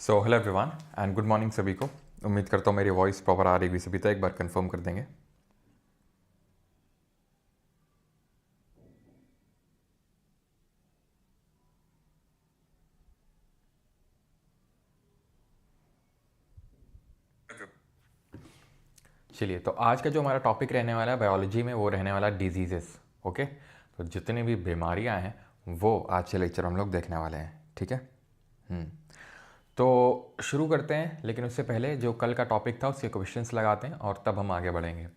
So hello everyone and good morning सभी को। उम्मीद करता हूँ मेरी वॉइस प्रॉपर आ रही होगी सभी, तो एक बार कंफर्म कर देंगे। चलिए, तो आज का जो हमारा टॉपिक रहने वाला है बायोलॉजी में, वो रहने वाला है डिजीजेस। ओके, तो जितनी भी बीमारियां हैं वो आज के लेक्चर हम लोग देखने वाले हैं। ठीक है। तो शुरू करते हैं, लेकिन उससे पहले जो कल का टॉपिक था उसके क्वेश्चंस लगाते हैं और तब हम आगे बढ़ेंगे।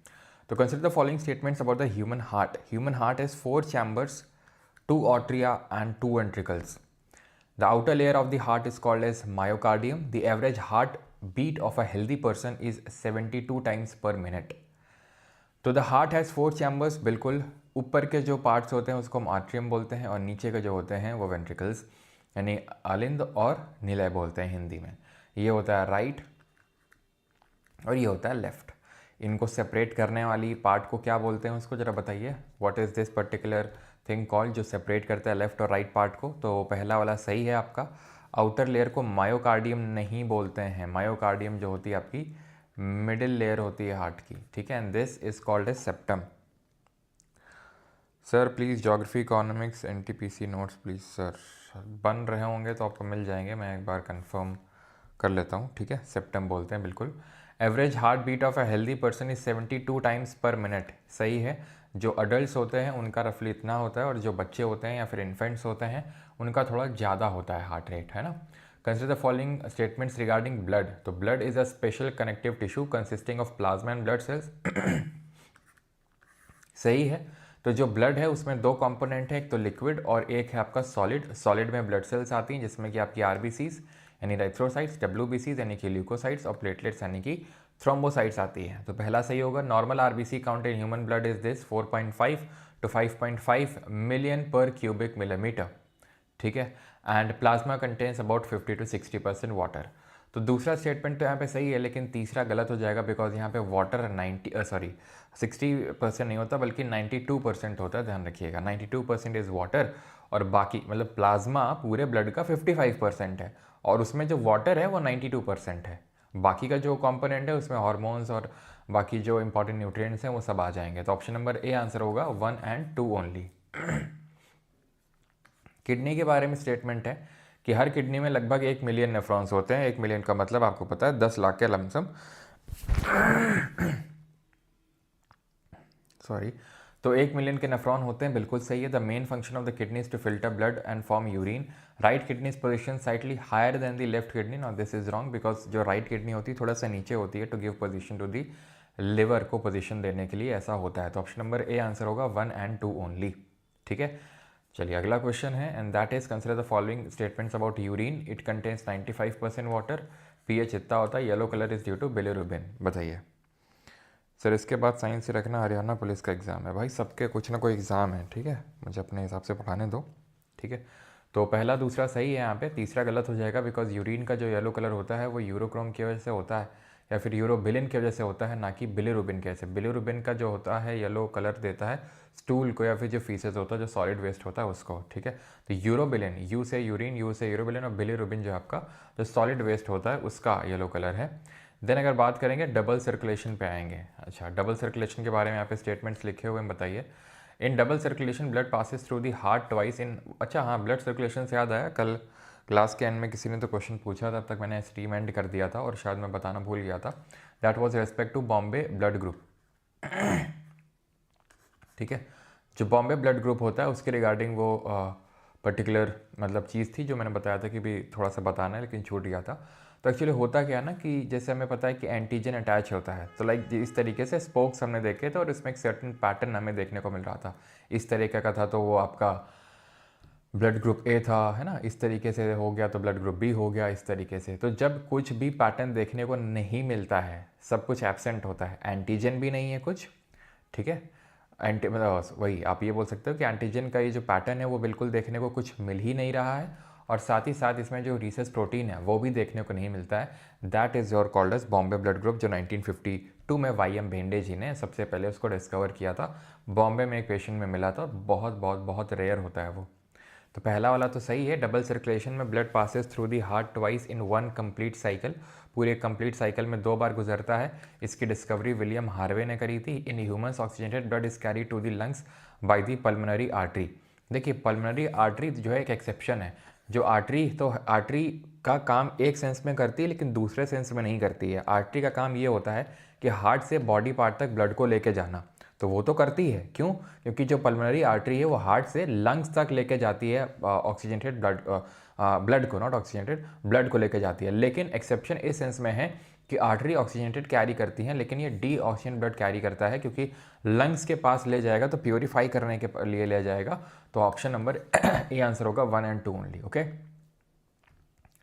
तो consider the following statements about the human heart. Human heart is 4 chambers, 2 atria and 2 ventricles. The outer layer of the heart is called as myocardium. The average heart beat of a healthy person is 72 times per minute. तो the heart has 4 chambers. बिल्कुल, ऊपर के जो parts होते हैं उसको हम atrium बोलते हैं और नीचे के जो होते हैं वो वेंट्रिकल्स यानी अलिंद और निलय बोलते हैं हिंदी में। ये होता है राइट और ये होता है लेफ्ट। इनको सेपरेट करने वाली पार्ट को क्या बोलते हैं उसको ज़रा बताइए। What is this particular thing called जो सेपरेट करता है लेफ्ट और राइट पार्ट को? तो पहला वाला सही है आपका। आउटर लेयर को मायोकार्डियम नहीं बोलते हैं। मायोकार्डियम जो होती है आपकी मिडिल लेयर होती है हार्ट की। ठीक है, and this is called as septum. Sir please geography economics NTPC notes please. Sir बन रहे होंगे तो आपको मिल जाएंगे, मैं एक बार कंफर्म कर लेता हूँ। ठीक है, सेप्टम बोलते हैं बिल्कुल। Average heart beat of a healthy person is 72 times per minute. सही है। जो अडल्ट होते हैं उनका रफली इतना होता है और जो बच्चे होते हैं या फिर इन्फेंट्स होते हैं उनका थोड़ा ज़्यादा होता है हार्ट रेट, है ना। Consider the following statements regarding blood. तो blood is a special connective tissue consisting of plasma and blood cells. सही है। तो जो ब्लड है उसमें 2 कंपोनेंट है, एक तो लिक्विड और एक है आपका सॉलिड। सॉलिड में ब्लड सेल्स आती हैं जिसमें कि आपकी आरबीसीज यानी एरिथ्रोसाइट्स, डब्ल्यूबीसीज यानी कि ल्यूकोसाइट्स और प्लेटलेट्स यानी कि थ्रोम्बोसाइट्स आती हैं। तो पहला सही होगा। Normal RBC count in human blood is this 4.5 to 5.5 million पर क्यूबिक मिलीमीटर। ठीक है, and plasma contains about 50 to 60% water. तो दूसरा स्टेटमेंट तो यहाँ पे सही है, लेकिन तीसरा गलत हो जाएगा बिकॉज यहाँ पे वाटर 60% नहीं होता बल्कि 92% होता है। ध्यान रखिएगा, 92% इज़ वाटर और बाकी मतलब प्लाज्मा पूरे ब्लड का 55% है और उसमें जो वाटर है वो 92% है। बाकी का जो कंपोनेंट है उसमें हार्मोन्स और बाकी जो इंपॉर्टेंट न्यूट्रिएंट्स हैं वो सब आ जाएंगे। तो ऑप्शन नंबर ए आंसर होगा 1 and 2 ओनली। किडनी के बारे में स्टेटमेंट है कि हर किडनी में लगभग 1 मिलियन नेफ्रॉन्स होते हैं। 1 मिलियन का मतलब आपको पता है 10 लाख के लमसम। सॉरी। तो 1 मिलियन के नेफ्रॉन होते हैं, बिल्कुल सही है। The main function of the kidney is to filter blood and form urine. Right kidney is position slightly higher than the left kidney. Now this is wrong because जो right kidney होती है थोड़ा सा नीचे होती है to give position to the liver को position देने के लिए ऐसा होता है। तो ऑप्शन नंबर ए आंसर होगा 1 and 2 ओनली। ठीक है, चलिए अगला क्वेश्चन है and that is consider the following statements about urine. It contains 95% water. PH इतना होता है। Yellow colour is due to bilirubin. बताइए सर। इसके बाद साइंस से रखना, हरियाणा पुलिस का एग्ज़ाम है भाई, सबके कुछ ना कोई एग्ज़ाम है। ठीक है, मुझे अपने हिसाब से पढ़ाने दो। ठीक है, तो पहला दूसरा सही है यहाँ पे, तीसरा गलत हो जाएगा बिकॉज यूरिन का जो येलो कलर होता है वो यूरोक्रोम की वजह से होता है या फिर यूरोबिलिन की वजह से होता है, ना कि बिलिरुबिन की वजह से। बिलिरुबिन का जो होता है येलो कलर देता है स्टूल को या फिर जो फीसेस होता है जो सॉलिड वेस्ट होता है उसको। ठीक है, तो यूरोबिलिन, यू से यूरिन, यू से यूरोबिलिन और बिलिरुबिन जो आपका जो सॉलिड वेस्ट होता है उसका येलो कलर है। देन अगर बात करेंगे डबल सर्कुलेशन पे आएंगे। अच्छा, डबल सर्कुलेशन के बारे में यहाँ पे स्टेटमेंट्स लिखे हुए हैं, बताइए। In double circulation blood passes through the heart twice in. अच्छा हाँ, ब्लड सर्कुलेशन से याद आया, कल क्लास के एंड में किसी ने तो क्वेश्चन पूछा था, तब तक मैंने स्ट्रीम एंड कर दिया था और शायद मैं बताना भूल गया था। That was respect to Bombay blood group. ठीक है, जो बॉम्बे ब्लड ग्रुप होता है उसके रिगार्डिंग वो पर्टिकुलर मतलब चीज़ थी जो मैंने बताया था कि भी थोड़ा सा बताना है लेकिन छूट गया था। तो एक्चुअली होता क्या है ना कि जैसे हमें पता है कि एंटीजन अटैच होता है, तो लाइक इस तरीके से स्पोक्स हमने देखे थे और इसमें एक सर्टेन पैटर्न हमें देखने को मिल रहा था। इस तरीके का था तो वो आपका ब्लड ग्रुप ए था, है ना। इस तरीके से हो गया तो ब्लड ग्रुप बी हो गया, इस तरीके से। तो जब कुछ भी पैटर्न देखने को नहीं मिलता है, सब कुछ एब्सेंट होता है, एंटीजन भी नहीं है कुछ। ठीक है, एंटी मतलब वही आप ये बोल सकते हो कि एंटीजन का ये जो पैटर्न है वो बिल्कुल देखने को कुछ मिल ही नहीं रहा है और साथ ही साथ इसमें जो रीसेस प्रोटीन है वो भी देखने को नहीं मिलता है। That is your called as Bombay blood group, जो 1952 में वाई.एम. भेंडे जी ने सबसे पहले उसको डिस्कवर किया था। बॉम्बे में एक पेशेंट में मिला था, बहुत बहुत बहुत रेयर होता है वो। तो पहला वाला तो सही है, डबल सर्कुलेशन में blood passes through the heart twice in one complete cycle, पूरे कंप्लीट साइकिल में 2 बार गुजरता है। इसकी डिस्कवरी विलियम हार्वे ने करी थी। In humans oxygenated blood is carry to the lungs by the pulmonary artery. देखिए पल्मोनरी आर्टरी जो है एक एक्सेप्शन है। जो आर्टरी, तो आर्टरी का काम एक सेंस में करती है लेकिन दूसरे सेंस में नहीं करती है। आर्टरी का काम ये होता है कि हार्ट से बॉडी पार्ट तक ब्लड को लेके जाना, तो वो तो करती है। क्यों? क्योंकि जो पल्मोनरी आर्टरी है वो हार्ट से लंग्स तक लेके जाती है ऑक्सीजनेटेड ब्लड को, नॉट ऑक्सीजनेटेड ब्लड को लेके जाती है। लेकिन एक्सेप्शन इस सेंस में है कि आर्टरी ऑक्सीजनेटेड कैरी करती हैं लेकिन ये डी ऑक्सीजन ब्लड कैरी करता है, क्योंकि लंग्स के पास ले जाएगा तो प्योरीफाई करने के लिए ले जाएगा। तो ऑप्शन नंबर ए आंसर होगा 1 और 2 ओनली। ओके,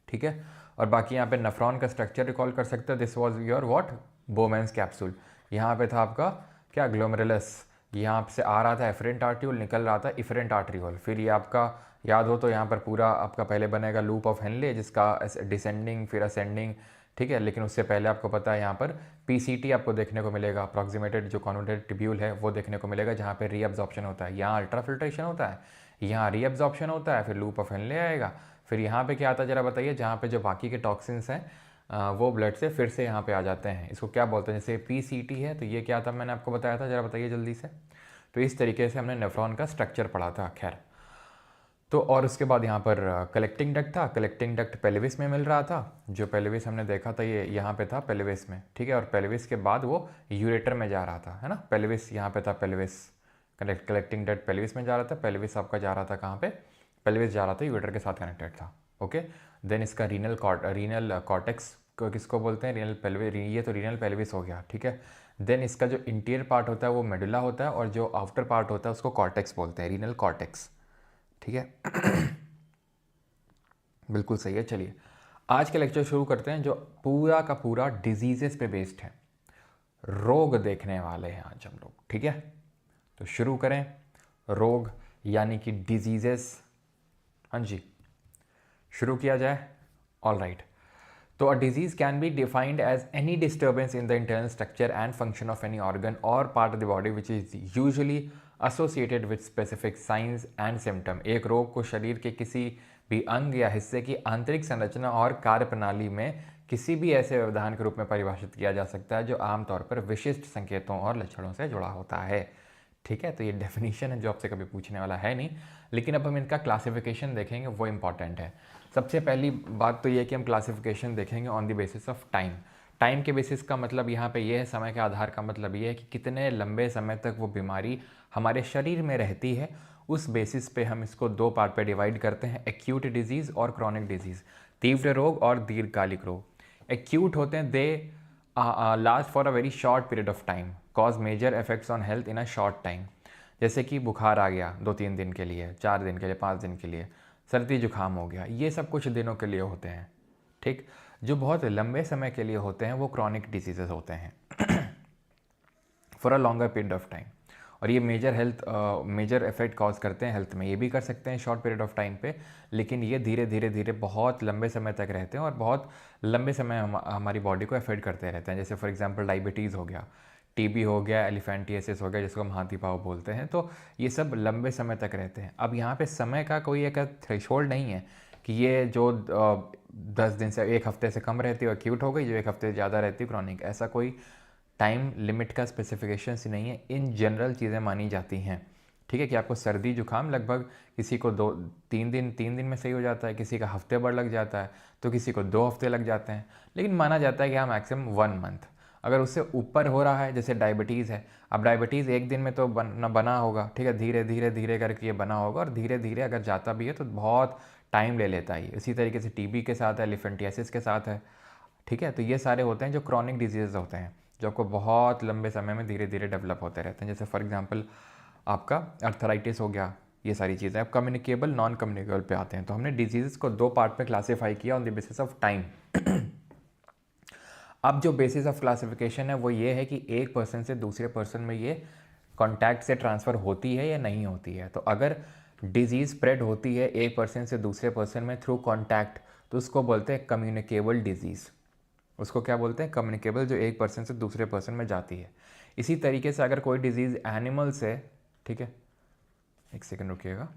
ठीक है। और बाकी यहाँ पे नेफ्रॉन का स्ट्रक्चर रिकॉल कर सकते हो। This was your what, बोमेंस capsule. यहाँ पे था आपका क्या, ग्लोमेरुलस। यहाँ से आ रहा था एफरेंट आर्ट्रियोल, निकल रहा था इफरेंट आर्ट्रियोल। फिर ये आपका याद हो तो यहाँ पर पूरा आपका पहले बनेगा लूप ऑफ हेनले, जिसका डिसेंडिंग फिर असेंडिंग, ठीक है। लेकिन उससे पहले आपको पता है यहाँ पर पीसीटी आपको देखने को मिलेगा, अप्रॉक्सीमेटेड जो कॉन्वोल्यूटेड ट्यूब्यूल है वो देखने को मिलेगा, जहाँ पे रीअब्जॉर्प्शन होता है। यहाँ अल्ट्राफिल्ट्रेशन होता है, यहाँ रीअब्जॉर्प्शन होता है, फिर लूप ऑफ हेनले आएगा। फिर यहाँ पे क्या आता है जरा बताइए, जहाँ पे जो बाकी के टॉक्सिन्स हैं वो ब्लड से फिर से यहाँ पे आ जाते हैं। इसको क्या बोलते हैं? जैसे पीसीटी है तो ये क्या था, मैंने आपको बताया था, जरा बताइए जल्दी से। तो इस तरीके से हमने नेफ्रॉन का स्ट्रक्चर पढ़ा था। खैर, तो और उसके बाद यहाँ पर कलेक्टिंग डक्ट था। कलेक्टिंग डक्ट पेल्विस में मिल रहा था। जो पेल्विस हमने देखा था ये यहाँ पे था पेल्विस में, ठीक है। और पेल्विस के बाद वो यूरेटर में जा रहा था, है ना। पेल्विस यहाँ पे था, पेल्विस कलेक्टिंग डक्ट पेल्विस में जा रहा था। पेल्विस आपका जा रहा था कहाँ पे, पेल्विस जा रहा था यूरेटर के साथ कनेक्टेड था। ओके, देन इसका रीनल कॉर्टेक्स को किसको बोलते हैं, रीनल पेल्विस, ये तो रीनल पेल्विस हो गया, ठीक है। देन इसका जो इंटीरियर पार्ट होता है वो मेडुला होता है, और जो आउटर पार्ट होता है उसको कॉर्टेक्स बोलते हैं, रीनल कॉर्टेक्स, ठीक है। बिल्कुल सही है। चलिए आज के लेक्चर शुरू करते हैं, जो पूरा का पूरा डिजीजेस पे बेस्ड है। रोग देखने वाले हैं आज हम लोग, ठीक है। तो शुरू करें, रोग यानी कि डिजीजेस। हाँ जी, शुरू किया जाए। All right. तो a disease can be defined as any disturbance in the internal structure and function of any organ और part of the body which is usually associated with specific signs and symptom. एक रोग को शरीर के किसी भी अंग या हिस्से की आंतरिक संरचना और कार्यप्रणाली में किसी भी ऐसे व्यवधान के रूप में परिभाषित किया जा सकता है जो आमतौर पर विशिष्ट संकेतों और लक्षणों से जुड़ा होता है, ठीक है। तो ये डेफिनेशन है जो आपसे कभी पूछने वाला है नहीं, लेकिन अब हम इनका क्लासिफिकेशन देखेंगे, वो इंपॉर्टेंट है। सबसे पहली बात तो ये कि हम क्लासिफिकेशन देखेंगे on the basis of time. Time के बेसिस का मतलब यहाँ पे ये है, समय के आधार का मतलब ये है कि कितने लंबे समय तक वो बीमारी हमारे शरीर में रहती है। उस बेसिस पे हम इसको 2 पार्ट पे डिवाइड करते हैं, एक्यूट डिजीज़ और क्रॉनिक डिजीज़, तीव्र रोग और दीर्घकालिक रोग। एक्यूट होते हैं, they last for a very short period of time, cause major effects on health in a short time. जैसे कि बुखार आ गया 2-3 दिन के लिए, 4 दिन के लिए, 5 दिन के लिए, सर्दी जुकाम हो गया, ये सब कुछ दिनों के लिए होते हैं, ठीक। जो बहुत लंबे समय के लिए होते हैं वो क्रॉनिक डिजीजेस होते हैं for a longer period of time. और ये मेजर इफेक्ट कॉज करते हैं हेल्थ में। ये भी कर सकते हैं शॉर्ट पीरियड ऑफ टाइम पे, लेकिन ये धीरे धीरे धीरे बहुत लंबे समय तक रहते हैं और बहुत लंबे समय हमारी बॉडी को अफेक्ट करते रहते हैं। जैसे फॉर एग्जांपल डायबिटीज़ हो गया, टीबी हो गया, एलिफेंटियासिस हो गया जिसको हम हाथी पाँव बोलते हैं। तो ये सब लंबे समय तक रहते हैं। अब यहाँ पे समय का कोई एक थ्रेशोल्ड नहीं है कि ये जो 10 दिन से 1 हफ्ते से कम रहती है एक्यूट हो गई, जो 1 हफ्ते से ज़्यादा रहती है क्रॉनिक। ऐसा कोई टाइम लिमिट का स्पेसिफिकेशन ही नहीं है। इन जनरल चीज़ें मानी जाती हैं, ठीक है। कि आपको सर्दी जुकाम लगभग किसी को 3 दिन में सही हो जाता है, किसी का हफ्ते भर लग जाता है, तो किसी को 2 हफ्ते लग जाते हैं। लेकिन माना जाता है कि हाँ मैक्सिमम 1 मंथ। अगर उससे ऊपर हो रहा है, जैसे डायबिटीज़ है, अब डायबिटीज़ एक दिन में तो बना होगा, ठीक है, धीरे धीरे धीरे करके ये बना होगा, और धीरे धीरे अगर जाता भी है तो बहुत टाइम ले लेता है। इसी तरीके से टीबी के साथ है, एलिफेंटियासिस के साथ है, ठीक है। तो ये सारे होते हैं जो क्रॉनिक डिजीज़ होते हैं, जो आपको बहुत लंबे समय में धीरे धीरे डेवलप होते रहते हैं। जैसे फॉर एग्जांपल आपका अर्थराइटिस हो गया, ये सारी चीज़ें। अब कम्युनिकेबल नॉन कम्युनिकेबल पे आते हैं। तो हमने डिजीज़ को 2 पार्ट में क्लासीफाई किया on the basis of time. अब जो बेसिस ऑफ क्लासिफिकेशन है वो ये है कि एक पर्सन से दूसरे पर्सन में ये कॉन्टैक्ट से ट्रांसफ़र होती है या नहीं होती है। तो अगर डिजीज़ स्प्रेड होती है एक पर्सन से दूसरे पर्सन में थ्रू कॉन्टैक्ट, तो उसको बोलते हैं कम्युनिकेबल डिजीज़। उसको क्या बोलते हैं? कम्युनिकेबल, जो एक पर्सन से दूसरे पर्सन में जाती है। इसी तरीके से अगर कोई डिजीज़ एनिमल से, ठीक है, एक सेकंड रुकिएगा,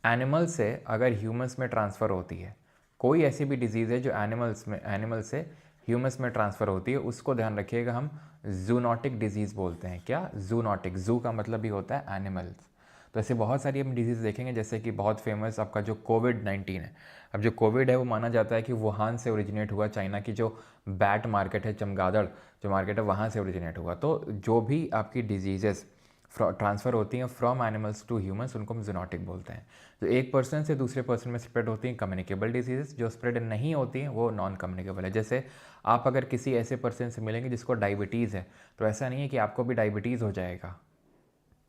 एनिमल से अगर ह्यूमंस में ट्रांसफ़र होती है, कोई ऐसी भी डिजीज़ है जो एनिमल से ह्यूमंस में ट्रांसफ़र होती है, उसको ध्यान रखिएगा, हम जूनोटिक डिजीज़ बोलते हैं। क्या? जूनोटिक। जू का मतलब भी होता है एनिमल्स। तो ऐसे बहुत सारी हम डिजीज़ देखेंगे, जैसे कि बहुत फेमस आपका जो कोविड-19 है। अब जो कोविड है वो माना जाता है कि वुहान से ओरिजिनेट हुआ, चाइना की जो बैट मार्केट है, चमगादड़ जो मार्केट है, वहाँ से ओरिजिनेट हुआ। तो जो भी आपकी डिजीज़ेस ट्रांसफ़र होती हैं फ्रॉम एनिमल्स टू ह्यूमंस, उनको हम जूनोटिक बोलते हैं। जो एक पर्सन से दूसरे पर्सन में स्प्रेड होती हैं कम्युनिकेबल डिजीज़, जो स्प्रेड नहीं होती हैं वो नॉन कम्युनिकेबल है। जैसे आप अगर किसी ऐसे पर्सन से मिलेंगे जिसको डायबिटीज़ है, तो ऐसा नहीं है कि आपको भी डायबिटीज़ हो जाएगा,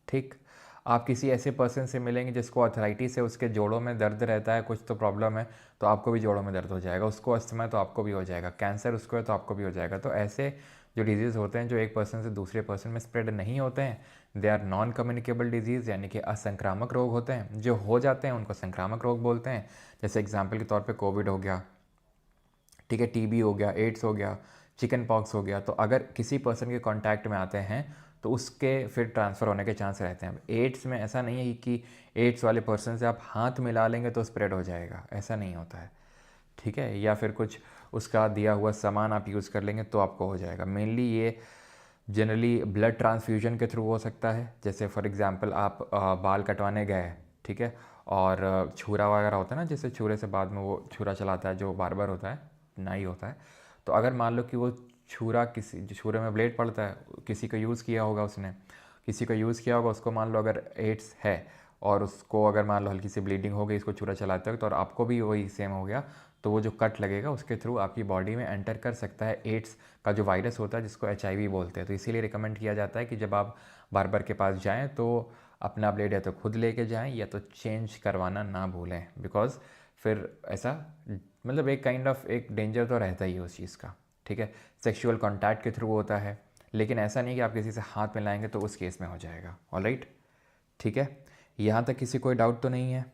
ठीक। आप किसी ऐसे पर्सन से मिलेंगे जिसको अर्थराइटिस है, उसके जोड़ों में दर्द रहता है, कुछ तो प्रॉब्लम है, तो आपको भी जोड़ों में दर्द हो जाएगा। उसको अस्थमा है तो आपको भी हो जाएगा, कैंसर उसको है तो आपको भी हो जाएगा। तो ऐसे जो डिजीज़ होते हैं जो एक पर्सन से दूसरे पर्सन में स्प्रेड नहीं होते हैं, they are non communicable disease, यानी कि असंक्रामक रोग होते हैं। जो हो जाते हैं उनको संक्रामक रोग बोलते हैं। जैसे एग्जाम्पल के तौर पर कोविड हो गया, ठीक है, टीबी हो गया, एड्स हो गया, चिकन पॉक्स हो गया। तो अगर किसी पर्सन के कांटेक्ट में आते हैं तो उसके फिर ट्रांसफ़र होने के चांस रहते हैं। अब एड्स में ऐसा नहीं है कि एड्स वाले पर्सन से आप हाथ मिला लेंगे तो स्प्रेड हो जाएगा, ऐसा नहीं होता है, ठीक है। या फिर कुछ उसका दिया हुआ सामान आप यूज़ कर लेंगे तो आपको हो जाएगा। मेनली ये जनरली ब्लड ट्रांसफ्यूजन के थ्रू हो सकता है। जैसे फॉर एग्ज़ाम्पल आप बाल कटवाने गए, ठीक है, और छुरा वगैरह होता है ना, जैसे छुरे से बाद में वो छुरा चलाता है जो बार्बर होता है, नाई होता है। तो अगर मान लो कि वो छुरा, किसी जो छुरे में ब्लेड पड़ता है, किसी का यूज़ किया होगा, उसने किसी का यूज़ किया होगा, उसको मान लो अगर एड्स है और उसको अगर मान लो हल्की सी ब्लीडिंग हो गई इसको छुरा चलाते वक्त, और आपको भी वही सेम हो गया, तो वो जो कट लगेगा उसके थ्रू आपकी बॉडी में एंटर कर सकता है एड्स का जो वायरस होता है, जिसको HIV बोलते हैं। तो इसीलिए रिकमेंड किया जाता है कि जब आप बार्बर के पास जाएँ तो अपना ब्लेड या तो खुद लेके जाएँ या तो चेंज करवाना ना भूलें, बिकॉज फिर ऐसा मतलब एक काइंड ऑफ एक डेंजर तो रहता ही है उस चीज़ का, ठीक है। सेक्सुअल कॉन्टैक्ट के थ्रू होता है, लेकिन ऐसा नहीं कि आप किसी से हाथ मिलाएंगे तो उस केस में हो जाएगा। ऑलराइट, ठीक है। यहाँ तक किसी कोई डाउट तो नहीं है?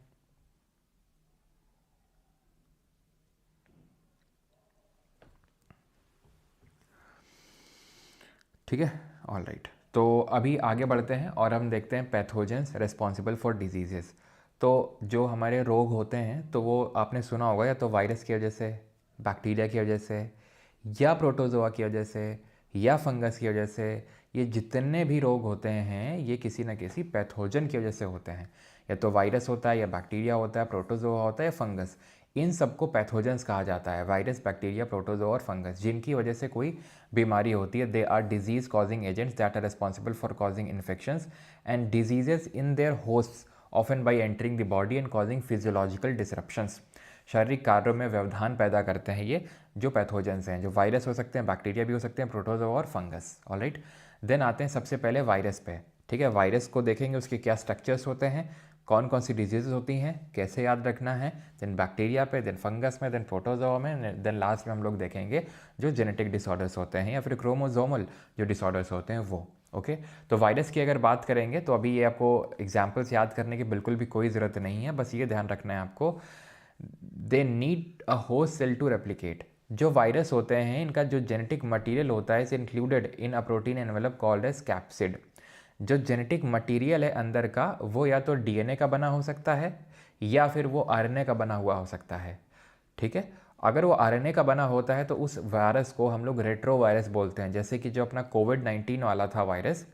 ठीक है, ऑलराइट। तो अभी आगे बढ़ते हैं और हम देखते हैं पैथोजेंस रिस्पॉन्सिबल फॉर डिजीजेस। तो जो हमारे रोग होते हैं तो वो आपने सुना होगा, या तो वायरस की वजह से, बैक्टीरिया की वजह से, या प्रोटोजोआ की वजह से, या फंगस की वजह से। ये जितने भी रोग होते हैं ये किसी न किसी पैथोजन की वजह से होते हैं। या तो वायरस होता है, या बैक्टीरिया होता है, प्रोटोजोआ होता है, या फंगस। इन सबको पैथोजेंस कहा जाता है, वायरस, बैक्टीरिया, प्रोटोजोआ और फंगस, जिनकी वजह से कोई बीमारी होती है। They are disease causing agents that are responsible for causing infections and diseases in their hosts, often by entering the body and causing physiological disruptions. शारीरिक कार्यों में व्यवधान पैदा करते हैं ये जो पैथोजेंस हैं, जो वायरस हो सकते हैं, बैक्टीरिया भी हो सकते हैं, प्रोटोजोआ और फंगस। ऑलराइट, देन आते हैं सबसे पहले वायरस पे, ठीक है। वायरस को देखेंगे, उसके क्या स्ट्रक्चर्स होते हैं, कौन कौन सी डिजीज़ होती हैं, कैसे याद रखना है। देन बैक्टीरिया पे, देन फंगस में, देन प्रोटोजोआ में, देन लास्ट में हम लोग देखेंगे जो जेनेटिक डिसऑर्डर्स होते हैं या फिर क्रोमोजोमल जो डिसऑर्डर्स होते हैं वो। ओके, तो वायरस की अगर बात करेंगे तो अभी ये आपको एग्जाम्पल्स याद करने की बिल्कुल भी कोई ज़रूरत नहीं है, बस ये ध्यान रखना है आपको, they need a host cell to replicate. जो वायरस होते हैं इनका जो जेनेटिक मटीरियल होता है is included in a protein envelope called as capsid. जो जेनेटिक मटेरियल है अंदर का वो या तो डीएनए का बना हो सकता है या फिर वो आरएनए का बना हुआ हो सकता है, ठीक है। अगर वो आरएनए का बना होता है तो उस वायरस को हम लोग रेट्रो वायरस बोलते हैं। जैसे कि जो अपना कोविड-19 वाला था वायरस,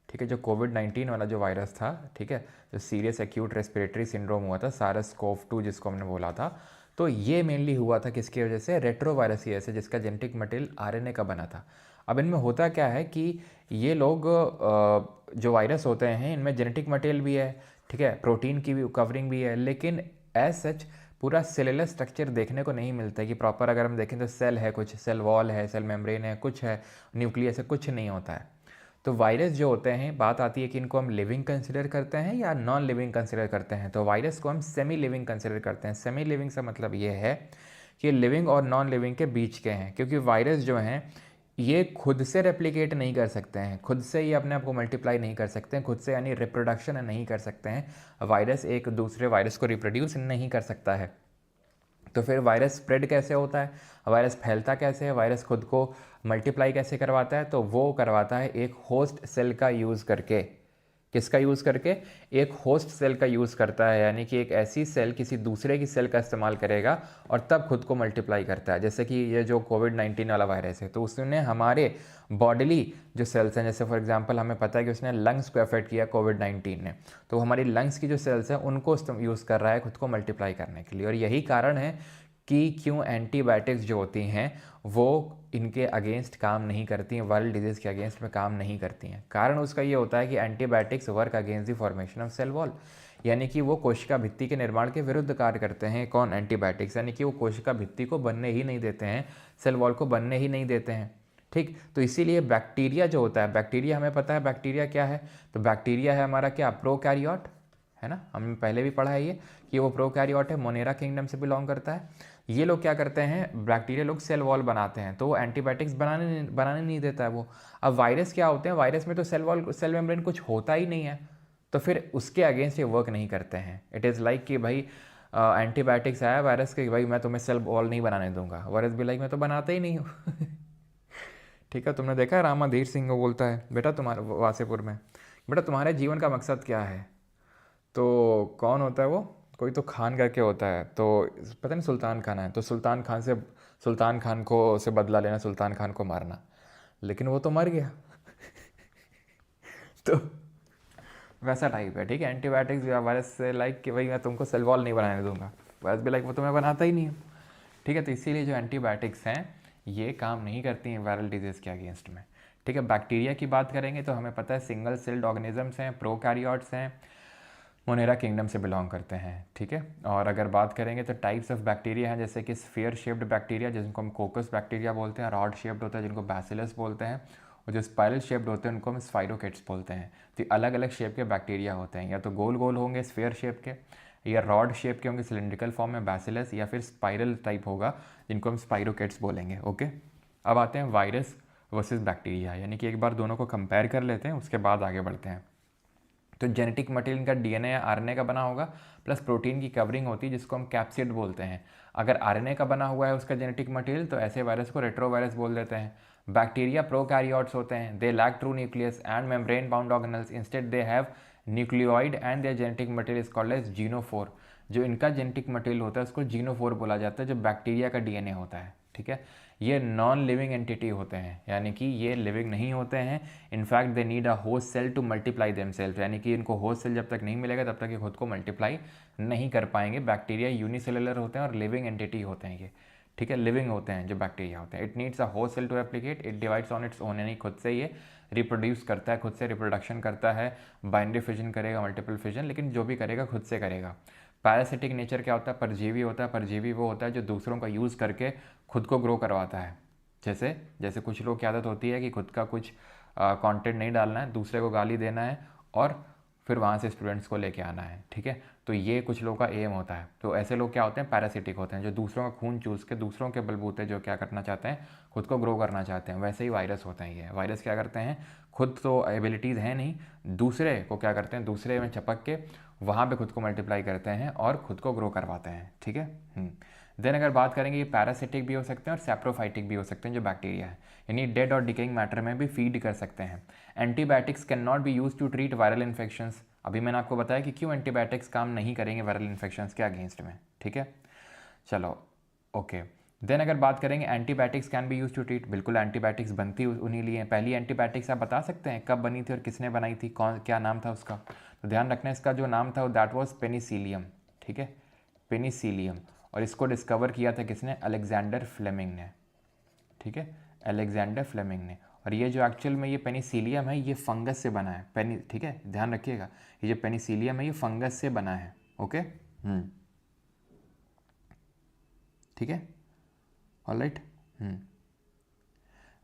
ठीक है, जो कोविड-19 वाला जो वायरस था, ठीक है, जो सीरियस एक्यूट रेस्पिरेटरी सिंड्रोम हुआ था, SARS-CoV-2 जिसको हमने बोला था, तो ये मेनली हुआ था किसकी वजह से? रेट्रो वायरस की वजह से, जिसका जेनेटिक मटेरियल आरएनए का बना था। अब इनमें होता क्या है कि ये लोग जो वायरस होते हैं इनमें जेनेटिक मटेरियल भी है, ठीक है, प्रोटीन की भी कवरिंग भी है, लेकिन एज सच पूरा सेलुलर स्ट्रक्चर देखने को नहीं मिलता है कि प्रॉपर अगर हम देखें तो सेल है, कुछ सेल वॉल है, सेल मेम्ब्रेन है, कुछ है, न्यूक्लियस है, कुछ नहीं होता है। तो वायरस जो होते हैं, बात आती है कि इनको हम लिविंग कंसिडर करते हैं या नॉन लिविंग कंसिडर करते हैं। तो वायरस को हम सेमी लिविंग कंसिडर करते हैं। सेमी लिविंग से मतलब ये है कि लिविंग और नॉन लिविंग के बीच के हैं, क्योंकि वायरस जो हैं ये खुद से रेप्लिकेट नहीं कर सकते हैं, खुद से ये अपने आप को मल्टीप्लाई नहीं कर सकते हैं, खुद से यानी रिप्रोडक्शन नहीं कर सकते हैं। वायरस एक दूसरे वायरस को रिप्रोड्यूस नहीं कर सकता है। तो फिर वायरस स्प्रेड कैसे होता है, वायरस फैलता कैसे है, वायरस खुद को मल्टीप्लाई कैसे करवाता है? तो वो करवाता है एक होस्ट सेल का यूज़ करके। किसका यूज़ करके? एक होस्ट सेल का यूज़ करता है, यानी कि एक ऐसी सेल किसी दूसरे की सेल का इस्तेमाल करेगा और तब खुद को मल्टीप्लाई करता है। जैसे कि ये जो कोविड-19 वाला वायरस है, तो उसने हमारे बॉडीली जो सेल्स हैं, जैसे फॉर एग्जांपल हमें पता है कि उसने लंग्स को अफेक्ट किया कोविड-19 ने, तो हमारी लंग्स की जो सेल्स हैं उनको यूज़ कर रहा है खुद को मल्टीप्लाई करने के लिए। और यही कारण है कि क्यों एंटीबायोटिक्स जो होती हैं वो इनके अगेंस्ट काम नहीं करती हैं, वायरल डिजीज़ के अगेंस्ट में काम नहीं करती हैं। कारण उसका ये होता है कि antibiotics work against the formation of cell wall, यानी कि वो कोशिका भित्ति के निर्माण के विरुद्ध कार्य करते हैं। कौन? एंटीबायोटिक्स, यानी कि वो कोशिका भित्ति को बनने ही नहीं देते हैं, सेल वॉल को बनने ही नहीं देते हैं। ठीक, तो इसीलिए बैक्टीरिया जो होता है, बैक्टीरिया हमें पता है बैक्टीरिया क्या है, तो बैक्टीरिया है हमारा क्या? प्रोकैरियोट, है ना, हमने पहले भी पढ़ा है ये कि वो प्रोकैरियोट है, मोनेरा किंगडम से बिलोंग करता है। ये लोग क्या करते हैं, बैक्टीरिया लोग सेल वॉल बनाते हैं, तो वो एंटीबायोटिक्स बनाने नहीं देता है वो। अब वायरस क्या होते हैं, वायरस में तो सेल मेम्ब्रेन कुछ होता ही नहीं है, तो फिर उसके अगेंस्ट ये वर्क नहीं करते हैं। इट इज़ लाइक कि भाई एंटीबायोटिक्स आया वायरस के, भाई मैं तुम्हें सेल वॉल नहीं बनाने दूंगा, वायरस भी लाइक मैं तो बनाता ही नहीं हूँ। ठीक है, तुमने देखा है रामाधीर सिंह को बोलता है, बेटा तुम्हारे वासेपुर में, बेटा तुम्हारे जीवन का मकसद क्या है? तो कौन होता है वो? कोई तो खान करके होता है, तो पता नहीं सुल्तान खान है, तो सुल्तान खान को से बदला लेना, सुल्तान खान को मारना, लेकिन वो तो मर गया। तो वैसा टाइप है। ठीक है, एंटीबायोटिक्स या वायरस से लाइक कि भाई मैं तुमको सेल वॉल नहीं बनाने दूंगा, वायरस भी लाइक वो तो मैं बनाता ही नहीं हूँ। ठीक है, तो इसीलिए जो एंटीबायोटिक्स हैं ये काम नहीं करती हैं वायरल डिजीज़ के अगेंस्ट में। ठीक है, बैक्टीरिया की बात करेंगे तो हमें पता है सिंगल सेल्ड ऑर्गेनिजम्स हैं, प्रोकैरियोट्स हैं, मोनेरा किंगडम से बिलोंग करते हैं। ठीक है, और अगर बात करेंगे तो टाइप्स ऑफ बैक्टीरिया हैं, जैसे कि स्फीयर शेप्ड बैक्टीरिया जिनको हम कोकस बैक्टीरिया बोलते हैं, रॉड शेप्ड होता है जिनको बैसिलस बोलते हैं, और जो स्पाइरल शेप्ड होते हैं उनको हम स्पाइरोकेट्स बोलते हैं। तो अलग अलग शेप के बैक्टीरिया होते हैं, या तो गोल गोल होंगे स्फीयर शेप के, या रॉड शेप के होंगे सिलिंड्रिकल फॉर्म में बैसिलस, या फिर स्पाइरल टाइप होगा जिनको हम स्पाइरोकेट्स बोलेंगे। ओके, अब आते हैं वायरस वर्सेस बैक्टीरिया, यानी कि एक बार दोनों को कंपेयर कर लेते हैं, उसके बाद आगे बढ़ते हैं। तो जेनेटिक मटेरियल इनका डीएनए या आरएनए का बना होगा, प्लस प्रोटीन की कवरिंग होती है जिसको हम कैप्सिड बोलते हैं। अगर आरएनए का बना हुआ है उसका जेनेटिक मटेरियल, तो ऐसे वायरस को रेट्रोवायरस बोल देते हैं। बैक्टीरिया प्रोकैरियोट्स होते हैं, they lack true nucleus and membrane bound organelles, instead they have nucleoid and their genetic material is called as genophore. जो इनका जेनेटिक मटेरियल होता है उसको जीनोफोर बोला जाता है, जो बैक्टीरिया का डीएनए होता है। ठीक है, ये नॉन लिविंग एंटिटी होते हैं, यानी कि ये लिविंग नहीं होते हैं। In fact they need a host cell to multiply themself, यानी कि इनको होस्ट सेल जब तक नहीं मिलेगा तब तक ये खुद को मल्टीप्लाई नहीं कर पाएंगे। बैक्टीरिया यूनिसेलुलर होते हैं और लिविंग एंटिटी होते हैं ये। ठीक है, लिविंग होते हैं जो बैक्टीरिया होते हैं। It needs a host cell to replicate, it divides on its own, यानी खुद से ये रिप्रोड्यूस करता है, खुद से रिप्रोडक्शन करता है, बाइनरी फिजन करेगा, मल्टीपल फिजन, लेकिन जो भी करेगा खुद से करेगा। पैरासिटिक नेचर क्या होता है? परजीवी होता है। परजीवी वो होता है जो दूसरों का यूज़ करके खुद को ग्रो करवाता है। जैसे जैसे कुछ लोग की आदत होती है कि खुद का कुछ कंटेंट नहीं डालना है, दूसरे को गाली देना है और फिर वहाँ से स्टूडेंट्स को लेके आना है। ठीक है, तो ये कुछ लोगों का एम होता है। तो ऐसे लोग क्या होते हैं? पैरासिटिक होते हैं, जो दूसरों का खून चूस के दूसरों के बलबूते जो क्या करना चाहते हैं, खुद को ग्रो करना चाहते हैं। वैसे ही वायरस होते हैं ये। वायरस क्या करते हैं? खुद तो एबिलिटीज़ हैं नहीं, दूसरे को क्या करते हैं? दूसरे में चपक के वहाँ पे खुद को मल्टीप्लाई करते हैं और खुद को ग्रो करवाते हैं। ठीक है, देन अगर बात करेंगे, ये पैरासिटिक भी हो सकते हैं और सैप्रोफाइटिक भी हो सकते हैं जो बैक्टीरिया है, यानी डेड और डिकेइंग मैटर में भी फीड कर सकते हैं। Antibiotics can not be use to treat viral infections. अभी मैंने आपको बताया कि क्यों एंटीबायोटिक्स काम नहीं करेंगे वायरल इन्फेक्शंस के अगेंस्ट में। ठीक है, चलो ओके। देन अगर बात करेंगे antibiotics can be use to treat, बिल्कुल एंटीबायोटिक्स बनती उन्हीं लिए। पहली एंटीबायोटिक्स आप बता सकते हैं कब बनी थी और किसने बनाई थी? कौन, क्या नाम था उसका? तो ध्यान रखना, इसका जो नाम था दैट वाज पेनिसिलियम। ठीक है, पेनिसिलियम। और इसको डिस्कवर किया था किसने? अलेक्जेंडर फ्लेमिंग ने। ठीक है, अलेक्जेंडर फ्लेमिंग ने। और ये जो एक्चुअल में ये पेनिसिलियम है ये फंगस से बना है। ठीक है, ध्यान रखिएगा, ये जो पेनिसिलियम है ये फंगस से बना है। ओके, ठीक है, ऑलराइट।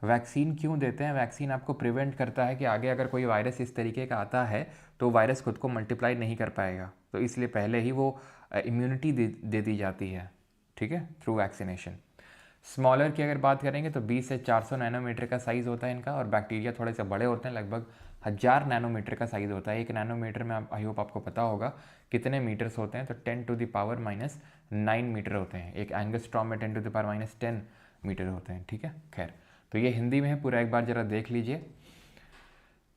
वैक्सीन क्यों देते हैं? वैक्सीन आपको प्रिवेंट करता है कि आगे अगर कोई वायरस इस तरीके का आता है तो वायरस खुद को मल्टीप्लाई नहीं कर पाएगा, तो इसलिए पहले ही वो इम्यूनिटी दे दी जाती है। ठीक है, थ्रू वैक्सीनेशन। स्मॉलर की अगर बात करेंगे तो 20 से 400 नैनोमीटर का साइज़ होता है इनका, और बैक्टीरिया थोड़े से बड़े होते हैं, लगभग 1000 नैनोमीटर का साइज़ होता है। एक नैनोमीटर में आई होप आपको पता होगा कितने मीटर्स होते हैं, तो 10⁻⁻9 मीटर होते हैं। एक एंगस्ट्रॉम में 10⁻10 मीटर होते हैं। ठीक है, खैर, तो ये हिंदी में है पूरा, एक बार ज़रा देख लीजिए।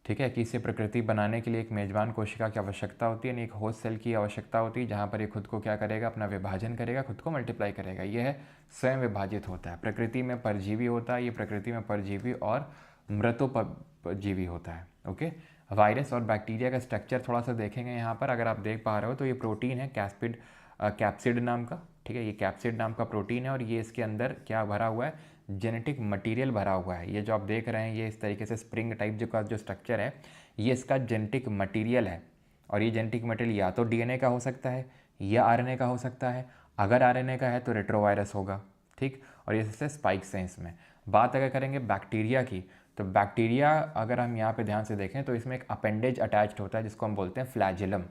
ठीक है, कि इसे प्रकृति बनाने के लिए एक मेजबान कोशिका की आवश्यकता होती है, यानी एक होस्ट सेल की आवश्यकता होती है, जहाँ पर ये खुद को क्या करेगा, अपना विभाजन करेगा, खुद को मल्टीप्लाई करेगा। ये है स्वयं विभाजित होता है। प्रकृति में परजीवी होता है, ये प्रकृति में परजीवी और मृतोपजीवी होता है। ओके, वायरस और बैक्टीरिया का स्ट्रक्चर थोड़ा सा देखेंगे यहाँ पर। अगर आप देख पा रहे हो तो ये प्रोटीन है कैप्सिड नाम का। ठीक है, ये कैप्सिड नाम का प्रोटीन है और ये इसके अंदर क्या भरा हुआ है, जेनेटिक मटेरियल भरा हुआ है। ये जो आप देख रहे हैं ये इस तरीके से स्प्रिंग टाइप जो स्ट्रक्चर है, ये इसका जेनेटिक मटेरियल है। और ये जेनेटिक मटेरियल या तो डीएनए का हो सकता है या आरएनए का हो सकता है। अगर आरएनए का है तो रेट्रोवायरस होगा। ठीक, और ये सबसे स्पाइक्स हैं इसमें। बात अगर करेंगे बैक्टीरिया की, तो बैक्टीरिया अगर हम यहाँ पे ध्यान से देखें तो इसमें एक अपेंडेज अटैच्ड होता है जिसको हम बोलते हैं फ्लैजिलम।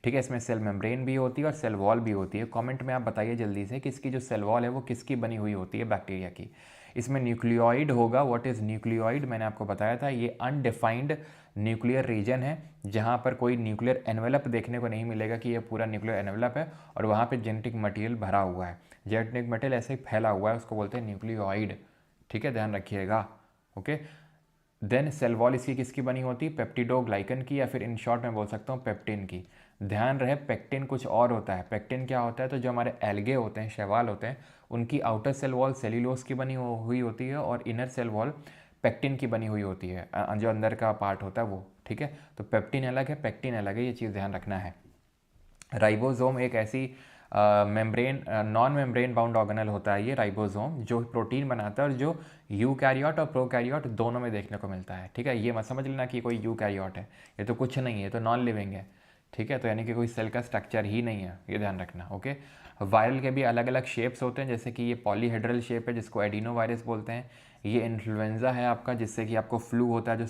ठीक है, इसमें सेल मेम्ब्रेन भी होती है और सेल वॉल भी होती है। कमेंट में आप बताइए जल्दी से कि इसकी जो सेल वॉल है वो किसकी बनी हुई होती है, बैक्टीरिया की। इसमें न्यूक्लियोइड होगा। व्हाट इज़ न्यूक्लियोइड, मैंने आपको बताया था, ये अनडिफाइंड न्यूक्लियर रीजन है जहाँ पर कोई न्यूक्लियर एनवेलप देखने को नहीं मिलेगा कि ये पूरा न्यूक्लियर एनवेलप है और वहाँ पे जेनेटिक मटेरियल भरा हुआ है। जेनेटिक मटेरियल ऐसे ही फैला हुआ है, उसको बोलते हैं न्यूक्लियोइड। ठीक है, ध्यान रखिएगा। ओके, देन सेल वॉल इसकी किसकी बनी होती है, पेप्टिडोग्लाइकन की, या फिर इन शॉर्ट में बोल सकता हूँ पेप्टिन की। ध्यान रहे पेक्टिन कुछ और होता है। पेक्टिन क्या होता है, तो जो हमारे एल्गे होते हैं, शैवाल होते हैं, उनकी आउटर सेल वॉल सेल्यूलोज की बनी हुई होती है और इनर सेल वॉल पेक्टिन की बनी हुई होती है, जो अंदर का पार्ट होता है वो। ठीक है, तो पेप्टिन अलग है, पेक्टिन अलग है, ये चीज़ ध्यान रखना है। राइबोसोम एक ऐसी नॉन मेम्ब्रेन बाउंड ऑर्गेनल होता है ये राइबोसोम, जो प्रोटीन बनाता है और जो यूकैरियोट और प्रोकैरियोट दोनों में देखने को मिलता है। ठीक है, ये मत समझ लेना कि कोई यूकैरियोट है, ये तो कुछ नहीं है, ये तो नॉन लिविंग है। ठीक है, तो यानी कि कोई सेल का स्ट्रक्चर ही नहीं है, ये ध्यान रखना। ओके, वायरल के भी अलग अलग शेप्स होते हैं, जैसे कि ये पॉलीहेड्रल शेप है जिसको एडिनो वायरस बोलते हैं। ये इन्फ्लुएंजा है आपका, जिससे कि आपको फ्लू होता है, जो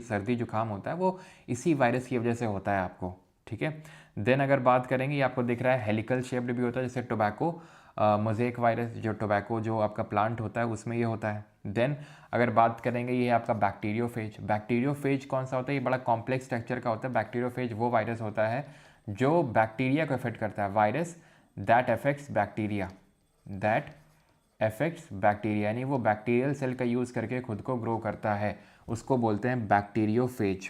सर्दी जुकाम होता है वो इसी वायरस की वजह से होता है आपको। ठीक है, देन अगर बात करेंगे, ये आपको दिख रहा है हेलिकल शेप्ड भी होता है, जैसे टोबैको मोज़ेक वायरस, जो टोबैको जो आपका प्लांट होता है उसमें ये होता है। देन अगर बात करेंगे, ये है आपका बैक्टीरियोफेज। बैक्टीरियोफेज कौन सा होता है, ये बड़ा कॉम्प्लेक्स स्ट्रक्चर का होता है। बैक्टीरियोफेज वो वायरस होता है जो बैक्टीरिया को अफेक्ट करता है, वायरस दैट अफेक्ट्स बैक्टीरिया, यानी वो बैक्टीरियल सेल का यूज़ करके खुद को ग्रो करता है, उसको बोलते हैं बैक्टीरियोफेज।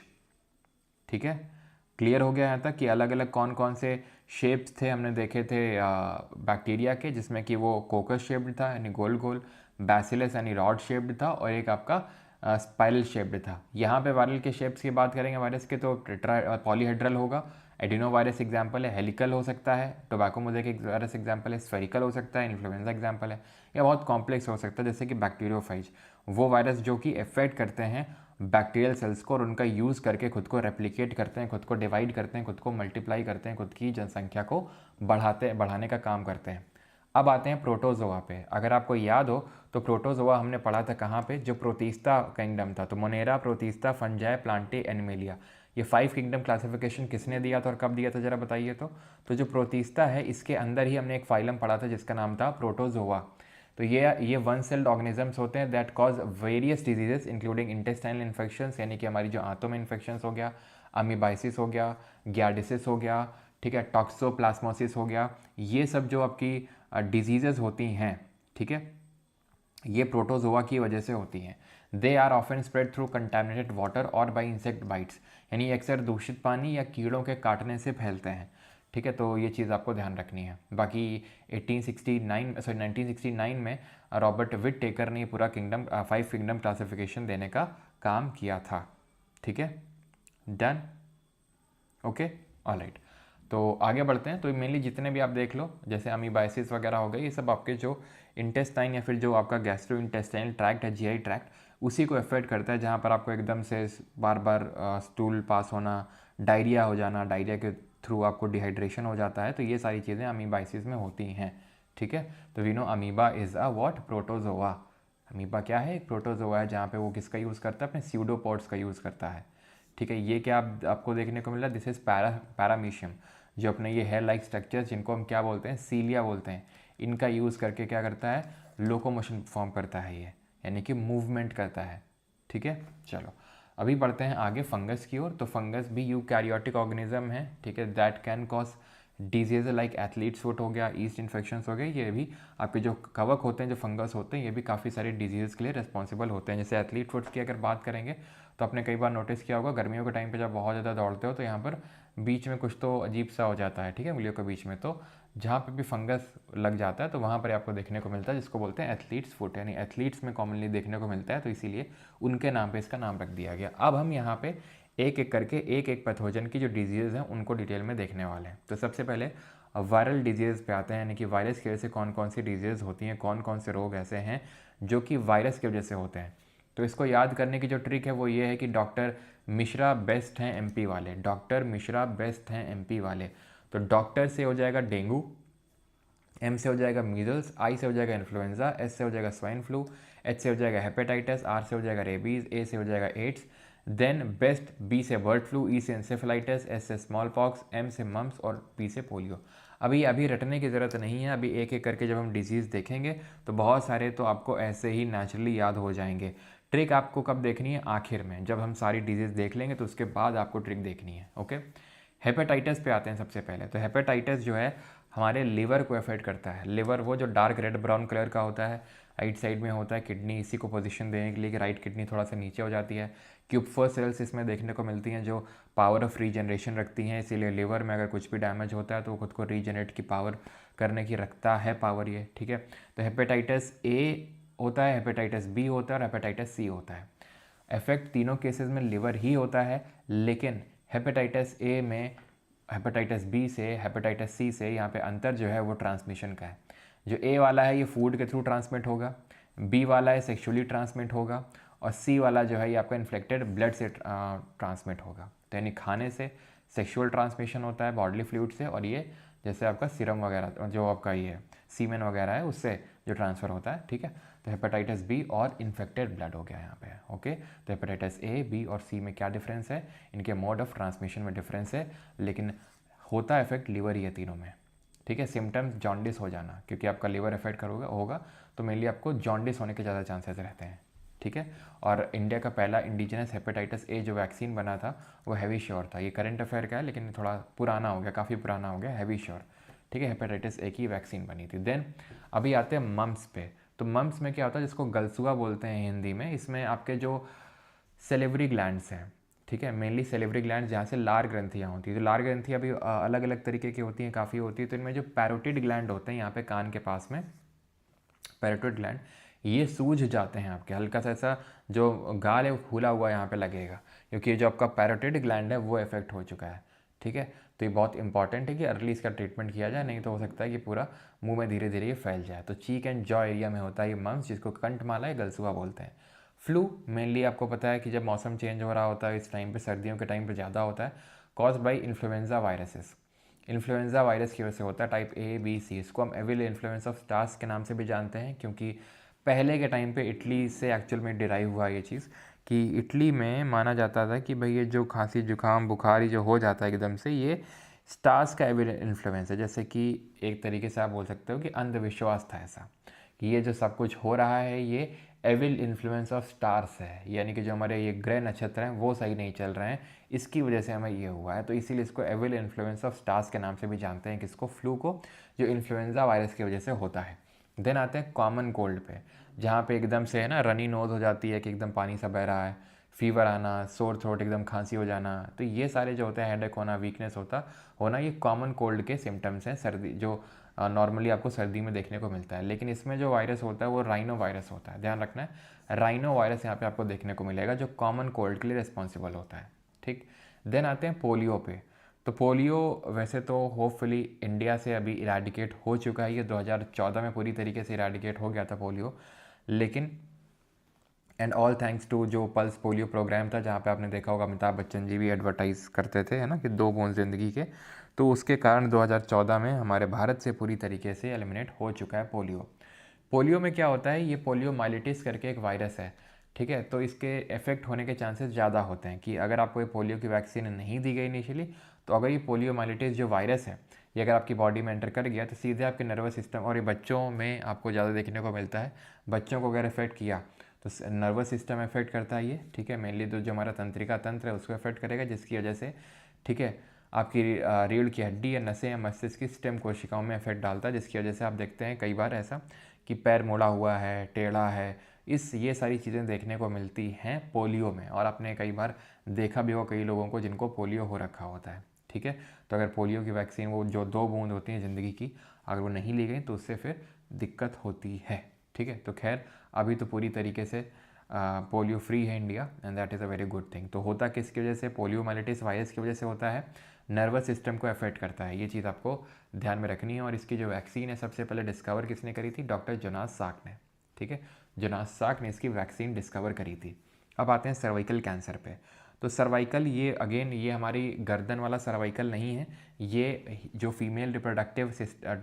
ठीक है, क्लियर हो गया यहाँ तक कि अलग अलग कौन कौन से शेप्स थे हमने देखे थे बैक्टीरिया के, जिसमें कि वो कोकस शेप्ड था यानी गोल गोल, बैसिलस यानी रॉड शेप्ड था, और एक आपका स्पाइरल शेप्ड था। यहाँ पे वायरल के शेप्स की बात करेंगे वायरस के, तो पॉलीहेड्रल होगा, एडिनो वायरस एग्जाम्पल है, हेलिकल हो सकता है, टोबैको मोज़ेक वायरस एग्जाम्पल है, स्फेरिकल हो सकता है, इन्फ्लुएंजा एग्जाम्पल है, या बहुत कॉम्प्लेक्स हो सकता है जैसे कि बैक्टीरियोफेज, वो वायरस जो कि अफेक्ट करते हैं बैक्टीरियल सेल्स को और उनका यूज़ करके खुद को रेप्लिकेट करते हैं, खुद को डिवाइड करते हैं, खुद को मल्टीप्लाई करते हैं, खुद की जनसंख्या को बढ़ाने का काम करते हैं। अब आते हैं प्रोटोजोआ पे। अगर आपको याद हो तो प्रोटोजोआ हमने पढ़ा था कहाँ पे, जो प्रोटिस्टा किंगडम था, तो Monera, protista, fungi, Plantae, animalia, ये 5 किंगडम क्लासिफिकेशन किसने दिया था और कब दिया था जरा बताइए। तो जो प्रोटिस्टा है इसके अंदर ही हमने एक फाइलम पढ़ा था जिसका नाम था प्रोटोजोआ। तो ये वन सेल्ड ऑर्गेनिजम्स होते हैं that cause various diseases including intestinal infections, यानी कि हमारी जो आंतों में इन्फेक्शंस हो गया, अमीबाइसिस हो गया, ग्यार्डिसिस हो गया, ठीक है, टॉक्सोप्लाज्मोसिस हो गया, ये सब जो आपकी डिजीजेज होती हैं, ठीक है, ये प्रोटोजोआ की वजह से होती हैं। They are often spread through contaminated water और बाई इंसेक्ट बाइट्स, यानी अक्सर दूषित पानी या कीड़ों के काटने से फैलते हैं। ठीक है, तो ये चीज़ आपको ध्यान रखनी है। बाकी 1969 में रॉबर्ट विट टेकर ने पूरा 5 किंगडम क्लासिफिकेशन देने का काम किया था। ठीक है, डन, ओके, ऑलराइट। तो आगे बढ़ते हैं। तो मेनली जितने भी आप देख लो, जैसे अमीबाइसिस वगैरह हो गए, ये सब आपके जो इंटेस्टाइन या फिर जो आपका गैस्ट्रो इंटेस्टाइनल ट्रैक्ट है, जीआई ट्रैक्ट, उसी को अफेक्ट करता है, जहाँ पर आपको एकदम से बार बार स्टूल पास होना, डायरिया हो जाना, डायरिया के थ्रू आपको डिहाइड्रेशन हो जाता है, तो ये सारी चीज़ें अमीबाइसिस में होती हैं। ठीक है, तो we know amoeba is a what, protozoa. Amoeba क्या है, एक प्रोटोजोआ है, जहाँ पे वो किसका यूज़ करता है, अपने स्यूडोपोड्स का यूज़ करता है। ठीक है, ये क्या आपको देखने को मिल रहा है, दिस इज़ पैरामीशियम, जो अपने ये हेयर लाइक स्ट्रक्चर्स जिनको हम क्या बोलते हैं, सीलिया बोलते हैं, इनका यूज़ करके क्या करता है, लोकोमोशन परफॉर्म करता है ये, यानी कि मूवमेंट करता है। ठीक है, चलो अभी बढ़ते हैं आगे फंगस की ओर। तो फंगस भी यूकैरियोटिक ऑर्गेनिज्म है, ठीक है, that can cause disease like athletes foot हो गया, ईस्ट इन्फेक्शंस हो गए, ये भी आपके जो कवक होते हैं, जो फंगस होते हैं, ये भी काफ़ी सारी डिजीज़ के लिए रिस्पॉन्सिबल होते हैं। जैसे एथलीट फुट की अगर बात करेंगे तो आपने कई बार नोटिस किया होगा गर्मियों के टाइम पे जब बहुत ज़्यादा दौड़ते हो तो यहाँ पर बीच में कुछ तो अजीब सा हो जाता है, ठीक है, उंगलियों के बीच में, तो जहाँ पे भी फंगस लग जाता है तो वहाँ पर आपको देखने को मिलता है, जिसको बोलते हैं एथलीट्स फुट, यानी एथलीट्स में कॉमनली देखने को मिलता है, तो इसीलिए उनके नाम पे इसका नाम रख दिया गया। अब हम यहाँ पे एक एक करके एक एक पैथोजन की जो डिजीज़ हैं उनको डिटेल में देखने वाले हैं। तो सबसे पहले वायरल डिजीज़ पे आते हैं, यानी कि वायरस की वजह से कौन कौन सी डिजीज़ होती हैं, कौन कौन से रोग ऐसे हैं जो कि वायरस की वजह से होते हैं। तो इसको याद करने की जो ट्रिक है वो ये है कि डॉक्टर मिश्रा बेस्ट हैं एमपी वाले, डॉक्टर मिश्रा बेस्ट हैं एमपी वाले। तो डॉक्टर से हो जाएगा डेंगू, एम से हो जाएगा मीजल्स, आई से हो जाएगा इन्फ्लुएंजा, एस से हो जाएगा स्वाइन फ्लू, एच से हो जाएगा हेपेटाइटिस, आर से हो जाएगा रेबीज़, ए से हो जाएगा एड्स, देन बेस्ट बी से बर्ड फ्लू, ई से इंसेफेलाइटिस, एस से स्मॉल पॉक्स, एम से मम्स और पी से पोलियो। अभी रटने की ज़रूरत नहीं है, अभी एक एक करके जब हम डिजीज़ देखेंगे तो बहुत सारे तो आपको ऐसे ही नेचुरली याद हो जाएंगे। ट्रिक आपको कब देखनी है? आखिर में, जब हम सारी डिजीज़ देख लेंगे तो उसके बाद आपको ट्रिक देखनी है। ओके, हेपेटाइटिस पे आते हैं सबसे पहले। तो हेपेटाइटिस जो है हमारे लिवर को अफेक्ट करता है। लिवर वो जो डार्क रेड ब्राउन कलर का होता है, राइट साइड में होता है, किडनी इसी को पोजीशन देने के लिए कि राइट किडनी थोड़ा सा नीचे हो जाती है। क्यूपफर सेल्स इसमें देखने को मिलती हैं जो पावर ऑफ रीजनरेशन रखती हैं, इसीलिए लिवर में अगर कुछ भी डैमेज होता है तो वो खुद को रीजनरेट की पावर करने की रखता है पावर ये, ठीक है। तो हेपेटाइटिस ए होता है, हेपेटाइटिस बी होता है और हेपेटाइटिस सी होता है। इफेक्ट तीनों केसेस में लिवर ही होता है, लेकिन हेपेटाइटिस ए में हेपेटाइटिस बी से हेपेटाइटिस सी से यहाँ पे अंतर जो है वो ट्रांसमिशन का है। जो ए वाला है ये फूड के थ्रू ट्रांसमिट होगा, बी वाला है सेक्सुअली ट्रांसमिट होगा, और सी वाला जो है ये आपका इन्फेक्टेड ब्लड से ट्रांसमिट होगा। तो यानी खाने से सेक्सुअल ट्रांसमिशन होता है बॉडली फ्लूइड से, और ये जैसे आपका सीरम वगैरह जो आपका ये सीमेन वगैरह है उससे जो ट्रांसफ़र होता है, ठीक है। तो हेपेटाइटिस बी और इन्फेक्टेड ब्लड हो गया यहाँ पे, ओके। तो हेपेटाइटिस ए, बी और सी में क्या डिफरेंस है? इनके मोड ऑफ ट्रांसमिशन में डिफरेंस है, लेकिन होता इफेक्ट लिवर ही है तीनों में, ठीक है। सिम्टम्स जॉन्डिस हो जाना, क्योंकि आपका लिवर इफेक्ट होगा तो मेनली आपको जॉन्डिस होने के ज़्यादा चांसेस रहते हैं, ठीक है। और इंडिया का पहला इंडिजिनस हेपेटाइटिस ए जो वैक्सीन बना था वो हैवी श्योर था। ये करंट अफेयर का है लेकिन थोड़ा पुराना हो गया, काफ़ी पुराना हो गया, हैवी श्योर, ठीक है। हेपेटाइटिस ए की वैक्सीन बनी थी। देन अभी आते हैं मम्स पे। तो मम्स में क्या होता है, जिसको गलसुआ बोलते हैं हिंदी में, इसमें आपके जो सेलेवरी ग्लैंड्स हैं, ठीक है, मेनली सेलेवरी ग्लैंड्स जहाँ से लार ग्रंथियाँ होती हैं। तो लार ग्रंथियाँ भी अलग अलग तरीके की होती हैं, काफ़ी होती है। तो इनमें जो पैरोटिड ग्लैंड होते हैं यहाँ पे कान के पास में, पैरोटिड ग्लैंड, ये सूज जाते हैं आपके, हल्का सा ऐसा जो गाल है वो फूला हुआ यहाँ पे लगेगा, क्योंकि जो आपका पैरोटिड ग्लैंड है वो इफेक्ट हो चुका है, ठीक है। तो ये बहुत इंपॉर्टेंट है कि अर्ली इसका ट्रीटमेंट किया जाए, नहीं तो हो सकता है कि पूरा मुंह में धीरे धीरे ये फैल जाए। तो चीक एंड जॉ एरिया में होता है ये मम्स, जिसको कंठमाला या गलसुआ बोलते हैं। फ्लू मेनली आपको पता है कि जब मौसम चेंज हो रहा होता है इस टाइम पे, सर्दियों के टाइम पे ज़्यादा होता है, cause by influenza viruses. Influenza virus की वजह से होता है, टाइप ए बी सी। इसको हम एविल इन्फ्लुएंजा ऑफ स्टार्स के नाम से भी जानते हैं, क्योंकि पहले के टाइम पे इटली से एक्चुअल में डिराइव हुआ ये चीज़, कि इटली में माना जाता था कि भाई ये जो खांसी जुकाम बुखार ये जो हो जाता है एकदम से, ये स्टार्स का एविल इन्फ्लुएंस है। जैसे कि एक तरीके से आप बोल सकते हो कि अंधविश्वास था ऐसा, कि ये जो सब कुछ हो रहा है ये एविल इन्फ्लुएंस ऑफ स्टार्स है, यानी कि जो हमारे ये ग्रह नक्षत्र हैं वो सही नहीं चल रहे हैं, इसकी वजह से हमें ये हुआ है। तो इसीलिए इसको एविल इन्फ्लुएंस ऑफ स्टार्स के नाम से भी जानते हैं, किसको? फ्लू को, जो इन्फ्लुएंजा वायरस की वजह से होता है। देन आते हैं कॉमन कोल्ड पे, जहाँ पे एकदम से है ना रनी नोज हो जाती है कि एकदम पानी सा बह रहा है, फीवर आना, सोर थ्रोट, एकदम खांसी हो जाना। तो ये सारे जो होते हैं, हेडेक होना, वीकनेस होना, ये कॉमन कोल्ड के सिम्टम्स हैं, सर्दी जो नॉर्मली आपको सर्दी में देखने को मिलता है। लेकिन इसमें जो वायरस होता है वो राइनो वायरस होता है, ध्यान रखना है। राइनो वायरस यहाँ पे आपको देखने को मिलेगा जो कॉमन कोल्ड के लिए रिस्पॉन्सिबल होता है, ठीक। देन आते हैं पोलियो पे। तो पोलियो वैसे तो होपफुली इंडिया से अभी इराडिकेट हो चुका है, ये 2014 में पूरी तरीके से इराडिकेट हो गया था पोलियो, लेकिन एंड ऑल थैंक्स टू जो पल्स पोलियो प्रोग्राम था, जहाँ पे आपने देखा होगा अमिताभ बच्चन जी भी एडवर्टाइज़ करते थे, है ना, कि 2 बूंद ज़िंदगी के। तो उसके कारण 2014 में हमारे भारत से पूरी तरीके से एलिमिनेट हो चुका है पोलियो। पोलियो में क्या होता है, ये पोलियो माइलिटिस करके एक वायरस है, ठीक है। तो इसके इफेक्ट होने के चांसेस ज़्यादा होते हैं, कि अगर आपको ये पोलियो की वैक्सीन नहीं दी गई इनिशियली, तो अगर ये पोलियो माइलिटिस जो वायरस है ये अगर आपकी बॉडी में एंटर कर गया तो सीधे आपके नर्वस सिस्टम, और ये बच्चों में आपको ज़्यादा देखने को मिलता है, बच्चों को अगर इफेक्ट किया तो नर्वस सिस्टम इफेक्ट करता है ये, ठीक है। मेनली तो जो हमारा तंत्रिका तंत्र है उसको इफेक्ट करेगा, जिसकी वजह से, ठीक है, आपकी रीढ़ की हड्डी या नसें या मस्तिष्क की स्टेम कोशिकाओं में इफेक्ट डालता है, जिसकी वजह से आप देखते हैं कई बार ऐसा कि पैर मुड़ा हुआ है, टेढ़ा है, ये सारी चीज़ें देखने को मिलती हैं पोलियो में। और आपने कई बार देखा भी होगा कई लोगों को जिनको पोलियो हो रखा होता है, ठीक है। तो अगर पोलियो की वैक्सीन, वो जो 2 बूंद होती हैं ज़िंदगी की, अगर वो नहीं ली गई तो उससे फिर दिक्कत होती है, ठीक है। तो खैर अभी तो पूरी तरीके से पोलियो फ्री है India, and that is a very good thing. तो होता किसकी वजह से? पोलियोमाइलिटिस वायरस की वजह से होता है, नर्वस सिस्टम को अफेक्ट करता है। ये चीज़ आपको ध्यान में रखनी है। और इसकी जो वैक्सीन है सबसे पहले डिस्कवर किसने करी थी? डॉक्टर जोनास साक ने, ठीक है। जोनास साक ने इसकी वैक्सीन डिस्कवर करी थी। अब आते हैं सर्वाइकल कैंसर पे। तो सर्वाइकल, ये अगेन ये हमारी गर्दन वाला सर्वाइकल नहीं है, ये जो फीमेल रिप्रोडक्टिव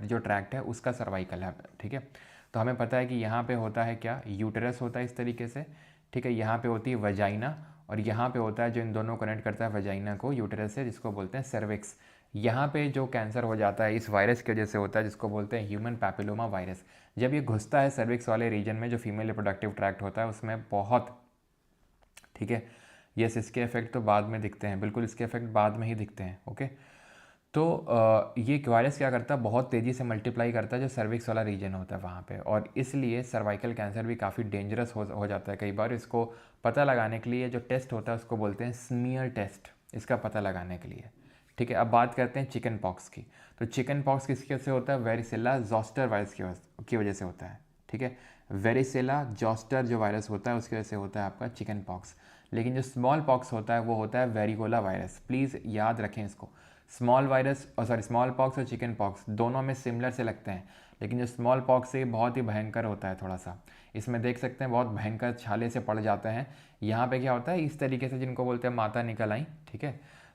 जो ट्रैक्ट है उसका सर्वाइकल है, ठीक है। तो हमें पता है कि यहाँ पे होता है क्या? यूटेरस होता है इस तरीके से, ठीक है। यहाँ पे होती है वजाइना, और यहाँ पे होता है जो इन दोनों कनेक्ट करता है वजाइना को यूटेरस से, जिसको बोलते हैं सर्विक्स। यहाँ पे जो कैंसर हो जाता है इस वायरस की वजह से होता है, जिसको बोलते हैं ह्यूमन पैपिलोमा वायरस। जब ये घुसता है सर्विक्स वाले रीजन में, जो फीमेल रिप्रोडक्टिव ट्रैक्ट होता है उसमें बहुत, ठीक है। यस, इसके इफेक्ट तो बाद में दिखते हैं, बिल्कुल इसके इफेक्ट बाद में ही दिखते हैं, ओके। तो ये वायरस क्या करता है? बहुत तेज़ी से मल्टीप्लाई करता है जो सर्विक्स वाला रीजन होता है वहाँ पे, और इसलिए सर्वाइकल कैंसर भी काफ़ी डेंजरस हो जाता है कई बार। इसको पता लगाने के लिए जो टेस्ट होता है उसको बोलते हैं स्मीयर टेस्ट, इसका पता लगाने के लिए, ठीक है। अब बात करते हैं चिकन पॉक्स की। तो चिकन पॉक्स किसकी वजह से होता है? वेरिसेला जोस्टर वायरस की वजह से होता है, ठीक है। वेरिसेला जोस्टर जो वायरस होता है उसकी वजह से होता है आपका चिकन पॉक्स। लेकिन जो स्मॉल पॉक्स होता है वो होता है वेरिगोला वायरस। प्लीज़ याद रखें इसको। स्मॉल वायरस और स्मॉल पॉक्स और चिकन पॉक्स दोनों में सिमिलर से लगते हैं, लेकिन जो स्मॉल पॉक्स है ये बहुत ही भयंकर होता है थोड़ा सा। इसमें देख सकते हैं बहुत भयंकर छाले से पड़ जाते हैं। यहाँ पे क्या होता है? इस तरीके से, जिनको बोलते हैं माता निकल आई, ठीक है।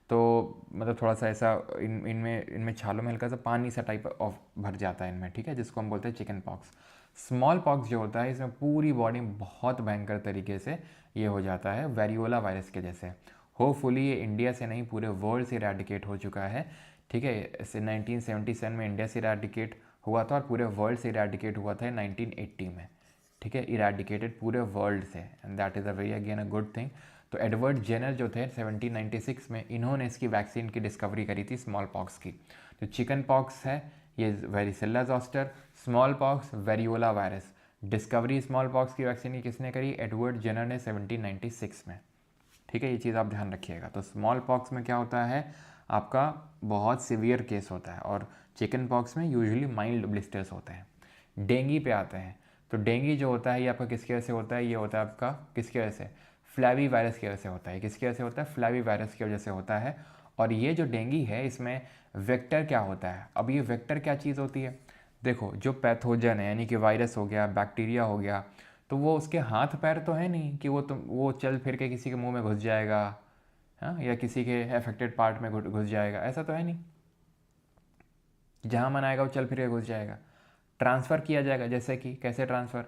तो मतलब थोड़ा सा ऐसा इनमें छालों में हल्का सा पानी सा टाइप ऑफ भर जाता है इनमें, ठीक है, जिसको हम बोलते हैं चिकन पॉक्स। स्मॉल पॉक्स जो होता है इसमें पूरी बॉडी में बहुत भयंकर तरीके से ये हो जाता है वेरियोला वायरस के जैसे। होपफुली ये इंडिया से नहीं पूरे वर्ल्ड से इरेडिकेट हो चुका है, ठीक है। इसे 1977 में इंडिया से इरेडिकेट हुआ था और पूरे वर्ल्ड से इरेडिकेट हुआ था 1980 में, ठीक है। इरेडिकेटेड पूरे वर्ल्ड से, and that is a very again a good thing. तो एडवर्ड जेनर जो थे 1796 में, इन्होंने इसकी वैक्सीन की डिस्कवरी करी थी स्मॉल पॉक्स की। तो चिकन पॉक्स है ये varicella zoster, small pox variola virus. Discovery small pox की वैक्सीन की किसने करी? एडवर्ड जेनर ने 1796 में, ठीक है। ये चीज़ आप ध्यान रखिएगा। तो स्मॉल पॉक्स में क्या होता है? आपका बहुत सिवियर केस होता है, और चिकन पॉक्स में यूजुअली माइल्ड ब्लिस्टर्स होते हैं। डेंगी पे आते हैं। तो डेंगी जो होता है ये आपका किसकी वजह से होता है? ये होता है आपका किसकी वजह से? फ्लैवी वायरस की वजह से होता है। किसकी वजह से होता है? फ्लैवी वायरस की वजह से होता है। और ये जो डेंगी है इसमें वेक्टर क्या होता है? अब ये वेक्टर क्या चीज़ होती है? देखो, जो पैथोजन है यानी कि वायरस हो गया, बैक्टीरिया हो गया, तो वो उसके हाथ पैर तो है नहीं कि वो चल फिर के किसी के मुंह में घुस जाएगा, हाँ, या किसी के अफेक्टेड पार्ट में घुस जाएगा, ऐसा तो है नहीं। जहाँ मन आएगा वो चल फिर के घुस जाएगा। ट्रांसफ़र किया जाएगा, जैसे कि कैसे ट्रांसफ़र?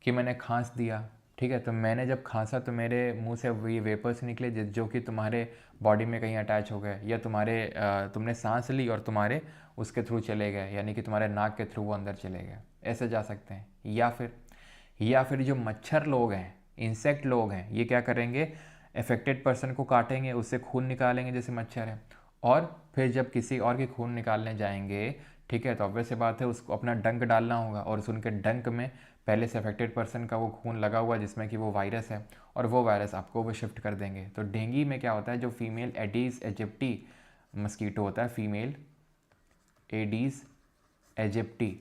कि मैंने खांस दिया, ठीक है। तो मैंने जब खांसा तो मेरे मुंह से ये वेपर्स निकले जो कि तुम्हारे बॉडी में कहीं अटैच हो गए, या तुमने सांस ली और तुम्हारे उसके थ्रू चले गए, यानी कि तुम्हारे नाक के थ्रू वो अंदर चले गए, ऐसे जा सकते हैं। या फिर जो मच्छर लोग हैं, इंसेक्ट लोग हैं, ये क्या करेंगे? अफेक्टेड पर्सन को काटेंगे, उससे खून निकालेंगे जैसे मच्छर है, और फिर जब किसी और के खून निकालने जाएंगे, ठीक है, तो ऑब्वियस सी बात है उसको अपना डंक डालना होगा, और उनके डंक में पहले से अफेक्टेड पर्सन का वो खून लगा हुआ जिसमें कि वो वायरस है, और वो वायरस आपको वो शिफ्ट कर देंगे। तो डेंगी में क्या होता है? जो फीमेल एडीज एजिप्टी मस्कीटो होता है, फीमेल एडीज एजिप्टी,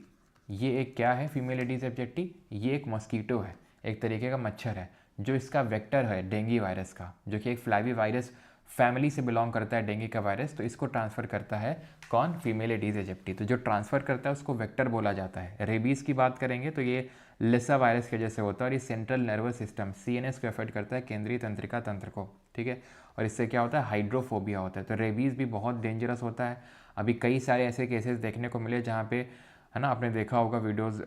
ये एक क्या है? फीमेल एडीज एजिप्टी, ये एक मस्कीटो है, एक तरीके का मच्छर है जो इसका वेक्टर है डेंगी वायरस का, जो कि एक फ्लैवी वायरस फैमिली से बिलोंग करता है डेंगी का वायरस। तो इसको ट्रांसफ़र करता है कौन? Female Aedes aegypti. तो जो ट्रांसफ़र करता है उसको वेक्टर बोला जाता है। रेबीज़ की बात करेंगे तो ये लिसा वायरस की वजह से होता है, और ये सेंट्रल नर्वस सिस्टम सीएनएस को अफेक्ट करता है, केंद्रीय तंत्रिका तंत्र को, ठीक है। और इससे क्या होता है? हाइड्रोफोबिया होता है। तो रेबीज़ भी बहुत डेंजरस होता है। अभी कई सारे ऐसे केसेस देखने को मिले जहाँ पे, है ना, आपने देखा होगा वीडियोस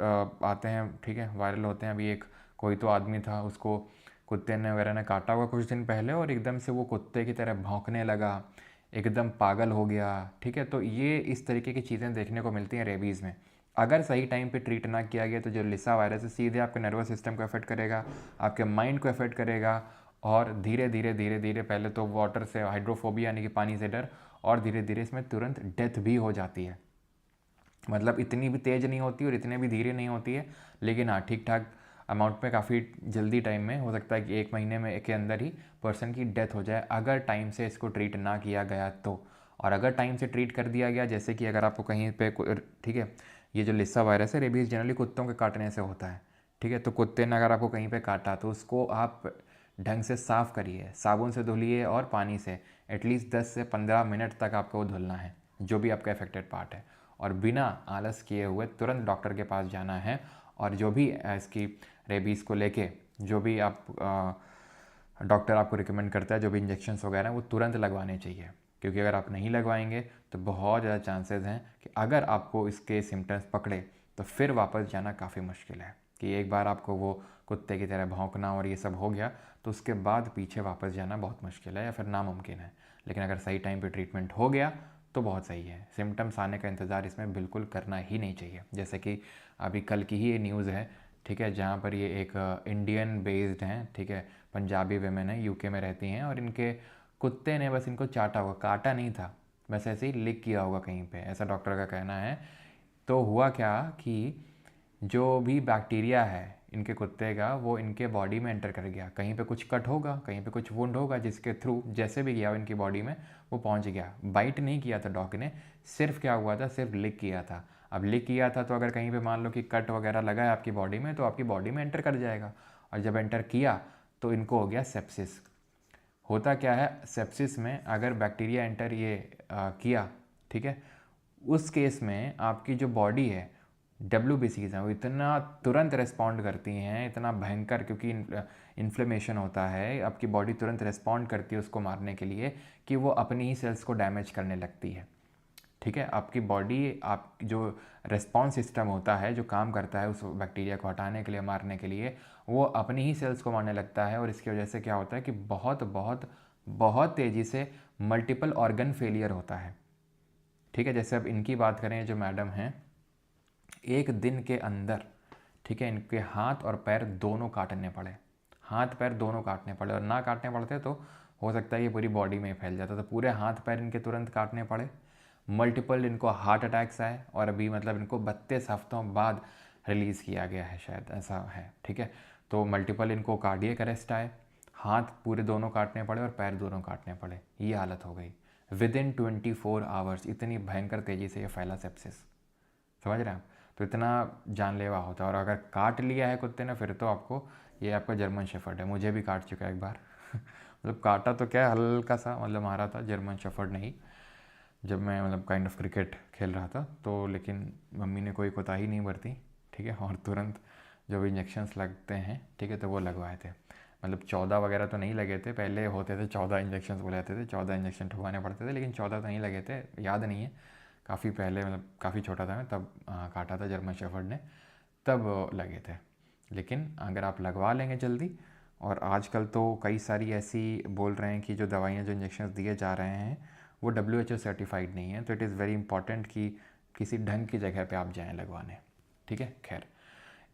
आते हैं, ठीक है, वायरल होते हैं। अभी एक कोई तो आदमी था, उसको कुत्ते ने वगैरह ने काटा होगा कुछ दिन पहले, और एकदम से वो कुत्ते की तरह भौंकने लगा, एकदम पागल हो गया, ठीक है। तो ये इस तरीके की चीज़ें देखने को मिलती हैं रेबीज़ में। अगर सही टाइम पे ट्रीट ना किया गया तो जो लिसा वायरस है सीधे आपके नर्वस सिस्टम को अफेक्ट करेगा, आपके माइंड को अफेक्ट करेगा, और धीरे धीरे धीरे धीरे पहले तो वाटर से हाइड्रोफोबिया यानी कि पानी से डर, और धीरे धीरे इसमें तुरंत डेथ भी हो जाती है। मतलब इतनी भी तेज़ नहीं होती और इतने भी धीरे नहीं होती है, लेकिन हाँ ठीक ठाक अमाउंट में काफ़ी जल्दी टाइम में हो सकता है कि 1 महीने में के अंदर ही पर्सन की डेथ हो जाए अगर टाइम से इसको ट्रीट ना किया गया तो। और अगर टाइम से ट्रीट कर दिया गया, जैसे कि अगर आपको कहीं पे ठीक है, ये जो लिस्सा वायरस है, रेबीज़ जनरली कुत्तों के काटने से होता है, ठीक है। तो कुत्ते ने अगर आपको कहीं पे काटा तो उसको आप ढंग से साफ़ करिए, साबुन से धुलिए और पानी से एटलीस्ट 10 से 15 मिनट तक आपको धुलना है जो भी आपका अफेक्टेड पार्ट है, और बिना आलस किए हुए तुरंत डॉक्टर के पास जाना है। और जो भी इसकी रेबीज़ को लेके जो भी आप डॉक्टर आपको रिकमेंड करता है, जो भी इंजेक्शन्स वगैरह वो तुरंत लगवाने चाहिए, क्योंकि अगर आप नहीं लगवाएंगे तो बहुत ज़्यादा चांसेस हैं कि अगर आपको इसके सिम्टम्स पकड़े तो फिर वापस जाना काफ़ी मुश्किल है। कि एक बार आपको वो कुत्ते की तरह भौंकना और ये सब हो गया तो उसके बाद पीछे वापस जाना बहुत मुश्किल है या फिर नामुमकिन है। लेकिन अगर सही टाइम पे ट्रीटमेंट हो गया तो बहुत सही है। सिम्टम्स आने का इंतज़ार इसमें बिल्कुल करना ही नहीं चाहिए। जैसे कि अभी कल की ही ये न्यूज़ है, ठीक है, जहाँ पर ये एक इंडियन बेस्ड हैं, ठीक है, पंजाबी वेमेन है, यूके में रहती हैं, और इनके कुत्ते ने बस इनको चाटा होगा, काटा नहीं था, बस ऐसे ही लिक किया होगा कहीं पे, ऐसा डॉक्टर का कहना है। तो हुआ क्या कि जो भी बैक्टीरिया है इनके कुत्ते का वो इनके बॉडी में एंटर कर गया, कहीं पे कुछ कट होगा, कहीं पे कुछ वुंड होगा, जिसके थ्रू जैसे भी गया इनकी बॉडी में वो पहुंच गया। बाइट नहीं किया था डॉग ने, सिर्फ क्या हुआ था, सिर्फ लिक किया था। अब लिक किया था तो अगर कहीं पे मान लो कि कट वगैरह लगा है आपकी बॉडी में तो आपकी बॉडी में एंटर कर जाएगा, और जब एंटर किया तो इनको हो गया सेप्सिस। होता क्या है सेप्सिस में, अगर बैक्टीरिया एंटर ये किया, ठीक है, उस केस में आपकी जो बॉडी है, WBCs हैं, वो इतना तुरंत रिस्पॉन्ड करती हैं, इतना भयंकर, क्योंकि इन्फ्लेमेशन होता है, आपकी बॉडी तुरंत रिस्पॉन्ड करती है उसको मारने के लिए, कि वो अपनी ही सेल्स को डैमेज करने लगती है, ठीक है। आपकी बॉडी, आप जो रिस्पॉन्स सिस्टम होता है जो काम करता है उस बैक्टीरिया को हटाने के लिए, मारने के लिए, वो अपनी ही सेल्स को मारने लगता है, और इसकी वजह से क्या होता है कि बहुत बहुत बहुत तेज़ी से मल्टीपल ऑर्गन फेलियर होता है, ठीक है। जैसे अब इनकी बात करें, जो मैडम हैं, एक दिन के अंदर, ठीक है, इनके हाथ और पैर दोनों काटने पड़े, हाथ पैर दोनों काटने पड़े, और ना काटने पड़ते तो हो सकता है ये पूरी बॉडी में फैल जाता, तो पूरे हाथ पैर इनके तुरंत काटने पड़े। मल्टीपल इनको हार्ट अटैक्स आए, और अभी मतलब इनको 32 हफ्तों बाद रिलीज़ किया गया है, शायद ऐसा है, ठीक है। तो मल्टीपल इनको कार्डियक अरेस्ट आए, हाथ पूरे दोनों काटने पड़े और पैर दोनों काटने पड़े, ये हालत हो गई विद इन 24 आवर्स। इतनी भयंकर तेज़ी से ये फैला सेप्सिस, समझ रहे हैं आप। तो इतना जानलेवा होता है, और अगर काट लिया है कुत्ते ने फिर तो आपको, ये आपका जर्मन शेफर्ड है, मुझे भी काट चुका है एक बार मतलब काटा तो क्या, हल्का सा मतलब मारा था, जर्मन शेफर्ड नहीं, जब मैं मतलब काइंड ऑफ क्रिकेट खेल रहा था तो। लेकिन मम्मी ने कोई कोताही नहीं बरती, ठीक है, और तुरंत जो भी इंजेक्शन्स लगते हैं, ठीक है, तो वो लगवाए थे। मतलब 14 वगैरह तो नहीं लगे थे, पहले होते थे 14 इंजेक्शन्स बोले जाते थे, 14 इंजेक्शन ठुकवाने पड़ते थे, लेकिन 14 तो नहीं लगे थे, याद नहीं है, काफ़ी पहले, मतलब काफ़ी छोटा था मैं तब काटा था जर्मन शेफर्ड ने, तब लगे थे। लेकिन अगर आप लगवा लेंगे जल्दी, और आजकल तो कई सारी ऐसी बोल रहे हैं कि जो दवाइयाँ, जो इंजेक्शन्स दिए जा रहे हैं वो WHO सर्टिफाइड नहीं है, तो इट इज़ वेरी इंपॉर्टेंट कि किसी ढंग की जगह पे आप जाएं लगवाने, ठीक है। खैर,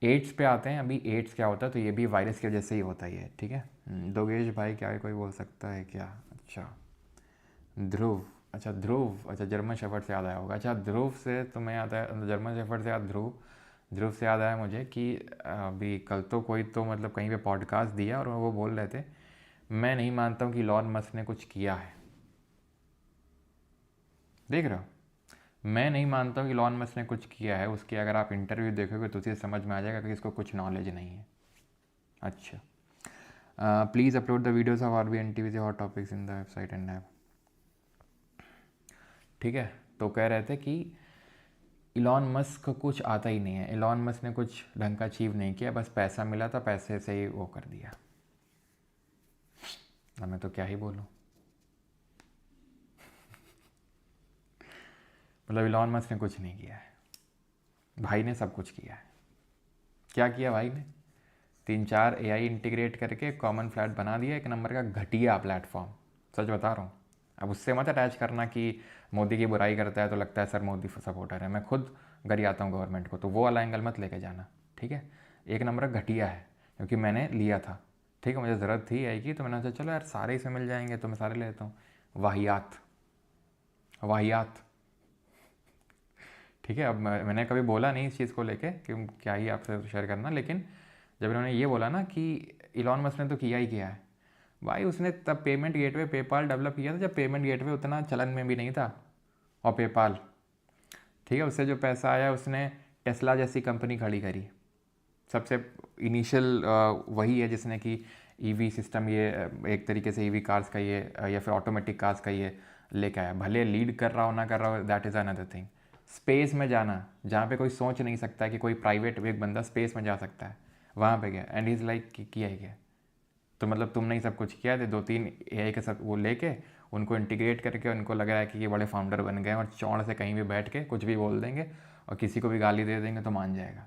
एड्स पे आते हैं। अभी एड्स क्या होता है, तो ये भी वायरस की वजह से ही होता ही है, ठीक है। दोगेश भाई, क्या कोई बोल सकता है क्या? अच्छा, ध्रुव, अच्छा ध्रुव, अच्छा जर्मन शेफर्ड से याद आया होगा। अच्छा, ध्रुव से तो मैं याद आया, जर्मन शेफर्ड से याद, ध्रुव से याद आया मुझे कि अभी कल तो कोई तो मतलब कहीं पे पॉडकास्ट दिया और वो बोल रहे थे, मैं नहीं मानता हूँ कि इलॉन मस्क ने कुछ किया है। देख रहे हो, मैं नहीं मानता हूँ कि इलॉन मस्क ने कुछ किया है। उसकी अगर आप इंटरव्यू देखोगे तो उसे समझ में आ जाएगा कि इसको कुछ नॉलेज नहीं है। अच्छा, please upload the videos of RBNT with hot topics in the website and app, ठीक है। तो कह रहे थे कि इलॉन मस्क को कुछ आता ही नहीं है, इलॉन मस्क ने कुछ ढंग का अचीव नहीं किया, बस पैसा मिला था, पैसे से ही वो कर दिया। अब मैं तो क्या ही बोलूँ, मतलब इलॉन मस्क ने कुछ नहीं किया है, भाई ने सब कुछ किया है। क्या किया भाई ने? 3-4 AI इंटीग्रेट करके कॉमन फ्लैट बना दिया, एक नंबर का घटिया प्लेटफॉर्म, सच बता रहा हूँ। अब उससे मत अटैच करना कि मोदी की बुराई करता है तो लगता है सर मोदी सपोर्टर है। मैं खुद गरियाता हूँ गवर्नमेंट को, तो वो वाला एंगल मत लेके जाना, ठीक है। एक नंबर का घटिया है, क्योंकि मैंने लिया था, ठीक है, मुझे ज़रूरत थी AI की, तो मैंने सोचा चलो यार सारे इसमें मिल जाएंगे तो मैं सारे ले लेता हूँ। वाहियात, वाहियात। ठीक है, अब मैंने कभी बोला नहीं इस चीज़ को लेके कि क्या ही आपसे शेयर करना, लेकिन जब इन्होंने ये बोला ना कि इलॉन मस्क ने तो किया ही किया है, भाई उसने तब पेमेंट गेटवे पेपाल डेवलप किया था जब पेमेंट गेटवे उतना चलन में भी नहीं था। और पेपाल, ठीक है, उससे जो पैसा आया उसने टेस्ला जैसी कंपनी खड़ी करी। सबसे इनिशियल वही है जिसने कि ईवी सिस्टम, ये एक तरीके से ईवी कार्स का ये या फिर ऑटोमेटिक कार्स का ये लेके आया। भले लीड कर रहा हो ना कर रहा हो, that is another thing. Space में जाना जहाँ पे कोई सोच नहीं सकता कि कोई प्राइवेट एक बंदा स्पेस में जा सकता है, वहाँ पे गया एंड इज़ लाइक किया ही गया। तो मतलब तुमने ही सब कुछ किया थे, 2-3 एआई के सब वो लेके उनको इंटीग्रेट करके उनको लग रहा है कि ये बड़े फाउंडर बन गए और चौड़ से कहीं भी बैठ के कुछ भी बोल देंगे और किसी को भी गाली दे देंगे तो मान जाएगा।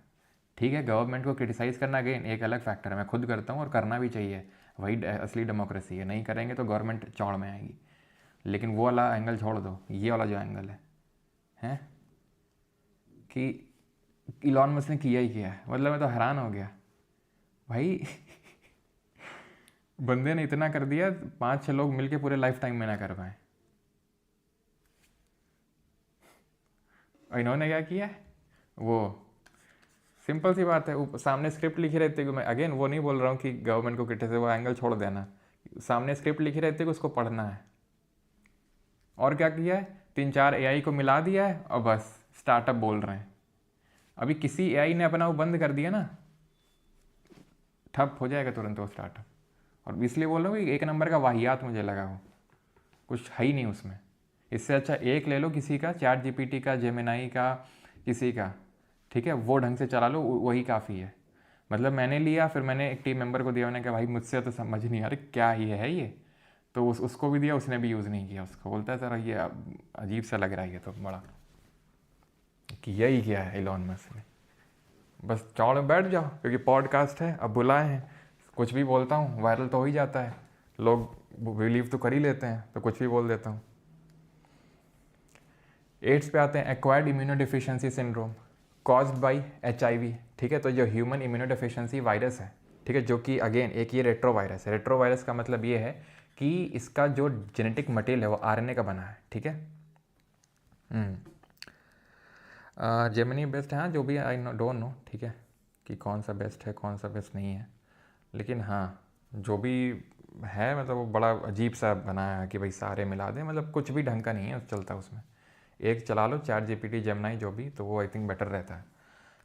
ठीक है, गवर्नमेंट को क्रिटिसाइज़ करना अगेन एक अलग फैक्टर है, मैं खुद करता हूँ और करना भी चाहिए, वही असली डेमोक्रेसी है। नहीं करेंगे तो गवर्नमेंट चौड़ में आएगी। लेकिन वो वाला एंगल छोड़ दो, ये वाला जो एंगल है हैं कि इलॉन मस्क ने किया ही किया है, मतलब मैं तो हैरान हो गया भाई। बंदे ने इतना कर दिया, 5-6 लोग मिलके पूरे लाइफ टाइम में ना कर पाए। और इन्होंने क्या किया है, वो सिंपल सी बात है, सामने स्क्रिप्ट लिखी रहती है। मैं अगेन वो नहीं बोल रहा हूँ कि गवर्नमेंट को क्रिटिसाइज, वो एंगल छोड़ देना, सामने स्क्रिप्ट लिखी रहती है, उसको पढ़ना है। और क्या किया है, 3-4 एआई को मिला दिया है और बस स्टार्टअप बोल रहे हैं। अभी किसी एआई ने अपना वो बंद कर दिया ना, ठप हो जाएगा तुरंत वो स्टार्टअप। और इसलिए बोल रहा हूँ कि एक नंबर का वाहियात मुझे लगा, वो कुछ है ही नहीं उसमें। इससे अच्छा एक ले लो किसी का, चैट जीपीटी का, जेमिनाई का, किसी का, ठीक है, वो ढंग से चला लो, वही काफ़ी है। मतलब मैंने लिया, फिर मैंने एक टीम मेंबर को दिया, मैंने कहा भाई मुझसे तो समझ नहीं आ रहा क्या ही है ये, तो उसको भी दिया, उसने भी यूज़ नहीं किया। उसको बोलता है सर ये अजीब सा लग रहा है ये तो बड़ा, कि यही किया है इलॉन मस्क ने। बस चौड़ में बैठ जाओ, क्योंकि पॉडकास्ट है, अब बुलाए हैं, कुछ भी बोलता हूँ वायरल तो हो ही जाता है, लोग बिलीव तो कर ही लेते हैं, तो कुछ भी बोल देता हूँ। एड्स पे आते हैं, acquired immunodeficiency syndrome caused by HIV। ठीक है, तो जो ह्यूमन इम्यूनोडिफिशियंसी वायरस है, ठीक है, जो कि अगेन एक ये रेट्रो वायरस है। रेट्रो वायरस का मतलब ये है कि इसका जो जेनेटिक मटेरियल है वो RNA का बना है। ठीक है, जेमिनी बेस्ट है, हाँ जो भी, आई डोंट नो, ठीक है, कि कौन सा बेस्ट है कौन सा बेस्ट नहीं है, लेकिन हाँ जो भी है मतलब वो बड़ा अजीब सा बनाया है कि भाई सारे मिला दें, मतलब कुछ भी ढंग का नहीं है चलता उसमें। एक चला लो चैट जीपीटी, जेमिनी, जो भी, तो वो आई थिंक बेटर रहता है।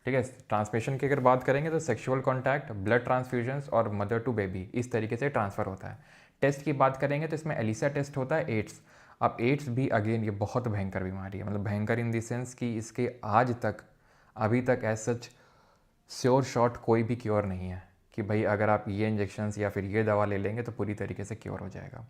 ठीक है, ट्रांसमिशन की अगर बात करेंगे तो सेक्सुअल कॉन्टैक्ट, ब्लड ट्रांसफ्यूजन्स और मदर टू बेबी, इस तरीके से ट्रांसफ़र होता है। टेस्ट की बात करेंगे तो इसमें एलिसा टेस्ट होता है एड्स। अब एड्स भी अगेन ये बहुत भयंकर बीमारी है, मतलब भयंकर इन द सेंस कि इसके आज तक अभी तक एज सच श्योर शॉट कोई भी क्योर नहीं है कि भाई अगर आप ये इंजेक्शंस या फिर ये दवा ले लेंगे तो पूरी तरीके से क्योर हो जाएगा।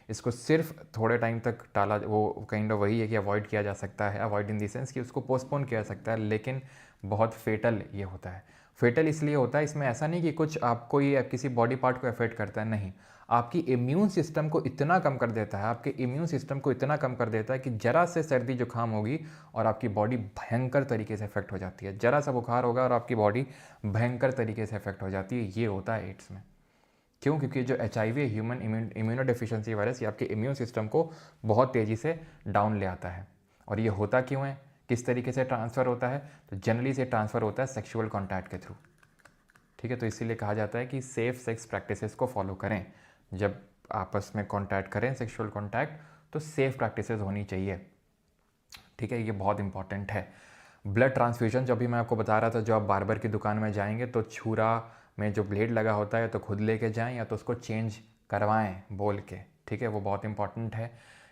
इसको सिर्फ थोड़े टाइम तक टाला, वो काइंड ऑफ वही है कि अवॉइड किया जा सकता है, अवॉइड इन द सेंस कि उसको पोस्टपोन किया जा सकता है, लेकिन बहुत फेटल ये होता है। फेटल इसलिए होता है, इसमें ऐसा नहीं कि कुछ आपको ये किसी बॉडी पार्ट को अफेक्ट करता है, नहीं, आपकी इम्यून सिस्टम को इतना कम कर देता है, आपके इम्यून सिस्टम को इतना कम कर देता है कि जरा से सर्दी जुकाम होगी और आपकी बॉडी भयंकर तरीके से इफेक्ट हो जाती है। जरा सा बुखार होगा और आपकी बॉडी भयंकर तरीके से इफेक्ट हो जाती है। ये होता है एड्स में। क्यों? क्योंकि जो HIV है, ह्यूमन इम्यूनोडेफिशिएंसी वायरस, ये आपके इम्यून सिस्टम को बहुत तेज़ी से डाउन ले आता है। और ये होता क्यों है, किस तरीके से ट्रांसफ़र होता है, तो जनरली से ट्रांसफ़र होता है सेक्सुअल कॉन्टैक्ट के थ्रू। ठीक है, तो इसीलिए कहा जाता है कि सेफ़ सेक्स प्रैक्टिसेस को फॉलो करें। जब आपस में कॉन्टैक्ट करें, सेक्सुअल कॉन्टैक्ट, तो सेफ़ प्रैक्टिसेस होनी चाहिए। ठीक है, ये बहुत इंपॉर्टेंट है। ब्लड ट्रांसफ्यूजन, जो भी मैं आपको बता रहा था, जो आप बार्बर की दुकान में जाएंगे तो छुरा में जो ब्लेड लगा होता है तो खुद लेके जाएं या तो उसको चेंज करवाएं बोल के। ठीक है, वो बहुत इंपॉर्टेंट है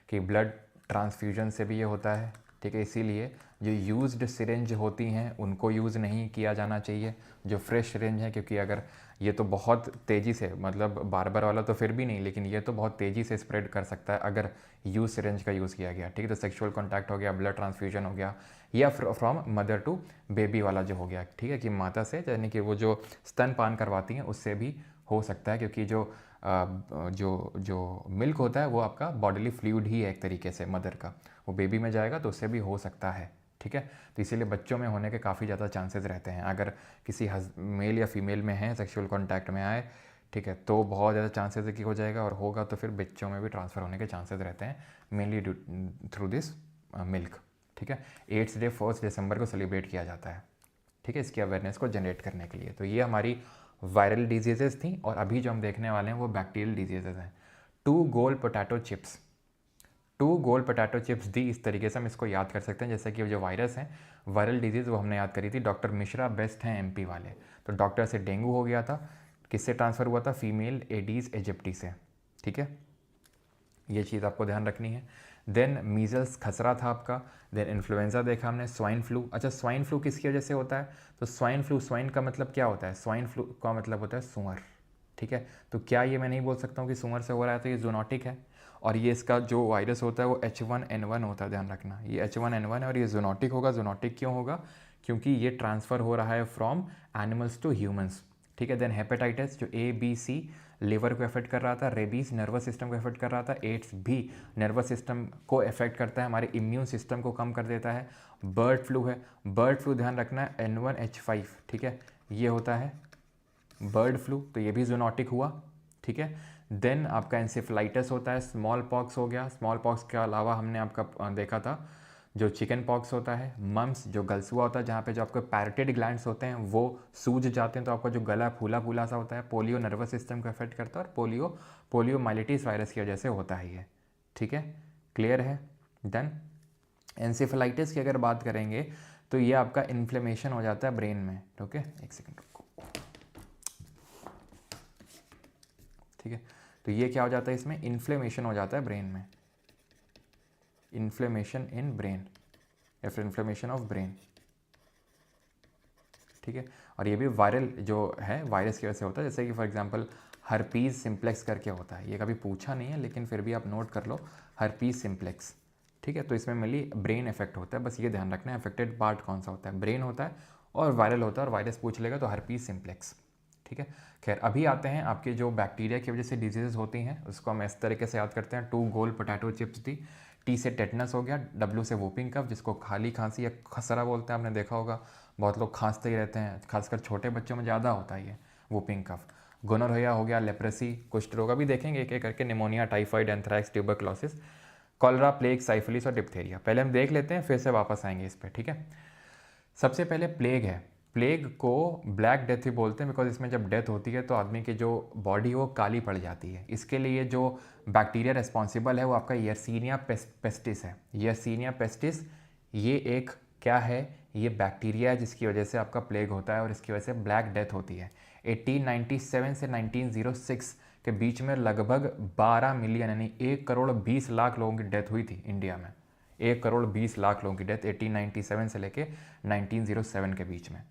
कि ब्लड ट्रांसफ्यूजन से भी ये होता है। ठीक है, इसीलिए जो यूज्ड सिरिंज होती हैं उनको यूज़ नहीं किया जाना चाहिए, जो फ्रेश सिरिंज है, क्योंकि अगर ये तो बहुत तेज़ी से, मतलब बार्बर वाला तो फिर भी नहीं, लेकिन ये तो बहुत तेज़ी से स्प्रेड कर सकता है अगर यूज सिरिंज का यूज़ किया गया। ठीक है, तो सेक्सुअल कॉन्टैक्ट हो गया, ब्लड ट्रांसफ्यूजन हो गया, या फ्रॉम मदर टू बेबी वाला जो हो गया। ठीक है, कि माता से, यानी कि वो जो स्तनपान करवाती हैं उससे भी हो सकता है, क्योंकि जो मिल्क होता है वो आपका बॉडीली फ्लूइड ही है एक तरीके से मदर का, वो बेबी में जाएगा तो उससे भी हो सकता है। ठीक है, तो इसीलिए बच्चों में होने के काफ़ी ज़्यादा चांसेस रहते हैं। अगर किसी मेल या फीमेल में है, सेक्सुअल कॉन्टैक्ट में आए, ठीक है, तो बहुत ज़्यादा चांसेस है कि हो जाएगा, और होगा तो फिर बच्चों में भी ट्रांसफ़र होने के चांसेस रहते हैं, मेनली थ्रू दिस मिल्क, ठीक है। एड्स डे 1 दिसंबर को सेलिब्रेट किया जाता है, ठीक है, इसकी अवेयरनेस को जनरेट करने के लिए। तो ये हमारी वायरल डिजीजेस थी, और अभी जो हम देखने वाले हैं वो बैक्टीरियल डिजीजेस हैं। 2 गोल पोटैटो चिप्स, 2 गोल पोटैटो चिप्स दी, इस तरीके से हम इसको याद कर सकते हैं। जैसे कि जो वायरस है, वायरल डिजीज़, वो हमने याद करी थी, डॉक्टर मिश्रा बेस्ट हैं एमपी वाले। तो डॉक्टर से डेंगू हो गया था, किससे ट्रांसफ़र हुआ था? फीमेल एडीज एजिप्टी से, ठीक है, ये चीज़ आपको ध्यान रखनी है। देन मीजल्स खसरा था आपका। देन इन्फ्लुएंजा देखा हमने। स्वाइन फ्लू, अच्छा स्वाइन फ्लू किसकी वजह से होता है? तो स्वाइन फ्लू, स्वाइन का मतलब क्या होता है? स्वाइन फ्लू का मतलब होता है सुअर, ठीक है। तो क्या ये मैं नहीं बोल सकता हूँ कि सुअर से हो रहा है? तो ये जूनोटिक है, और ये इसका जो वायरस होता है वो H1N1 होता है, ध्यान रखना, ये H1N1 है, और ये जूनोटिक होगा। जूनोटिक क्यों होगा? क्योंकि ये ट्रांसफ़र हो रहा है फ्रॉम एनिमल्स टू ह्यूमंस, ठीक है। देन हेपेटाइटिस, जो A B C लिवर को अफेक्ट कर रहा था। रेबीज नर्वस सिस्टम को अफेक्ट कर रहा था। एड्स भी नर्वस सिस्टम को अफेक्ट करता है, हमारे इम्यून सिस्टम को कम कर देता है। बर्ड फ्लू है, बर्ड फ्लू ध्यान रखना है N1H5, ठीक है, ये होता है बर्ड फ्लू, तो ये भी जूनोटिक हुआ, ठीक है। देन आपका एंसेफेलाइटिस होता है, स्मॉल पॉक्स हो गया। स्मॉल पॉक्स के अलावा हमने आपका देखा था जो चिकन पॉक्स होता है। मम्स, जो गलसुआ होता है, जहाँ पे जो आपके पैरोटिड ग्लैंड्स होते हैं वो सूज जाते हैं, तो आपका जो गला फूला फूला सा होता है। पोलियो नर्वस सिस्टम को अफेक्ट करता है, और पोलियोमाइलिटिस वायरस की वजह से होता है ये, ठीक है, क्लियर है। देन एंसेफेलाइटिस की अगर बात करेंगे तो ये आपका इन्फ्लेमेशन हो जाता है ब्रेन में, ओके, एक सेकेंड रुको, ठीक है। तो ये क्या हो जाता है? इसमें इन्फ्लेमेशन हो जाता है ब्रेन में, इन्फ्लेमेशन इन ब्रेन या फिर इन्फ्लेमेशन ऑफ ब्रेन, ठीक है। और ये भी वायरल जो है वायरस की वजह से होता है। जैसे कि फॉर एग्जांपल हर्पीज सिम्प्लेक्स करके होता है, ये कभी पूछा नहीं है लेकिन फिर भी आप नोट कर लो, हर्पीज सिम्प्लेक्स, ठीक है। तो इसमें मेनली ब्रेन इफेक्ट होता है, बस ये ध्यान रखना है अफेक्टेड पार्ट कौन सा होता है, ब्रेन होता है और वायरल होता है, और वायरस पूछ लेगा तो हर्पीज सिम्प्लेक्स, ठीक है। खैर अभी आते हैं आपके जो बैक्टीरिया की वजह से डिजीज़ होती हैं, उसको हम इस तरीके से याद करते हैं। 2 गोल पोटैटो चिप्स दी, T से टेटनस हो गया, W से वोपिंग कफ, जिसको खाली खांसी या खसरा बोलते हैं, आपने देखा होगा बहुत लोग खांसते ही रहते हैं, खासकर छोटे बच्चों में ज़्यादा होता है ये वोपिंग कफ। गोनोरिया हो गया, लेप्रेसी, कुष्ठ रोग, अभी देखेंगे एक एक करके, pneumonia, typhoid, anthrax, tuberculosis, cholera, plague, syphilis और डिप्थेरिया। पहले हम देख लेते हैं, फिर से वापस आएंगे इस पर, ठीक है। सबसे पहले प्लेग है। प्लेग को ब्लैक डेथ भी बोलते हैं, बिकॉज इसमें जब डेथ होती है तो आदमी की जो बॉडी है वो काली पड़ जाती है। इसके लिए जो बैक्टीरिया रिस्पॉन्सिबल है वो आपका यर्सीनिया पेस्टिस है। यर्सीनिया पेस्टिस ये एक क्या है? ये बैक्टीरिया है जिसकी वजह से आपका प्लेग होता है, और इसकी वजह से ब्लैक डेथ होती है। 1897 से 1906 के बीच में लगभग 12 मिलियन यानी 1 करोड़ 20 लाख लोगों की डेथ हुई थी इंडिया में। 1 करोड़ 20 लाख लोगों की डेथ 1897 से लेके 1907 के बीच में,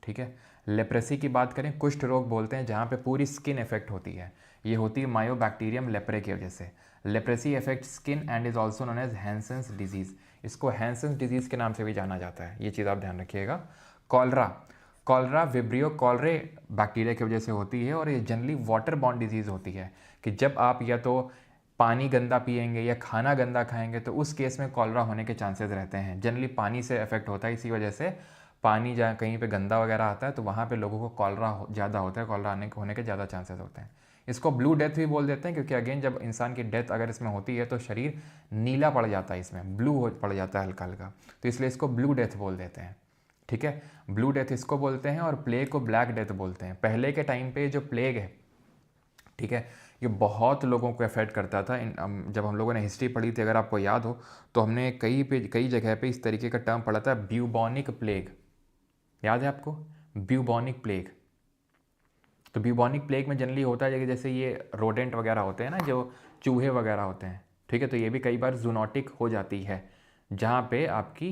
ठीक है। लेप्रेसी की बात करें, कुष्ठ रोग बोलते हैं, जहाँ पे पूरी स्किन इफेक्ट होती है। ये होती है मायोबैक्टीरियम लेप्रे की वजह से। Leprosy effect skin and is also known as Hansen's disease. इसको हैंसेंस डिजीज़ के नाम से भी जाना जाता है, ये चीज़ आप ध्यान रखिएगा। Cholera, cholera vibrio cholerae bacteria की वजह से होती है, और ये जनरली वाटर बॉर्न डिजीज़ होती है कि जब आप या तो पानी गंदा पिएंगे या खाना गंदा खाएंगे तो उस केस में कॉलरा होने के चांसेस रहते हैं। जनरली पानी से इफेक्ट होता है, इसी वजह से पानी जहाँ कहीं पे गंदा वगैरह आता है तो वहाँ पे लोगों को कॉलरा ज़्यादा होता है, कॉलरा होने के ज़्यादा चांसेस होते हैं। इसको ब्लू डेथ भी बोल देते हैं, क्योंकि अगेन जब इंसान की डेथ अगर इसमें होती है तो शरीर नीला पड़ जाता है, इसमें ब्लू पड़ जाता है हल्का हल्का, तो इसलिए इसको ब्लू डेथ बोल देते हैं, ठीक है। ब्लू डेथ इसको बोलते हैं, और प्लेग को ब्लैक डेथ बोलते हैं। पहले के टाइम पे जो प्लेग है, ठीक है, ये बहुत लोगों को अफेक्ट करता था। जब हम लोगों ने हिस्ट्री पढ़ी थी, अगर आपको याद हो तो हमने कई जगह पे इस तरीके का टर्म पढ़ा था, ब्यूबॉनिक प्लेग, याद है आपको? Bubonic plague. तो ब्यूबॉनिक प्लेग में जनरली होता है जैसे ये रोडेंट वगैरह होते हैं ना, जो चूहे वगैरह होते हैं, ठीक है, तो ये भी कई बार जूनोटिक हो जाती है, जहाँ पे आपकी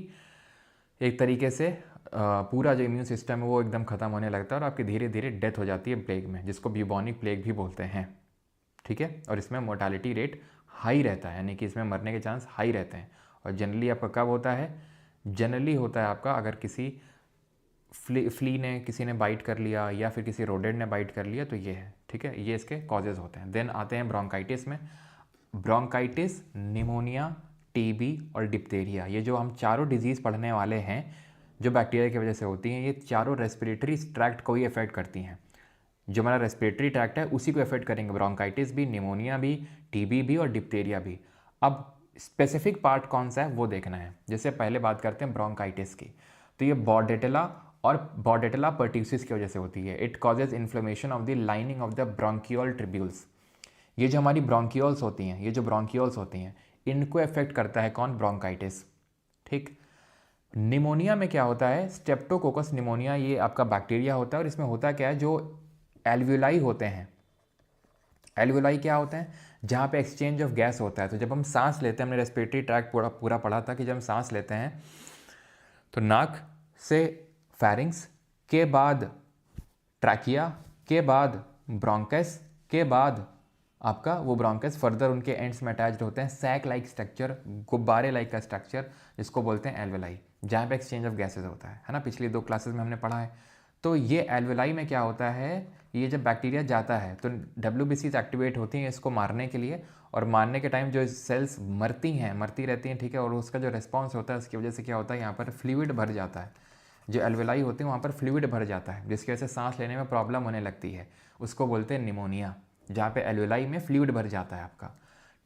एक तरीके से पूरा जो इम्यून सिस्टम है वो एकदम ख़त्म होने लगता है, और आपकी धीरे धीरे डेथ हो जाती है प्लेग में, जिसको ब्यूबॉनिक प्लेग भी बोलते हैं, ठीक है। और इसमें मोर्टालिटी रेट हाई रहता है, यानी कि इसमें मरने के चांस हाई रहते हैं। और जनरली आपका कब होता है? जनरली होता है आपका अगर किसी फ्ली ने, किसी ने बाइट कर लिया या फिर किसी रोडेंट ने बाइट कर लिया, तो ये है, ठीक है, ये इसके कॉजेज़ होते हैं। देन आते हैं ब्रोंकाइटिस में। ब्रोंकाइटिस, निमोनिया, टीबी और डिप्थेरिया, ये जो हम चारों डिजीज़ पढ़ने वाले हैं जो बैक्टीरिया की वजह से होती हैं, ये चारों रेस्पिरेटरी ट्रैक्ट को ही अफेक्ट करती हैं। जो हमारा रेस्पिरेटरी ट्रैक्ट है उसी को अफेक्ट करेंगे, ब्रोंकाइटिस भी, निमोनिया भी, टीबी भी और डिप्थेरिया भी। अब स्पेसिफिक पार्ट कौन सा है वो देखना है। जैसे पहले बात करते हैं ब्रोंकाइटिस की, तो ये बॉर्डेटेला और बॉर्डेटेला पर्ट्यूसिस की वजह से होती है। It causes inflammation of the lining of the bronchiole tubules. ये जो हमारी ब्रोंकियोल्स होती हैं, ये जो ब्रोंकियोल्स होती हैं, इनको अफेक्ट करता है कौन? ब्रोंकाइटिस। ठीक। निमोनिया में क्या होता है? स्टेप्टोकोकस निमोनिया, ये आपका बैक्टीरिया होता है और इसमें होता क्या है, जो एल्वियोलाई होते हैं, एल्वियोलाई क्या होते हैं? जहाँ पे एक्सचेंज ऑफ गैस होता है। तो जब हम सांस लेते हैं, हमने रेस्पिरेटरी ट्रैक्ट पूरा पूरा पढ़ा था कि जब हम सांस लेते हैं तो नाक से फैरिंग्स के बाद ट्रैकिया के बाद ब्रोंकस के बाद आपका वो ब्रोंकस फर्दर उनके एंड्स में अटैच्ड होते हैं सैक लाइक स्ट्रक्चर, गुब्बारे लाइक का स्ट्रक्चर, जिसको बोलते हैं एल्वेलाई, जहाँ पे एक्सचेंज ऑफ गैसेज होता है ना। पिछली 2 क्लासेस में हमने पढ़ा है। तो ये एल्वेलाई में क्या होता है, ये जब बैक्टीरिया जाता है तो WBCs एक्टिवेट होती हैं इसको मारने के लिए, और मारने के टाइम जो सेल्स मरती रहती हैं, ठीक है, और उसका जो रिस्पॉन्स होता है उसकी वजह से क्या होता है, यहाँ पर फ्लूइड भर जाता है। जो एल्वेलाई होते हैं वहाँ पर फ्लूइड भर जाता है, जिसकी वजह से सांस लेने में प्रॉब्लम होने लगती है, उसको बोलते हैं निमोनिया, जहाँ पे एल्वेलाई में फ्लूइड भर जाता है आपका।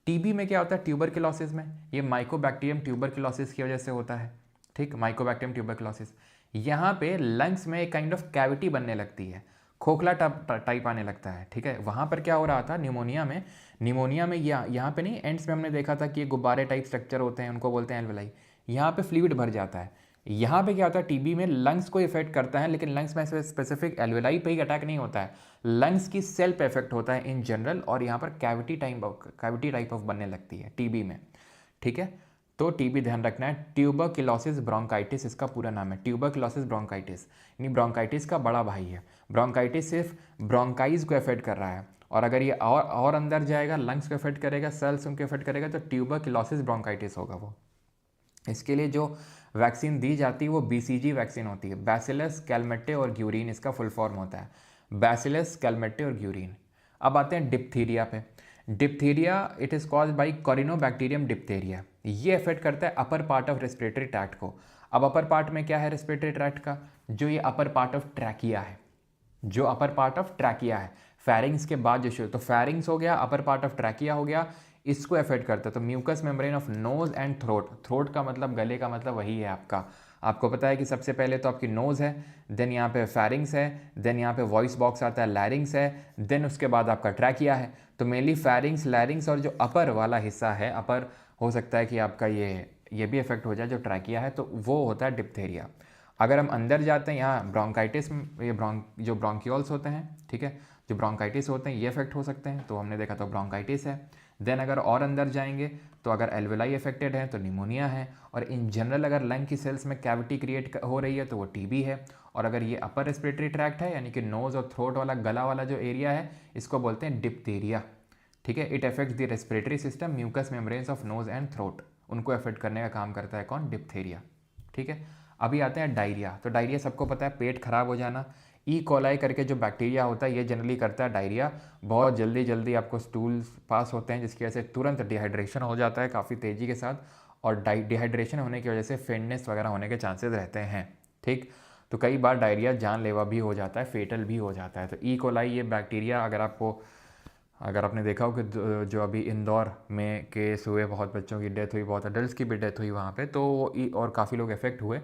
टीबी में क्या होता है? ट्यूबरक्लोसिस में ये माइकोबैक्टीरियम ट्यूबरक्लोसिस की वजह से होता है। ठीक, माइकोबैक्टीरियम ट्यूबरक्लोसिस। यहाँ पे लंग्स में एक काइंड ऑफ कैविटी बनने लगती है, खोखला टाइप आने लगता है। ठीक है, वहाँ पर क्या हो रहा था निमोनिया में? निमोनिया में यहाँ पे नहीं, एंड्स में हमने देखा था कि ये गुब्बारे टाइप स्ट्रक्चर होते हैं, उनको बोलते हैं एल्वेलाई। यहाँ पे फ्लूइड भर जाता है। यहाँ पे क्या होता है? टीबी में लंग्स को इफेक्ट करता है, लेकिन लंग्स में स्पेसिफिक एल्वेलाई पे ही अटैक नहीं होता है, लंग्स की सेल पे इफेक्ट होता है इन जनरल, और यहाँ पर कैविटी टाइप ऑफ बनने लगती है टीबी में। ठीक है, तो टीबी ध्यान रखना है, ट्यूबरक्लोसिस ब्रोंकाइटिस इसका पूरा नाम है, ट्यूबरक्लोसिस ब्रोंकाइटिस, यानी ब्रोंकाइटिस का बड़ा भाई है। ब्रोंकाइटिस सिर्फ ब्रोंकाइज को इफेक्ट कर रहा है, और अगर ये और अंदर जाएगा, लंग्स को इफेक्ट करेगा, सेल्स उनको इफेक्ट करेगा, तो ट्यूबरक्लोसिस ब्रोंकाइटिस होगा वो। इसके लिए जो वैक्सीन दी जाती है वो BCG वैक्सीन होती है, बैसिलस कैलमेटे और ग्यूरिन इसका फुल फॉर्म होता है, बैसिलस कैलमेटे और ग्यूरिन। अब आते हैं डिप्थीरिया पे। Diphtheria it is caused by corynebacterium diphtheria. ये अफेक्ट करता है upper part of respiratory tract को। अब अपर पार्ट में क्या है रेस्पिरेटरी ट्रैक्ट का? जो ये अपर पार्ट ऑफ ट्रैकिया है, जो अपर पार्ट ऑफ ट्रैकिया है, फेरिंग्स के बाद जो शुरू, तो फेरिंग्स हो गया, अपर पार्ट ऑफ ट्रैकिया हो गया, इसको अफेक्ट करता है। तो mucus membrane of nose and throat, throat का मतलब गले का मतलब वही है आपका। आपको पता है कि सबसे पहले तो आपकी नोज़ है, देन यहाँ पे फेरिंग्स है, देन यहाँ पे वॉइस बॉक्स आता है, लैरिंग्स है, देन उसके बाद आपका ट्रैकिया है। तो मेनली फेरिंग्स, लैरिंग्स और जो अपर वाला हिस्सा है, अपर हो सकता है कि आपका ये भी इफेक्ट हो जाए जो ट्रैकिया है, तो वो होता है डिप्थेरिया। अगर हम अंदर जाते हैं, यहाँ ब्रोंकाइटिस, ये जो ब्रोंकियोल्स होते हैं, ठीक है, जो ब्रोंकाइटिस होते हैं ये इफेक्ट हो सकते हैं, तो हमने देखा तो ब्रोंकाइटिस है। देन अगर और अंदर जाएंगे तो अगर एल्वेलाई अफेक्टेड है तो निमोनिया है, और इन जनरल अगर लंग की सेल्स में कैविटी क्रिएट हो रही है तो वो टीबी है। और अगर ये अपर रेस्पिरेटरी ट्रैक्ट है, यानी कि नोज और थ्रोट वाला गला वाला जो एरिया है, इसको बोलते हैं डिप्थीरिया। ठीक है, it affects the respiratory system, mucus membranes of nose and throat, उनको अफेक्ट करने का काम करता है कौन? डिप्थीरिया। ठीक है, अभी आते हैं डायरिया। तो डायरिया सबको पता है, पेट खराब हो जाना। ई कोलाई करके जो बैक्टीरिया होता है ये जनरली करता है डायरिया, बहुत जल्दी जल्दी आपको स्टूल पास होते हैं, जिसकी वजह से तुरंत डिहाइड्रेशन हो जाता है काफ़ी तेज़ी के साथ, और डिहाइड्रेशन होने की वजह से फेंटनेस वगैरह होने के चांसेस रहते हैं। ठीक, तो कई बार डायरिया जानलेवा भी हो जाता है, फेटल भी हो जाता है। तो ई कोलाई ये बैक्टीरिया, अगर आपने देखा हो कि जो अभी इंदौर में केस हुए, बहुत बच्चों की डेथ हुई, बहुत अडल्ट की भी डेथ हुई वहाँ पे, तो और काफ़ी लोग इफेक्ट हुए,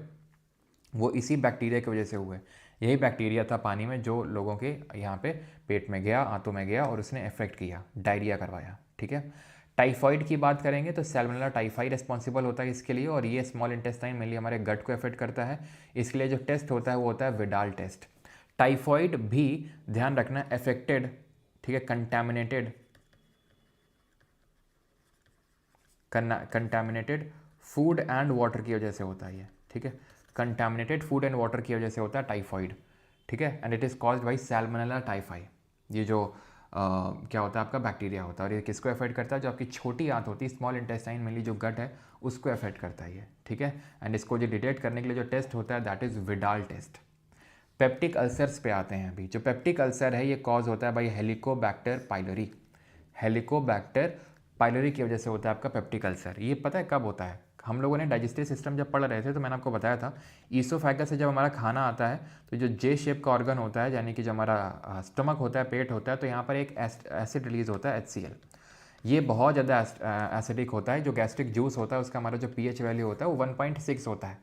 वो इसी बैक्टीरिया की वजह से हुए। यही बैक्टीरिया था पानी में जो लोगों के यहाँ पे पेट में गया, आंतों में गया, और उसने इफेक्ट किया, डायरिया करवाया। ठीक है, टाइफॉइड की बात करेंगे तो सैल्मोनेला टाइफाई रिस्पॉन्सिबल होता है इसके लिए, और ये स्मॉल इंटेस्टाइन मेनली हमारे गट को इफेक्ट करता है। इसके लिए जो टेस्ट होता है वो होता है विडाल टेस्ट। टाइफॉइड भी ध्यान रखना अफेक्टेड, ठीक है, कंटामिनेटेड फूड एंड वाटर की वजह से होता है ये। ठीक है, कंटामिनेटेड फूड एंड वाटर की वजह से होता है टाइफॉइड। ठीक है, and it is caused by Salmonella typhi. ये जो क्या होता है आपका बैक्टीरिया होता है, और ये किसको अफेक्ट करता है? जो आपकी छोटी आंत होती है, स्मॉल इंटेस्टाइन मेनली जो गट है, उसको अफेक्ट करता है ये। ठीक है, एंड इसको जो डिटेक्ट करने के लिए जो टेस्ट होता है that is Widal test. Peptic ulcers पे आते हैं अभी। जो पेप्टिक अल्सर है ये कॉज होता है by Helicobacter pylori. Helicobacter pylori की वजह से होता है आपका पेप्टिक अल्सर। ये पता है कब होता है? हम लोगों ने डाइजेस्टिव सिस्टम जब पढ़ रहे थे तो मैंने आपको बताया था, ईसोफेगस से जब हमारा खाना आता है तो जो जे शेप का ऑर्गन होता है, यानी कि जो हमारा स्टमक होता है, पेट होता है, तो यहाँ पर एक एसिड रिलीज होता है HCl। ये बहुत ज़्यादा एसिडिक होता है। जो गैस्ट्रिक जूस होता है उसका हमारा जो pH वैल्यू होता है वो 1.6 होता है।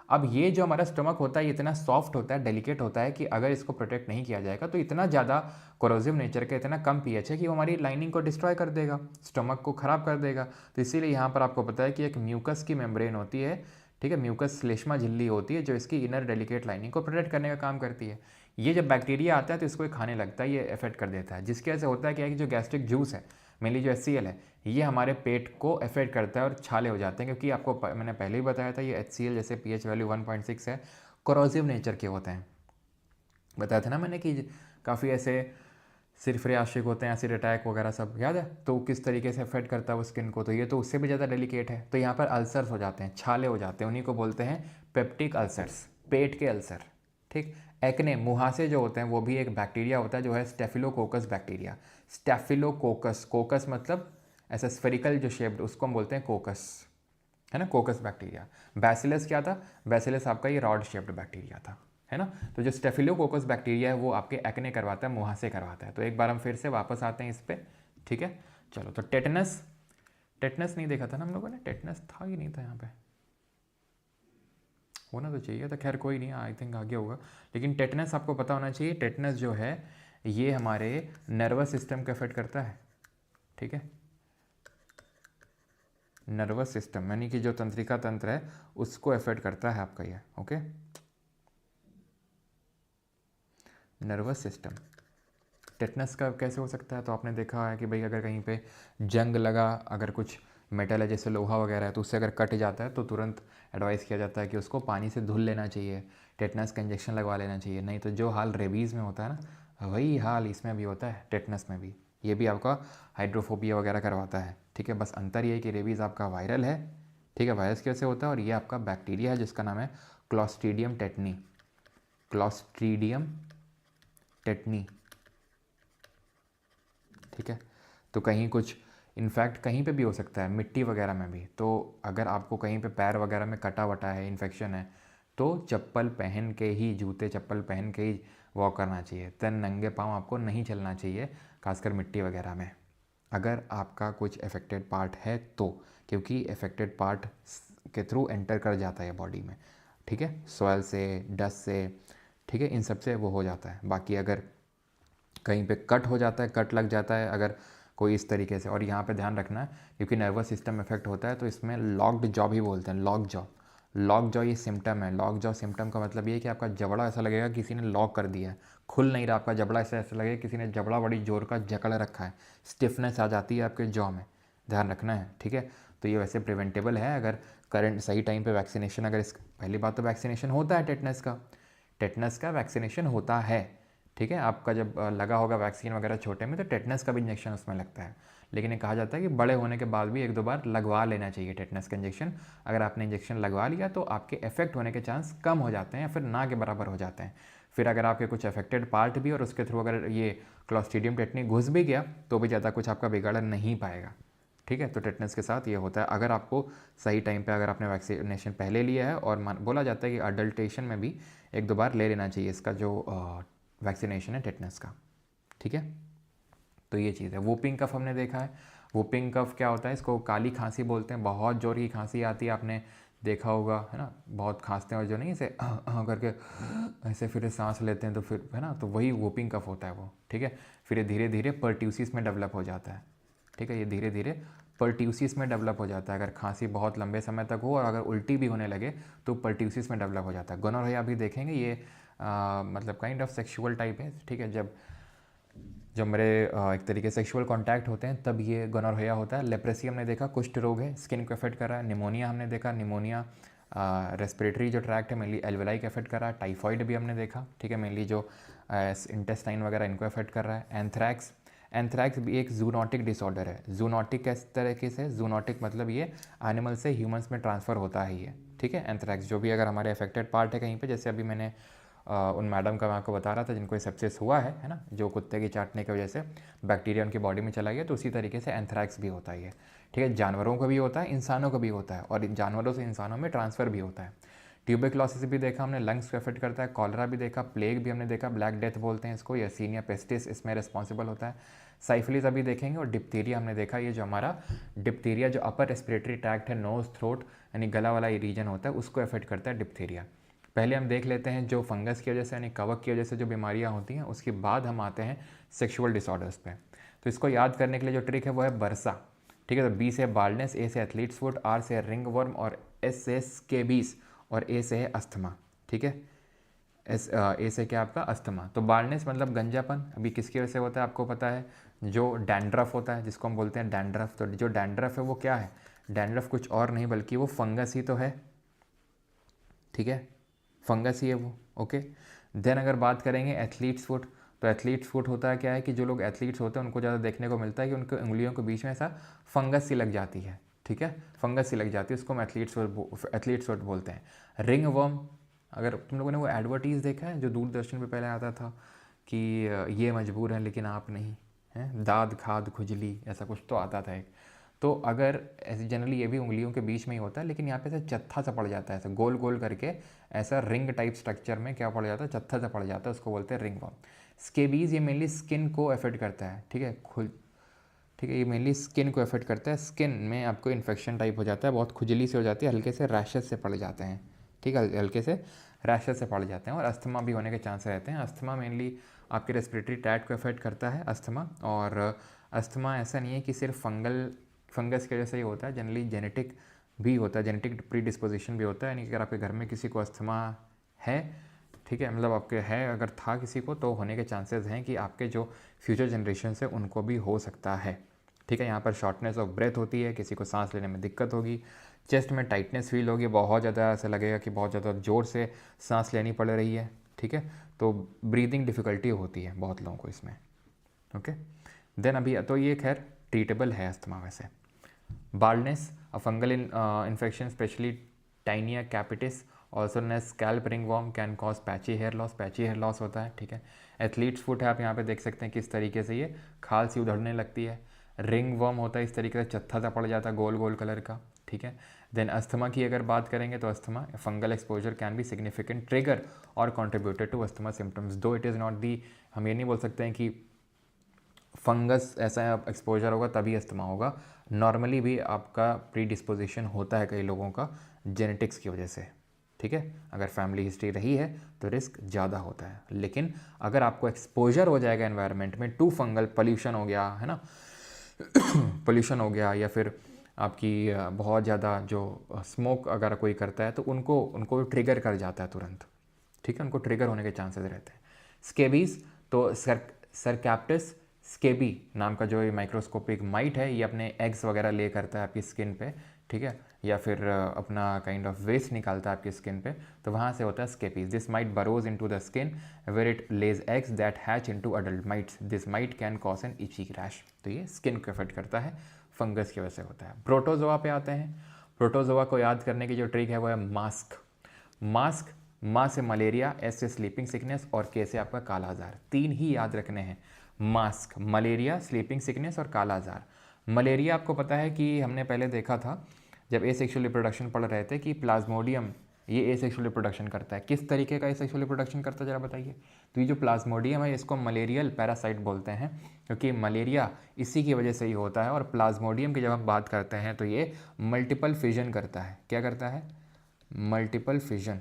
अब ये जो हमारा स्टमक होता है ये इतना सॉफ्ट होता है, डेलिकेट होता है कि अगर इसको प्रोटेक्ट नहीं किया जाएगा तो इतना ज़्यादा कोरोसिव नेचर का, इतना कम pH है कि वो हमारी लाइनिंग को डिस्ट्रॉय कर देगा, स्टमक को ख़राब कर देगा। तो इसीलिए यहाँ पर आपको पता है कि एक म्यूकस की मेम्ब्रेन होती है, ठीक है, म्यूकस श्लेष्मा झिल्ली होती है जो इसकी इनर डेलिकेट लाइनिंग को प्रोटेक्ट करने का काम करती है। ये जब बैक्टीरिया आता है तो इसको ये खाने लगता है, ये इफेक्ट कर देता है, जिसकी वजह से होता है क्या है कि जो गैस्ट्रिक जूस है, मेनली जो HCl है, ये हमारे पेट को अफेक्ट करता है और छाले हो जाते हैं। क्योंकि आपको मैंने पहले ही बताया था ये HCl जैसे pH वैल्यू 1.6 है, कोरोसिव नेचर के होते हैं। बताया था ना मैंने कि काफ़ी ऐसे सिरफरे आशिक होते हैं, एसिड अटैक वगैरह सब याद है, तो किस तरीके से अफेक्ट करता है वो स्किन को, तो ये तो उससे भी ज़्यादा डेलिकेट है। तो यहाँ पर अल्सर्स हो जाते हैं, छाले हो जाते हैं, उन्हीं को बोलते हैं पेप्टिक अल्सर्स, पेट के अल्सर, ठीक। एक्ने, मुहासे जो होते हैं वो भी एक बैक्टीरिया होता है जो है स्टेफिलोकोकस बैक्टीरिया। स्टेफिलोकोकस, कोकस मतलब ऐसा स्फेरिकल जो शेप्ड, उसको हम बोलते हैं कोकस, है ना, कोकस बैक्टीरिया। बैसिलस क्या था, बैसिलस आपका ये रॉड शेप्ड बैक्टीरिया था, है ना। तो जो स्टेफिलोकोकस बैक्टीरिया है वो आपके एक्ने करवाता है, मुहासे करवाता है। तो एक बार हम फिर से वापस आते हैं इस पर, ठीक है। चलो, तो टेटनस, टेटनस नहीं देखा था ना हम लोगों ने, टेटनस था ही नहीं था यहाँ पे, होना तो चाहिए था, खैर कोई नहीं, आई थिंक आगे होगा। लेकिन टेटनस आपको पता होना चाहिए, टेटनस जो है ये हमारे नर्वस सिस्टम को अफेक्ट करता है, ठीक है। नर्वस सिस्टम यानी कि जो तंत्रिका तंत्र है उसको अफेक्ट करता है आपका ये, ओके। नर्वस सिस्टम, टेटनस का कैसे हो सकता है, तो आपने देखा है कि भाई अगर कहीं पे जंग लगा, अगर कुछ मेटल है जैसे लोहा वगैरह है, तो उससे अगर कट जाता है तो तुरंत एडवाइस किया जाता है कि उसको पानी से धुल लेना चाहिए, टेटनस का इंजेक्शन लगवा लेना चाहिए। नहीं तो जो हाल रेबीज़ में होता है ना, वही हाल इसमें भी होता है, टेटनस में भी। ये भी आपका हाइड्रोफोबिया वगैरह करवाता है, ठीक है। बस अंतर ये है कि रेबीज़ आपका वायरल है, ठीक है, वायरस की वजह से होता है, और ये आपका बैक्टीरिया है जिसका नाम है क्लॉस्ट्रीडियम टेटनी, क्लॉस्ट्रीडियम टेटनी, ठीक है। तो कहीं कुछ इनफैक्ट कहीं पे भी हो सकता है, मिट्टी वगैरह में भी। तो अगर आपको कहीं पे पैर वगैरह में कटा वटा है, इन्फेक्शन है, तो चप्पल पहन के ही, जूते चप्पल पहन के ही वॉक करना चाहिए। तन नंगे पाँव आपको नहीं चलना चाहिए, खासकर मिट्टी वगैरह में, अगर आपका कुछ अफेक्टेड पार्ट है तो, क्योंकि अफेक्टेड पार्ट के थ्रू एंटर कर जाता है बॉडी में, ठीक है, सॉइल से, डस्ट से, ठीक है, इन सब से वो हो जाता है। बाकी अगर कहीं पे कट हो जाता है, कट लग जाता है अगर कोई इस तरीके से, और यहाँ पे ध्यान रखना है क्योंकि नर्वस सिस्टम इफेक्ट होता है तो इसमें लॉक्ड जॉ भी बोलते हैं, लॉक जॉ, लॉक जॉ ये सिम्टम है। लॉक जॉ सिम्टम का मतलब ये है कि आपका जबड़ा ऐसा लगेगा किसी ने लॉक कर दिया है, खुल नहीं रहा आपका जबड़ा, ऐसा लगेगा किसी ने जबड़ा बड़ी जोर का जकड़ रखा है, स्टिफनेस आ जाती है आपके जॉ में, ध्यान रखना है, ठीक है। तो ये वैसे प्रिवेंटेबल है अगर करंट सही टाइम पे वैक्सीनेशन, अगर इस पहली बात तो वैक्सीनेशन होता है टेटनस का, टेटनस का वैक्सीनेशन होता है, ठीक है। आपका जब लगा होगा वैक्सीन वगैरह छोटे में तो टेटनस का भी इंजेक्शन उसमें लगता है, लेकिन ये कहा जाता है कि बड़े होने के बाद भी 1-2 बार लगवा लेना चाहिए टेटनस का इंजेक्शन। अगर आपने इंजेक्शन लगवा लिया तो आपके इफेक्ट होने के चांस कम हो जाते हैं या फिर ना के बराबर हो जाते हैं। फिर अगर आपके कुछ अफेक्टेड पार्ट भी और उसके थ्रू अगर ये क्लॉस्ट्रीडियम टेटनी घुस भी गया तो भी ज़्यादा कुछ आपका बिगाड़ नहीं पाएगा, ठीक है। तो टेटनस के साथ ये होता है, अगर आपको सही टाइम पे अगर आपने वैक्सीनेशन पहले लिया है, और बोला जाता है कि अडल्टेशन में भी 1-2 बार ले लेना चाहिए इसका जो वैक्सीनेशन है टेटनस का, ठीक है। तो ये चीज़ है। वूपिंग कफ हमने देखा है, वूपिंग कफ क्या होता है, इसको काली खांसी बोलते हैं, बहुत जोर की खांसी आती है, आपने देखा होगा, है ना, बहुत खांसते हैं और जो नहीं ऐसे करके ऐसे फिर सांस लेते हैं तो फिर, है ना, तो वही वूपिंग कफ होता है वो, ठीक है। फिर ये धीरे धीरे पर्ट्यूसिस में डेवलप हो जाता है, ठीक है, ये धीरे धीरे पर्ट्यूसिस में डेवलप हो जाता है। अगर खांसी बहुत लंबे समय तक हो और अगर उल्टी भी होने लगे तो पर्ट्यूसिस में डेवलप हो जाता है। गोनोरिया भी देखेंगे, ये मतलब काइंड ऑफ सेक्सुअल टाइप है, ठीक है। जब मेरे एक तरीके से सेक्सुअल कांटेक्ट होते हैं तब ये गोनोरिया होता है। लेप्रेसी हमने देखा, कुष्ठ रोग है, स्किन को अफेक्ट कर रहा है। निमोनिया हमने देखा, निमोनिया रेस्पिरेटरी जो ट्रैक्ट है मेनली एल्वेलाई को अफेक्ट कर रहा है। टाइफॉइड भी हमने देखा, ठीक है, मेनली जो इंटेस्टाइन वगैरह इनको अफेक्ट कर रहा है। एंथ्रैक्स, एंथ्रैक्स भी एक जूनोटिक डिसऑर्डर है। जूनोटिक किस तरीके से, जूनोटिक मतलब ये एनिमल से ह्यूमंस में ट्रांसफ़र होता है ये, ठीक है। एंथ्रैक्स जो भी अगर हमारे अफेक्टेड पार्ट है कहीं पे, जैसे अभी मैंने उन मैडम का मैं आपको बता रहा था जिनको सेप्सिस हुआ है ना, जो कुत्ते की चाटने की वजह से बैक्टीरिया उनकी बॉडी में चला गया, तो उसी तरीके से एंथ्रैक्स भी होता है ये, ठीक है। जानवरों को भी होता है, इंसानों को भी होता है, और जानवरों से इंसानों में ट्रांसफ़र भी होता है, ट्यूबरक्लोसिस भी देखा हमने, लंग्स को अफेक्ट करता है। कॉलरा भी देखा, प्लेग भी हमने देखा, ब्लैक डेथ बोलते हैं इसको, यर्सीनिया पेस्टिस इसमें रिस्पॉन्सिबल होता है। साइफिलिस अभी देखेंगे, और डिप्थीरिया हमने देखा, ये जो हमारा डिप्थीरिया जो अपर रेस्पिरेटरी ट्रैक्ट है, नोज, थ्रोट यानी गला वाला ये रीजन होता है, उसको अफेक्ट करता है डिप्थीरिया। पहले हम देख लेते हैं जो फंगस की वजह से यानी कवक की वजह से जो बीमारियां होती हैं, उसके बाद हम आते हैं सेक्सुअल डिसऑर्डर्स पे। तो इसको याद करने के लिए जो ट्रिक है वो है बरसा, ठीक है। तो बी से बाल्डनेस, ए से एथलीट्स फुट, आर से रिंग वर्म, और एस से स्केबीज, और ए से है अस्थमा, ठीक है। ए से क्या आपका अस्थमा। तो बाल्डनेस मतलब गंजापन, अभी किसकी वजह से होता है आपको पता है, जो डैंड्रफ होता है जिसको हम बोलते हैं डैंड्रफ। तो जो डैंड्रफ है वो क्या है, डैंड्रफ कुछ और नहीं बल्कि वो फंगस ही तो है, ठीक है, फंगस ही है वो, ओके। देन अगर बात करेंगे एथलीट्स फुट, तो एथलीट्स फुट होता है क्या है कि जो लोग एथलीट्स होते हैं उनको ज़्यादा देखने को मिलता है कि उनके उंगलियों के बीच में ऐसा फंगस सी लग जाती है, ठीक है, फंगस सी लग जाती है, उसको हम एथलीट्स फुट बोलते हैं। रिंग वर्म, अगर तुम लोगों ने वो एडवर्टीज़ देखा है जो दूरदर्शन पे पहले आता था कि ये मजबूर हैं लेकिन आप नहीं हैं, दाद खाद खुजली ऐसा कुछ तो आता था एक। तो अगर ऐसे जनरली ये भी उंगलियों के बीच में ही होता है, लेकिन यहाँ पे ऐसा चत्था सा पड़ जाता है, ऐसा गोल गोल करके ऐसा रिंग टाइप स्ट्रक्चर में क्या पड़ जाता है, चत्था सा पड़ जाता है, उसको बोलते हैं रिंग वर्म। स्केबीज ये मेनली स्किन को अफेक्ट करता है, ठीक है, ठीक है, ये मेनली स्किन को अफेक्ट करता है। स्किन में आपको इन्फेक्शन टाइप हो जाता है, बहुत खुजली से हो जाती है, हल्के से रैशेस से पड़ जाते हैं, ठीक है, हल्के से रैशेस से पड़ जाते हैं। और अस्थमा भी होने के चांस रहते हैं। अस्थमा मेनली आपके रेस्पिरेटरी ट्रैक्ट को अफेक्ट करता है अस्थमा। और अस्थमा ऐसा नहीं है कि सिर्फ फंगस की वजह से ही होता है, जनरली जेनेटिक भी होता है, जेनेटिक प्री डिस्पोजिशन भी होता है, यानी कि अगर आपके घर में किसी को अस्थमा है, ठीक है, मतलब आपके है अगर था किसी को, तो होने के चांसेस हैं कि आपके जो फ्यूचर जनरेशन है उनको भी हो सकता है, ठीक है। यहाँ पर शॉर्टनेस ऑफ ब्रेथ होती है, किसी को सांस लेने में दिक्कत होगी, चेस्ट में टाइटनेस फील होगी, बहुत ज़्यादा ऐसा लगेगा कि बहुत ज़्यादा ज़ोर से सांस लेनी पड़ रही है, ठीक है। तो ब्रीदिंग डिफ़िकल्टी होती है बहुत लोगों को इसमें, ओके। देन अभी तो ये खैर ट्रीटेबल है अस्थमा वैसे। Baldness, a fungal infection specially tinea capitis also known as scalp ringworm can cause patchy hair loss, patchy hair loss होता है, ठीक है। एथलीट्स फुट है, आप यहाँ पे देख सकते हैं किस तरीके से ये खाल सी उधड़ने लगती है। रिंग वर्म होता है इस तरीके से चत्था सा पड़ जाता है गोल गोल कलर का, ठीक है। देन अस्थमा की अगर बात करेंगे तो asthma fungal exposure can be significant trigger और कॉन्ट्रीब्यूटेड टू अस्थमा सिम्टम्स, दो इट इज़ नॉट दी, हम ये नहीं बोल सकते हैं कि फंगस ऐसा एक्सपोजर होगा तभी अस्थमा होगा, नॉर्मली भी आपका प्री डिस्पोजिशन होता है कई लोगों का जेनेटिक्स की वजह से, ठीक है। अगर फैमिली हिस्ट्री रही है तो रिस्क ज़्यादा होता है, लेकिन अगर आपको एक्सपोजर हो जाएगा एनवायरनमेंट में टू फंगल, पोल्यूशन हो गया है ना पोल्यूशन हो गया, या फिर आपकी बहुत ज़्यादा जो स्मोक अगर कोई करता है तो उनको ट्रिगर कर जाता है तुरंत, ठीक है, उनको ट्रिगर होने के चांसेस रहते हैं। स्केबीज, तो सरकैप्टिस स्केबी नाम का जो ये माइक्रोस्कोपिक माइट है, ये अपने एग्स वगैरह ले करता है आपकी स्किन पे, ठीक है, या फिर अपना काइंड ऑफ वेस्ट निकालता है आपकी स्किन पे, तो वहाँ से होता है scabies. This mite burrows into the skin where it lays eggs that hatch into adult mites, this mite can cause an itchy rash. तो ये स्किन को अफेक्ट करता है, फंगस की वजह से होता है। प्रोटोजोआ पे आते हैं। प्रोटोजोआ को याद करने की जो ट्रिक है वो है मास्क। मास्क, माँ से मलेरिया, एस से स्लीपिंग सिकनेस, और के से आपका काला आजार, तीन ही याद रखने हैं। मास्क, मलेरिया, स्लीपिंग सिकनेस और काला आजार। मलेरिया आपको पता है कि हमने पहले देखा था जब एसेक्सुअल रिप्रोडक्शन पढ़ रहे थे कि प्लाज्मोडियम ये एसेक्सुअल रिप्रोडक्शन करता है। किस तरीके का एसेक्सुअल रिप्रोडक्शन करता है जरा बताइए। तो ये जो प्लाज्मोडियम है इसको मलेरियल पैरासाइट बोलते हैं, क्योंकि मलेरिया इसी की वजह से ही होता है। और प्लाज्मोडियम की जब हम बात करते हैं तो ये मल्टीपल फिजन करता है। क्या करता है? मल्टीपल फिजन,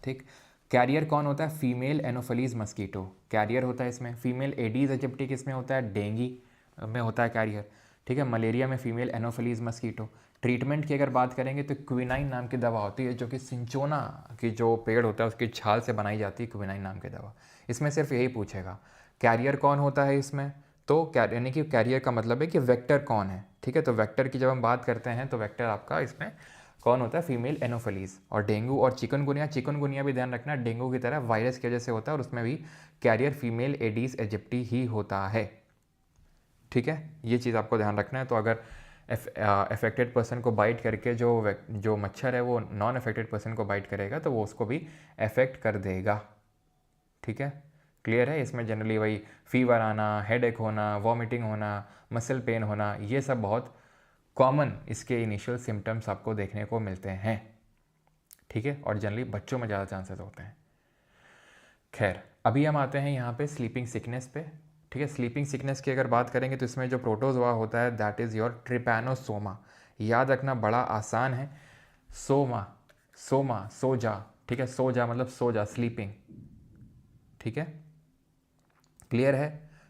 ठीक। कैरियर कौन होता है? फीमेल एनोफिलीज मस्कीटो कैरियर होता है इसमें। फीमेल एडीज एजिप्टी किस में होता है? डेंगी में होता है कैरियर, ठीक है। मलेरिया में फीमेल एनोफिलीज मस्कीटो। ट्रीटमेंट की अगर बात करेंगे तो क्विनाइन नाम की दवा होती है, जो कि सिंचोना की जो पेड़ होता है उसकी छाल से बनाई जाती है, क्विनाइन नाम की दवा। इसमें सिर्फ यही पूछेगा कैरियर कौन होता है इसमें, तो यानी कि कैरियर का मतलब है कि वेक्टर कौन है, ठीक है। तो वेक्टर की जब हम बात करते हैं तो वेक्टर आपका इसमें कौन होता है? Female anopheles. और डेंगू और चिकनगुनिया भी ध्यान रखना, डेंगू की तरह वायरस की वजह से होता है और उसमें भी कैरियर फीमेल एडीज एजिप्टी ही होता है, ठीक है। ये चीज़ आपको ध्यान रखना है। तो अगर अफेक्टेड पर्सन को बाइट करके जो मच्छर है वो नॉन अफेक्टेड पर्सन को बाइट करेगा तो वो उसको भी अफेक्ट कर देगा, ठीक है। क्लियर है? इसमें जनरली वही फीवर आना, हेडेक होना, वॉमिटिंग होना, मसल पेन होना, ये सब बहुत कॉमन इसके इनिशियल सिम्टम्स आपको देखने को मिलते हैं, ठीक है, और जनरली बच्चों में ज़्यादा चांसेस होते हैं। खैर, अभी हम आते हैं यहाँ पे स्लीपिंग सिकनेस पे। ठीक है, स्लीपिंग सिकनेस की अगर बात करेंगे तो इसमें जो प्रोटोजोआ होता है दैट इज़ योर ट्रिपैनोसोमा। याद रखना बड़ा आसान है, सोमा, सोमा, सो जा। ठीक है, सो जा मतलब सो जा, स्लीपिंग। ठीक है, क्लियर है।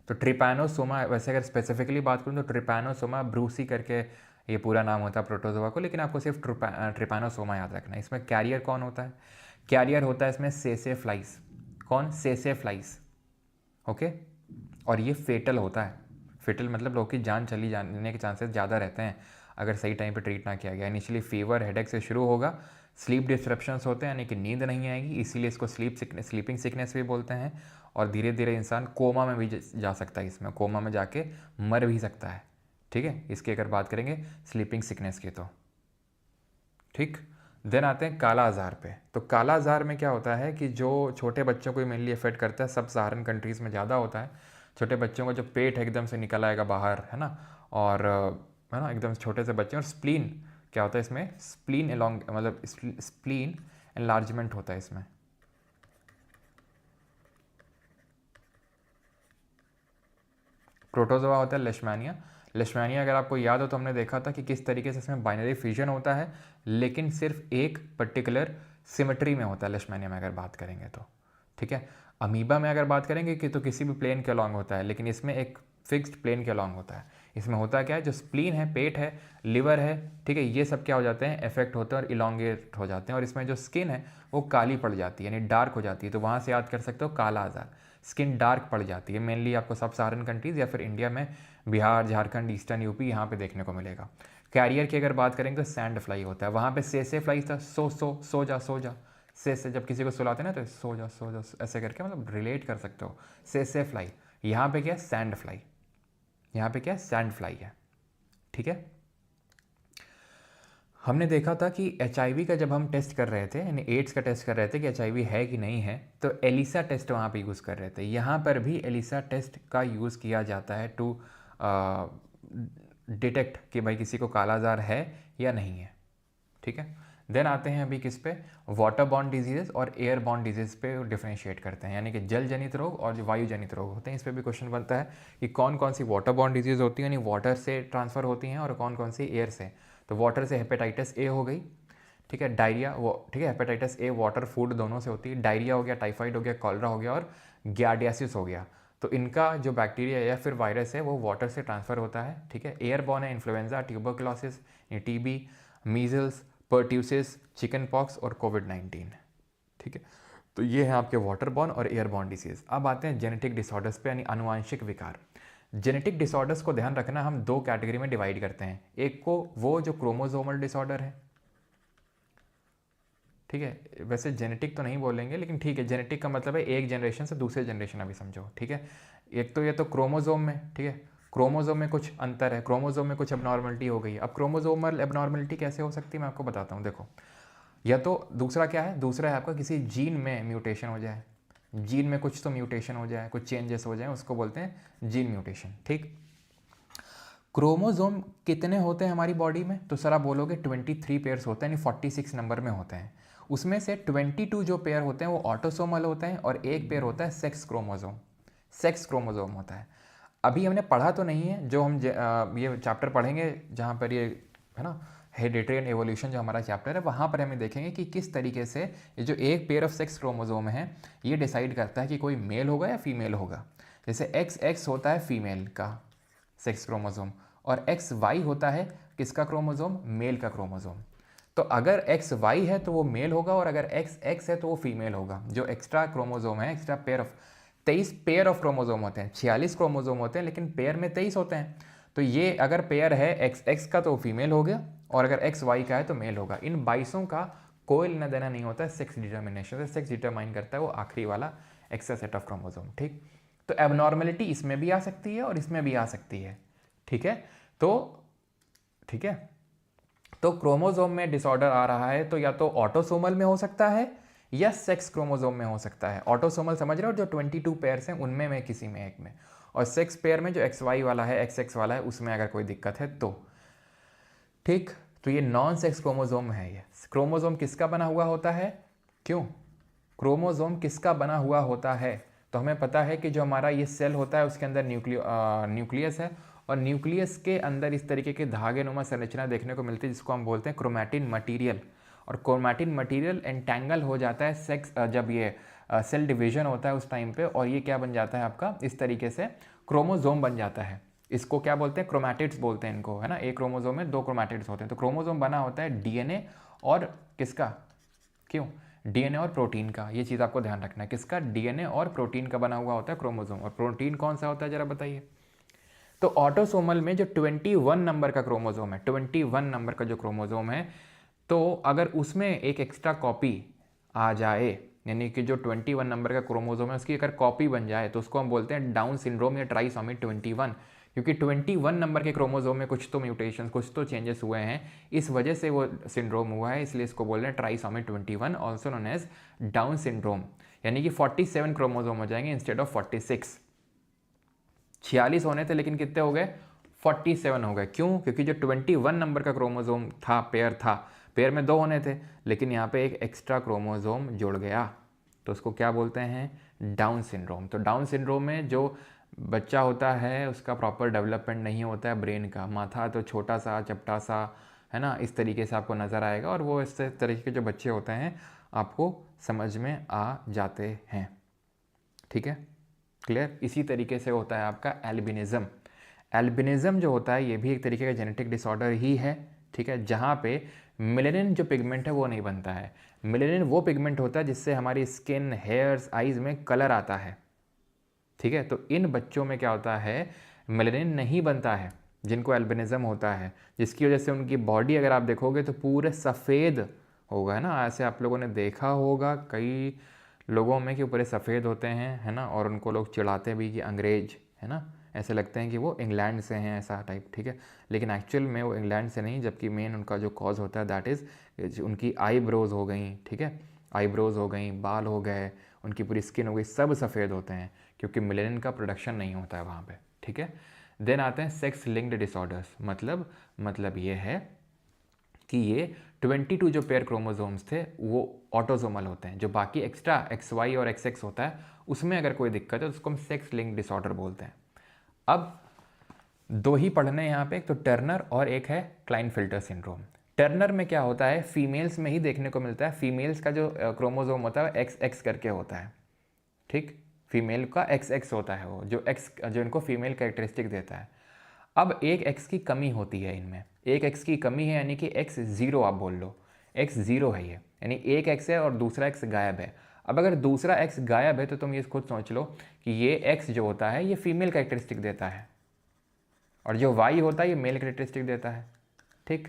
तो ट्रिपैनोसोमा, वैसे अगर स्पेसिफिकली बात करूँ तो ट्रिपैनोसोमा ब्रूसी करके ये पूरा नाम होता है प्रोटोजोआ को, लेकिन आपको सिर्फ ट्रिपैनोसोमा याद रखना है। इसमें कैरियर कौन होता है? कैरियर होता है इसमें सेसे फ्लाइस। कौन? सेसे फ्लाइस। ओके, और ये फेटल होता है। फेटल मतलब लोग की जान चली जाने के चांसेस ज़्यादा रहते हैं अगर सही टाइम पे ट्रीट ना किया गया। इनिशियली फीवर हेडेक से शुरू होगा, स्लीप डिस्ट्रप्शंस होते हैं यानी कि नींद नहीं आएगी, इसीलिए इसको स्लीपिंग सिकनेस भी बोलते हैं। और धीरे धीरे इंसान कोमा में भी जा सकता है, इसमें कोमा में जाके मर भी सकता है। ठीक है, इसकी अगर बात करेंगे स्लीपिंग सिकनेस की तो ठीक। देन आते हैं काला आज़ार पे। तो काला आज़ार में क्या होता है कि जो छोटे बच्चों को मेनली अफेक्ट करता है, सब सहारन कंट्रीज़ में ज़्यादा होता है। छोटे बच्चों का जो पेट एकदम से निकल आएगा बाहर, है ना, और है ना, एकदम छोटे से बच्चे। और स्प्लीन क्या होता है इसमें? स्प्लीन एलोंग मतलब स्प्लीन एनलार्जमेंट होता है इसमें। प्रोटोजोआ होता है लेशमैनिया। लेशमैनिया अगर आपको याद हो तो हमने देखा था कि किस तरीके से इसमें बाइनरी फ्यूजन होता है, लेकिन सिर्फ एक पर्टिकुलर सिमेट्री में होता है लेशमैनिया में अगर बात करेंगे तो। ठीक है, अमीबा में अगर बात करेंगे कि तो किसी भी प्लेन के अलॉन्ग होता है, लेकिन इसमें एक फिक्स्ड प्लेन के अलॉन्ग होता है। इसमें होता क्या है, जो स्प्लीन है, पेट है, लिवर है, ठीक है, ये सब क्या हो जाते हैं, इफेक्ट होते हैं और इलोंगेट हो जाते हैं। और इसमें जो स्किन है वो काली पड़ जाती है, यानी डार्क हो जाती है। तो वहाँ से याद कर सकते हो काला आज़ार, स्किन डार्क पड़ जाती है। मेनली आपको सब सहारन कंट्रीज़ या फिर इंडिया में बिहार, झारखंड, ईस्टर्न यूपी यहाँ पे देखने को मिलेगा। कैरियर की अगर बात करेंगे तो सैंड फ्लाई होता है। वहाँ पे से फ्लाई था, सो जा सो जा। से जब किसी को सुलाते हैं ना तो सो जा ऐसे करके मतलब रिलेट कर सकते हो, से फ्लाई। यहाँ पे क्या है, सैंड फ्लाई। यहाँ पे क्या है, सैंड फ्लाई है। ठीक है, हमने देखा था कि HIV का जब हम टेस्ट कर रहे थे, यानी एड्स का टेस्ट कर रहे थे कि HIV है कि नहीं है, तो एलिसा टेस्ट वहाँ पे यूज़ कर रहे थे। यहाँ पर भी एलिसा टेस्ट का यूज़ किया जाता है टू डिटेक्ट कि भाई किसी को काला आज़ार है या नहीं है। ठीक है, देन आते हैं अभी किस पे, वाटर बॉर्न डिजीज़ और एयर बॉर्न डिजीज़ पे डिफरेंशिएट करते हैं, यानी कि जल जनित रोग और जो वायु जनित रोग होते हैं। इस पर भी क्वेश्चन बनता है कि कौन कौन सी वाटर बॉर्न डिजीज़ होती हैं, यानी वाटर से ट्रांसफ़र होती हैं, और कौन कौन सी एयर से। तो वाटर से हेपेटाइटिस ए हो गई, ठीक है, डायरिया वो, ठीक है, हेपेटाइटिस ए वाटर फूड दोनों से होती है। डायरिया हो गया, टाइफाइड हो गया, कॉलरा हो गया और ग्यार्डियासिस हो गया। तो इनका जो बैक्टीरिया या फिर वायरस है वो वाटर से ट्रांसफ़र होता है। ठीक है, एयरबॉर्न है influenza, tuberculosis, TB, measles, pertussis, chicken pox और कोविड-19। ठीक है, तो ये है आपके वाटर बॉर्न और एयरबॉर्न डिसीज़। अब आते हैं जेनेटिक डिसऑर्डर्स पे, यानी आनुवांशिक विकार। जेनेटिक डिसऑर्डर्स को ध्यान रखना, हम दो कैटेगरी में डिवाइड करते हैं। एक को वो जो क्रोमोसोमल डिसऑर्डर है, ठीक है, वैसे जेनेटिक तो नहीं बोलेंगे लेकिन ठीक है, जेनेटिक का मतलब है एक जनरेशन से दूसरे जनरेशन, अभी समझो। ठीक है, एक तो ये तो क्रोमोसोम में, ठीक है, क्रोमोसोम में कुछ अंतर है, क्रोमोसोम में कुछ एबनॉर्मलिटी हो गई। अब क्रोमोसोमल एबनॉर्मलिटी कैसे हो सकती है मैं आपको बताता हूँ। देखो, या तो दूसरा क्या है, दूसरा है आपका किसी जीन में म्यूटेशन हो जाए, जीन में कुछ तो म्यूटेशन हो जाए, कुछ चेंजेस हो जाए, उसको बोलते हैं जीन म्यूटेशन। ठीक, क्रोमोसोम कितने होते हैं हमारी बॉडी में, तो सर आप बोलोगे 23 पेयर्स होते हैं, यानी 46 नंबर में होते हैं। उसमें से 22 जो पेयर होते हैं वो ऑटोसोमल होते हैं और एक पेयर होता है सेक्स क्रोमोसोम। सेक्स क्रोमोसोम होता है। अभी हमने पढ़ा तो नहीं है, जो हम ये चैप्टर पढ़ेंगे जहाँ पर ये है ना, हेरिडिटी एंड एवोल्यूशन जो हमारा चैप्टर है, वहाँ पर हमें देखेंगे कि किस तरीके से ये जो एक पेयर ऑफ सेक्स क्रोमोसोम है ये डिसाइड करता है कि कोई मेल होगा या फीमेल होगा। जैसे XX होता है फीमेल का सेक्स क्रोमोसोम और XY होता है किसका क्रोमोसोम, मेल का क्रोमोसोम। तो अगर XY है तो वो मेल होगा और अगर XX है तो वो फीमेल होगा। जो एक्स्ट्रा क्रोमोसोम है, extra pair of 23 pair of chromosome होते हैं, 46 क्रोमोसोम होते हैं लेकिन पेयर में 23 होते हैं। तो ये अगर पेयर है XX का तो फीमेल हो गया और अगर XY का है तो मेल होगा। इन 22 का कोई लेना देना नहीं होता है सेक्स डिटर्मिनेशन से। सेक्स डिटरमाइन करता है वो आखिरी वाला एक्स्ट्रा सेट ऑफ क्रोमोसोम। ठीक, तो एबनॉर्मलिटी इसमें भी आ सकती है और इसमें भी आ सकती है। ठीक है, तो ठीक है, तो क्रोमोसोम में डिसऑर्डर आ रहा है तो या तो ऑटोसोमल में हो सकता है या सेक्स क्रोमोसोम में हो सकता है। ऑटोसोमल समझ रहे हो, जो 22 पेयर्स हैं उनमें में किसी में एक में, और सेक्स पेयर में जो XY वाला है, XX वाला है, उसमें अगर कोई दिक्कत है तो। ठीक, तो ये नॉन सेक्स क्रोमोसोम है। ये क्रोमोसोम किसका बना हुआ होता है? क्यों? क्रोमोसोम किसका बना हुआ होता है? तो हमें पता है कि जो हमारा ये सेल होता है उसके अंदर न्यूक्लियस है, और न्यूक्लियस के अंदर इस तरीके के धागेनुमा संरचना देखने को मिलती है जिसको हम बोलते हैं क्रोमैटिन मटीरियल। और क्रोमैटिन मटीरियल एंटेंगल हो जाता है सेक्स जब ये सेल डिवीजन होता है उस टाइम पे, और ये क्या बन जाता है आपका, इस तरीके से क्रोमोसोम बन जाता है। इसको क्या बोलते हैं? क्रोमैटिड्स बोलते हैं इनको, है ना। एक क्रोमोसोम में 2 क्रोमैटिड्स होते हैं। तो क्रोमोसोम बना होता है डीएनए और किसका? क्यों? डीएनए और प्रोटीन का। ये चीज़ आपको ध्यान रखना है, किसका? डीएनए और प्रोटीन का बना हुआ होता है क्रोमोसोम। और प्रोटीन कौन सा होता है जरा बताइए? तो ऑटोसोमल में जो 21 नंबर का क्रोमोसोम है, 21 नंबर का जो क्रोमोसोम है, तो अगर उसमें एक एक्स्ट्रा कॉपी आ जाए, यानी कि जो 21 नंबर का क्रोमोसोम है उसकी अगर कॉपी बन जाए, तो उसको हम बोलते हैं डाउन सिंड्रोम या ट्राइसॉमी 21। क्योंकि 21 नंबर के क्रोमोसोम में कुछ तो म्यूटेशन, कुछ तो चेंजेस हुए हैं, इस वजह से वो सिंड्रोम हुआ है, इसलिए इसको बोल रहे हैं trisomy 21, also known as Down syndrome. यानी कि 47 क्रोमोसोम हो जाएंगे इंस्टेड ऑफ 46। 46 होने थे लेकिन कितने हो गए? 47 हो गए। क्यों? क्योंकि जो 21 नंबर का क्रोमोसोम था, पेयर में 2 होने थे, लेकिन यहाँ पे एक एक्स्ट्रा क्रोमोसोम जुड़ गया, तो उसको क्या बोलते हैं? Down syndrome. तो डाउन सिंड्रोम में जो बच्चा होता है उसका प्रॉपर डेवलपमेंट नहीं होता है ब्रेन का, माथा तो छोटा सा चपटा सा, है ना, इस तरीके से आपको नज़र आएगा, और वो इस तरीके के जो बच्चे होते हैं आपको समझ में आ जाते हैं। ठीक है, क्लियर? इसी तरीके से होता है आपका एल्बिनिज्म। एल्बिनिज्म जो होता है ये भी एक तरीके का जेनेटिक डिसऑर्डर ही है, ठीक है, जहाँ पे मेलेनिन जो पिगमेंट है वो नहीं बनता है। मेलेनिन वो पिगमेंट होता है जिससे हमारी स्किन, हेयर्स, आइज में कलर आता है। ठीक है, तो इन बच्चों में क्या होता है? मेलेनिन नहीं बनता है जिनको एल्बिनिज्म होता है, जिसकी वजह से उनकी बॉडी अगर आप देखोगे तो पूरे सफ़ेद होगा, है ना। ऐसे आप लोगों ने देखा होगा कई लोगों में कि पूरे सफ़ेद होते हैं, है ना, और उनको लोग चिढ़ाते भी कि अंग्रेज, है ना, ऐसे लगते हैं कि वो इंग्लैंड से हैं, ऐसा टाइप। ठीक है, लेकिन एक्चुअल में वो इंग्लैंड से नहीं, जबकि मेन उनका जो कॉज होता है दैट इज़ उनकी आईब्रोज हो गई। ठीक है, आईब्रोज हो गई, बाल हो गए, उनकी पूरी स्किन हो गई, सब सफ़ेद होते हैं क्योंकि मेलेनिन का प्रोडक्शन नहीं होता है वहाँ पे। ठीक है, देन आते हैं सेक्स लिंक्ड डिसऑर्डर्स। मतलब ये है कि ये 22 जो पेयर क्रोमोसोम्स थे वो ऑटोसोमल होते हैं, जो बाकी एक्स्ट्रा XY और XX होता है उसमें अगर कोई दिक्कत है तो उसको हम सेक्स लिंक्ड डिसऑर्डर बोलते हैं। अब 2 ही पढ़ने यहाँ पे, एक तो टर्नर और एक है क्लाइनफिल्टर सिंड्रोम। टर्नर में क्या होता है? फीमेल्स में ही देखने को मिलता है। फीमेल्स का जो क्रोमोसोम होता है XX करके होता है। ठीक, फीमेल का XX होता है, वो जो X जो इनको फीमेल कैरेक्टरिस्टिक देता है। अब एक X की कमी होती है इनमें, एक X की कमी है, यानी कि X0 आप बोल लो, X0 है ये, यानी एक X है और दूसरा X गायब है। अब अगर दूसरा X गायब है तो तुम ये खुद सोच लो कि ये X जो होता है ये फीमेल कैरेक्टरिस्टिक देता है, और जो Y होता है ये मेल कैरेक्टरिस्टिक देता है। ठीक,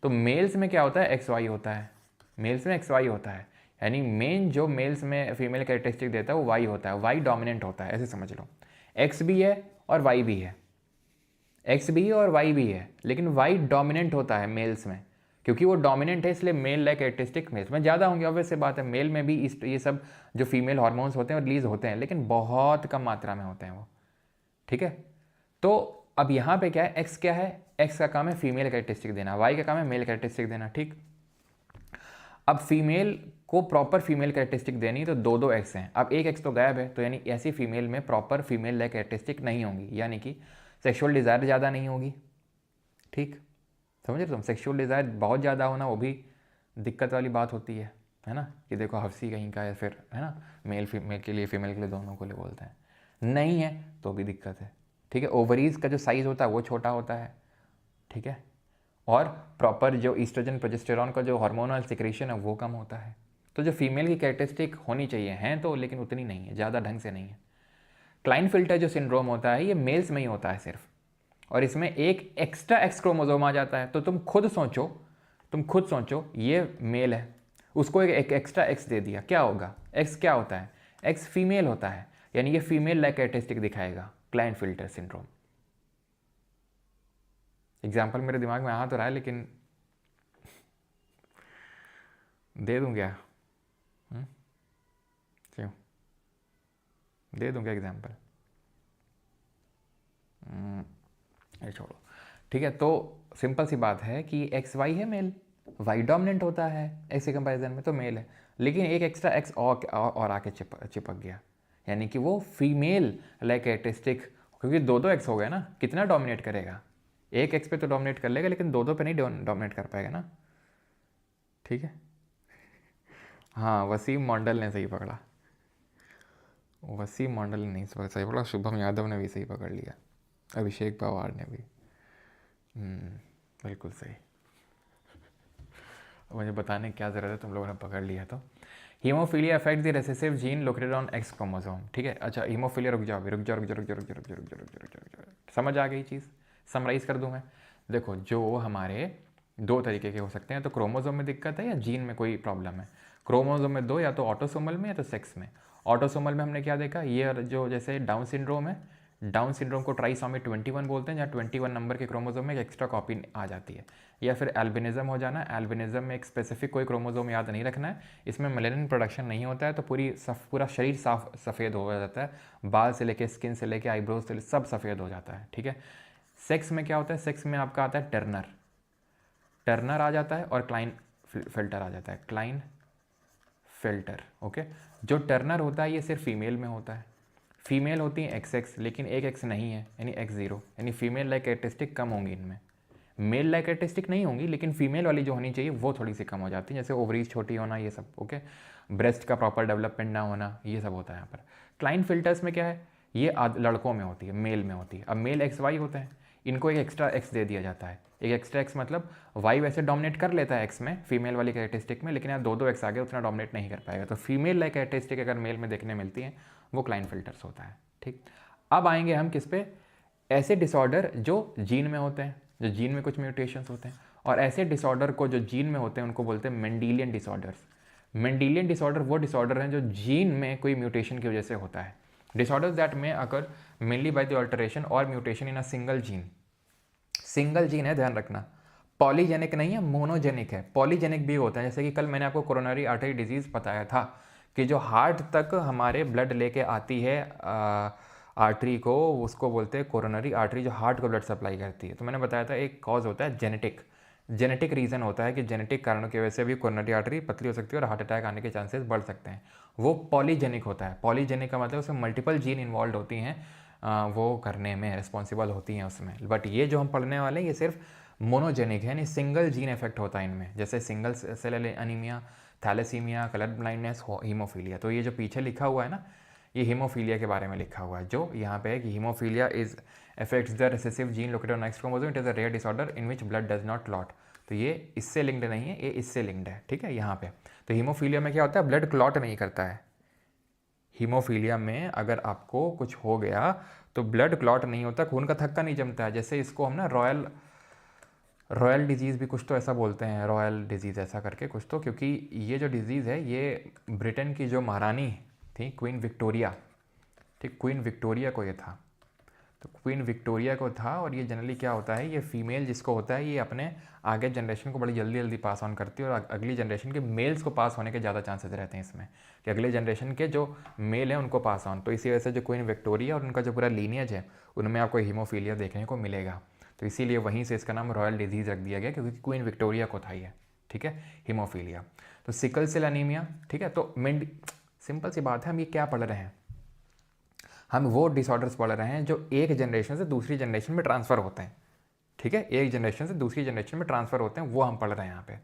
तो मेल्स में क्या होता है? XY होता है, मेल्स में XY होता है, यानी मेन जो मेल्स में फीमेल कैरेक्टरिस्टिक देता है वो Y होता है, Y डोमिनेंट होता है, ऐसे समझ लो। X भी है और Y भी है, X भी है और Y भी है, लेकिन Y डोमिनेंट होता है मेल्स में, क्योंकि वो डोमिनेंट है इसलिए मेल लाइक कैरेक्टरिस्टिक मेल्स में ज़्यादा होंगे। ऑब्वियस से बात है, मेल में भी ये सब जो फीमेल हार्मोन्स होते हैं वो रिलीज होते हैं, लेकिन बहुत कम मात्रा में होते हैं वो। ठीक है, तो अब यहाँ पे क्या है? X क्या है? X का काम है फीमेल कैरेक्टरिस्टिक देना, Y का काम है मेल कैरेक्टरिस्टिक देना। ठीक, अब फीमेल को प्रॉपर फीमेल कैरेक्टरिस्टिक देनी तो 2 X हैं। अब एक X तो गायब है, तो यानी ऐसी फीमेल में प्रॉपर फीमेल लाइक कैरेक्टरिस्टिक नहीं होंगी, यानी कि सेक्सुअल डिज़ायर ज़्यादा नहीं होगी। ठीक, समझ रहे तुम? सेक्सुअल डिज़ायर बहुत ज़्यादा होना वो भी दिक्कत वाली बात होती है ना, कि देखो हफ्सी कहीं का है, फिर है ना, मेल फीमेल के लिए, फीमेल के लिए, दोनों को लिए बोलते हैं, नहीं है तो भी दिक्कत है। ठीक है, ओवरीज का जो साइज़ होता है वो छोटा होता है। ठीक है, और प्रॉपर जो ईस्ट्रोजन प्रोजेस्टेरॉन का जो हार्मोनल सिक्रेशन है वो कम होता है। तो जो फीमेल की कैरेक्टरिस्टिक होनी चाहिए हैं तो, लेकिन उतनी नहीं है, ज़्यादा ढंग से नहीं है। क्लाइनफिल्टर जो सिंड्रोम होता है ये मेल्स में ही होता है सिर्फ, और इसमें एक एक्स्ट्रा X क्रोमोसोम आ जाता है। तो तुम खुद सोचो ये मेल है, उसको एक एक्स्ट्रा X दे दिया, क्या होगा? X क्या होता है? X फीमेल होता है, यानी ये फीमेल लाइक कैरेक्टरिस्टिक दिखाएगा, क्लाइनफिल्टर सिंड्रोम। एग्जाम्पल मेरे दिमाग में आ तो रहा है, लेकिन दे दूँ क्या? क्यों दे दूँ क्या एग्जाम्पल? ये छोड़ो। ठीक है, तो सिंपल सी बात है कि एक्स वाई है मेल, वाई डोमिनेंट होता है एक्स के कंपैरिजन में, तो मेल है। लेकिन एक एक्स्ट्रा एक्स और आके चिपक गया, यानी कि वो फीमेल लाइक कैरेक्टरिस्टिक, क्योंकि दो दो एक्स हो गया ना, कितना डोमिनेट करेगा, एक एक्स पे तो डोमिनेट कर लेगा लेकिन दो दो पे नहीं डोमिनेट कर पाएगा ना। ठीक है, हाँ वसीम मंडल ने सही पकड़ा, वसीम मंडल ने नहीं सही पकड़ा, शुभम यादव ने भी सही पकड़ लिया, अभिषेक पवार ने भी। बिल्कुल सही, मुझे बताने की क्या ज़रूरत है, तुम लोगों ने पकड़ लिया। तो haemophilia affect the recessive gene located on X chromosome. ठीक है, अच्छा हीमोफीलिया, रुक जाओ, समझ आ गई चीज़, समराइज़ कर दूँ मैं। देखो, जो हमारे दो तरीके के हो सकते हैं, तो क्रोमोसोम में दिक्कत है या जीन में कोई प्रॉब्लम है। क्रोमोसोम में दो, या तो ऑटोसोमल में या तो सेक्स में। ऑटोसोमल में हमने क्या देखा, ये जो जैसे डाउन सिंड्रोम है, डाउन सिंड्रोम को ट्राइसॉमी 21 बोलते हैं, जहाँ 21 नंबर के क्रोमोसोम में एक एक्स्ट्रा कॉपी आ जाती है। या फिर एल्बिनिज्म हो जाना, एल्बिनिज्म में एक स्पेसिफिक कोई क्रोमोसोम याद नहीं रखना है, इसमें मेलेनिन प्रोडक्शन नहीं होता है, तो पूरा शरीर सफ़ेद हो जाता है, बाल से लेके स्किन से लेके आईब्रोज से सब सफ़ेद हो जाता है। ठीक है, सेक्स में क्या होता है, सेक्स में आपका आता है टर्नर आ जाता है और क्लाइन फिल्टर आ जाता है, क्लाइन फिल्टर। ओके, जो टर्नर होता है ये सिर्फ फीमेल में होता है, फीमेल होती है XX, लेकिन एक एक्स नहीं है, यानी X0, यानी फीमेल लाइक कैरेक्टरिस्टिक कम होंगी इनमें, मेल लाइक कैरेक्टरिस्टिक नहीं होंगी, लेकिन फीमेल वाली जो होनी चाहिए वो थोड़ी सी कम हो जाती है, जैसे ओवरीज छोटी होना, ये सब। ओके, ब्रेस्ट का प्रॉपर डेवलपमेंट ना होना, ये सब होता है यहाँ पर। क्लाइन फिल्टर्स में क्या है, ये लड़कों में होती है, मेल में होती है। अब मेल XY होते हैं, इनको एक एक्स्ट्रा एक्स दे दिया जाता है, एक एक्स्ट्रा एक्स मतलब वाई वैसे डोमिनेट कर लेता है एक्स में, फीमेल वाली कैरेक्टरिस्टिक में, लेकिन यहाँ दो दो एक्स आगे उतना डोमिनेट नहीं कर पाएगा, तो फीमेल लाइक कैरेक्टरिस्टिक अगर मेल में देखने मिलती है वो क्लाइन फिल्टर्स होता है। ठीक, अब आएंगे हम किस पे, ऐसे डिसऑर्डर जो जीन में होते हैं, जो जीन में कुछ म्यूटेशंस होते हैं, और ऐसे डिसऑर्डर को जो जीन में होते हैं उनको बोलते हैं मेंडेलियन डिसऑर्डर्स। मेंडेलियन डिसऑर्डर वो डिसऑर्डर हैं जो जीन में कोई म्यूटेशन की वजह से होता है। डिसऑर्डर्स दैट में अकर मेनली बाय द ऑल्टरेशन और mutation in a single gene. Single gene है, ध्यान रखना, पॉलीजेनिक नहीं है, मोनोजेनिक है। पॉलीजेनिक भी होता है, जैसे कि कल मैंने आपको कोरोनरी आर्टरी डिजीज़ बताया था कि जो हार्ट तक हमारे ब्लड लेके आती है आर्टरी को, उसको बोलते हैं कोरोनरी आर्टरी, जो हार्ट को ब्लड सप्लाई करती है। तो मैंने बताया था एक कॉज होता है जेनेटिक रीज़न होता है कि जेनेटिक कारणों की वजह से भी कोरोनरी आर्टरी पतली हो सकती है और हार्ट अटैक आने के चांसेस बढ़ सकते हैं, वो पॉलीजेनिक होता है। पॉलीजेनिक का मतलब उसमें मल्टीपल जीन इन्वॉल्व होती हैं, वो करने में रिस्पॉन्सिबल होती हैं उसमें। बट ये जो हम पढ़ने वाले हैं ये सिर्फ मोनोजेनिक है, यानी सिंगल जीन इफेक्ट होता है इनमें, जैसे single cell anaemia, thalassaemia, colour blindness, haemophilia. तो ये जो पीछे लिखा हुआ है ना, ये हीमोफीलिया के बारे में लिखा हुआ है, जो यहाँ पे है कि haemophilia is affects the recessive gene located on X chromosome, it is a rare disorder in which blood does not clot. तो ये इससे लिंक्ड नहीं है, ये इससे लिंक्ड है। ठीक है, यहाँ पे तो हीमोफीलिया में क्या होता है, ब्लड क्लॉट नहीं करता है। हीमोफीलिया में अगर आपको कुछ हो गया तो ब्लड क्लॉट नहीं होता, खून का थक्का नहीं जमता है, जैसे इसको हम ना रॉयल डिजीज़ भी कुछ तो ऐसा बोलते हैं, रॉयल डिजीज़ ऐसा करके कुछ तो, क्योंकि ये जो डिजीज़ है ये ब्रिटेन की जो महारानी थी क्वीन विक्टोरिया, ठीक, क्वीन विक्टोरिया को ये था, तो क्वीन विक्टोरिया को था। और ये जनरली क्या होता है, ये फीमेल जिसको होता है ये अपने आगे जनरेशन को बड़ी जल्दी जल्दी पास ऑन करती है, और अगली जनरेशन के मेल्स को पास होने के ज़्यादा चांसेस रहते हैं इसमें, कि अगले जनरेशन के जो मेल हैं उनको पास ऑन। तो इसी वजह से जो क्वीन विक्टोरिया और उनका जो पूरा लीनियज है उनमें आपको हीमोफीलिया देखने को मिलेगा, तो इसीलिए वहीं से इसका नाम रॉयल डिजीज़ रख दिया गया, क्योंकि क्वीन विक्टोरिया को था ये। ठीक है, हीमोफीलिया। तो सिकल सेल एनीमिया, ठीक है, तो सिंपल सी बात है, हम ये क्या पढ़ रहे हैं, हम वो डिसऑर्डर्स पढ़ रहे हैं जो एक जनरेशन से दूसरी जनरेशन में ट्रांसफ़र होते हैं। ठीक है, एक जनरेशन से दूसरी जनरेशन में ट्रांसफ़र होते हैं, वो हम पढ़ रहे हैं यहाँ पे।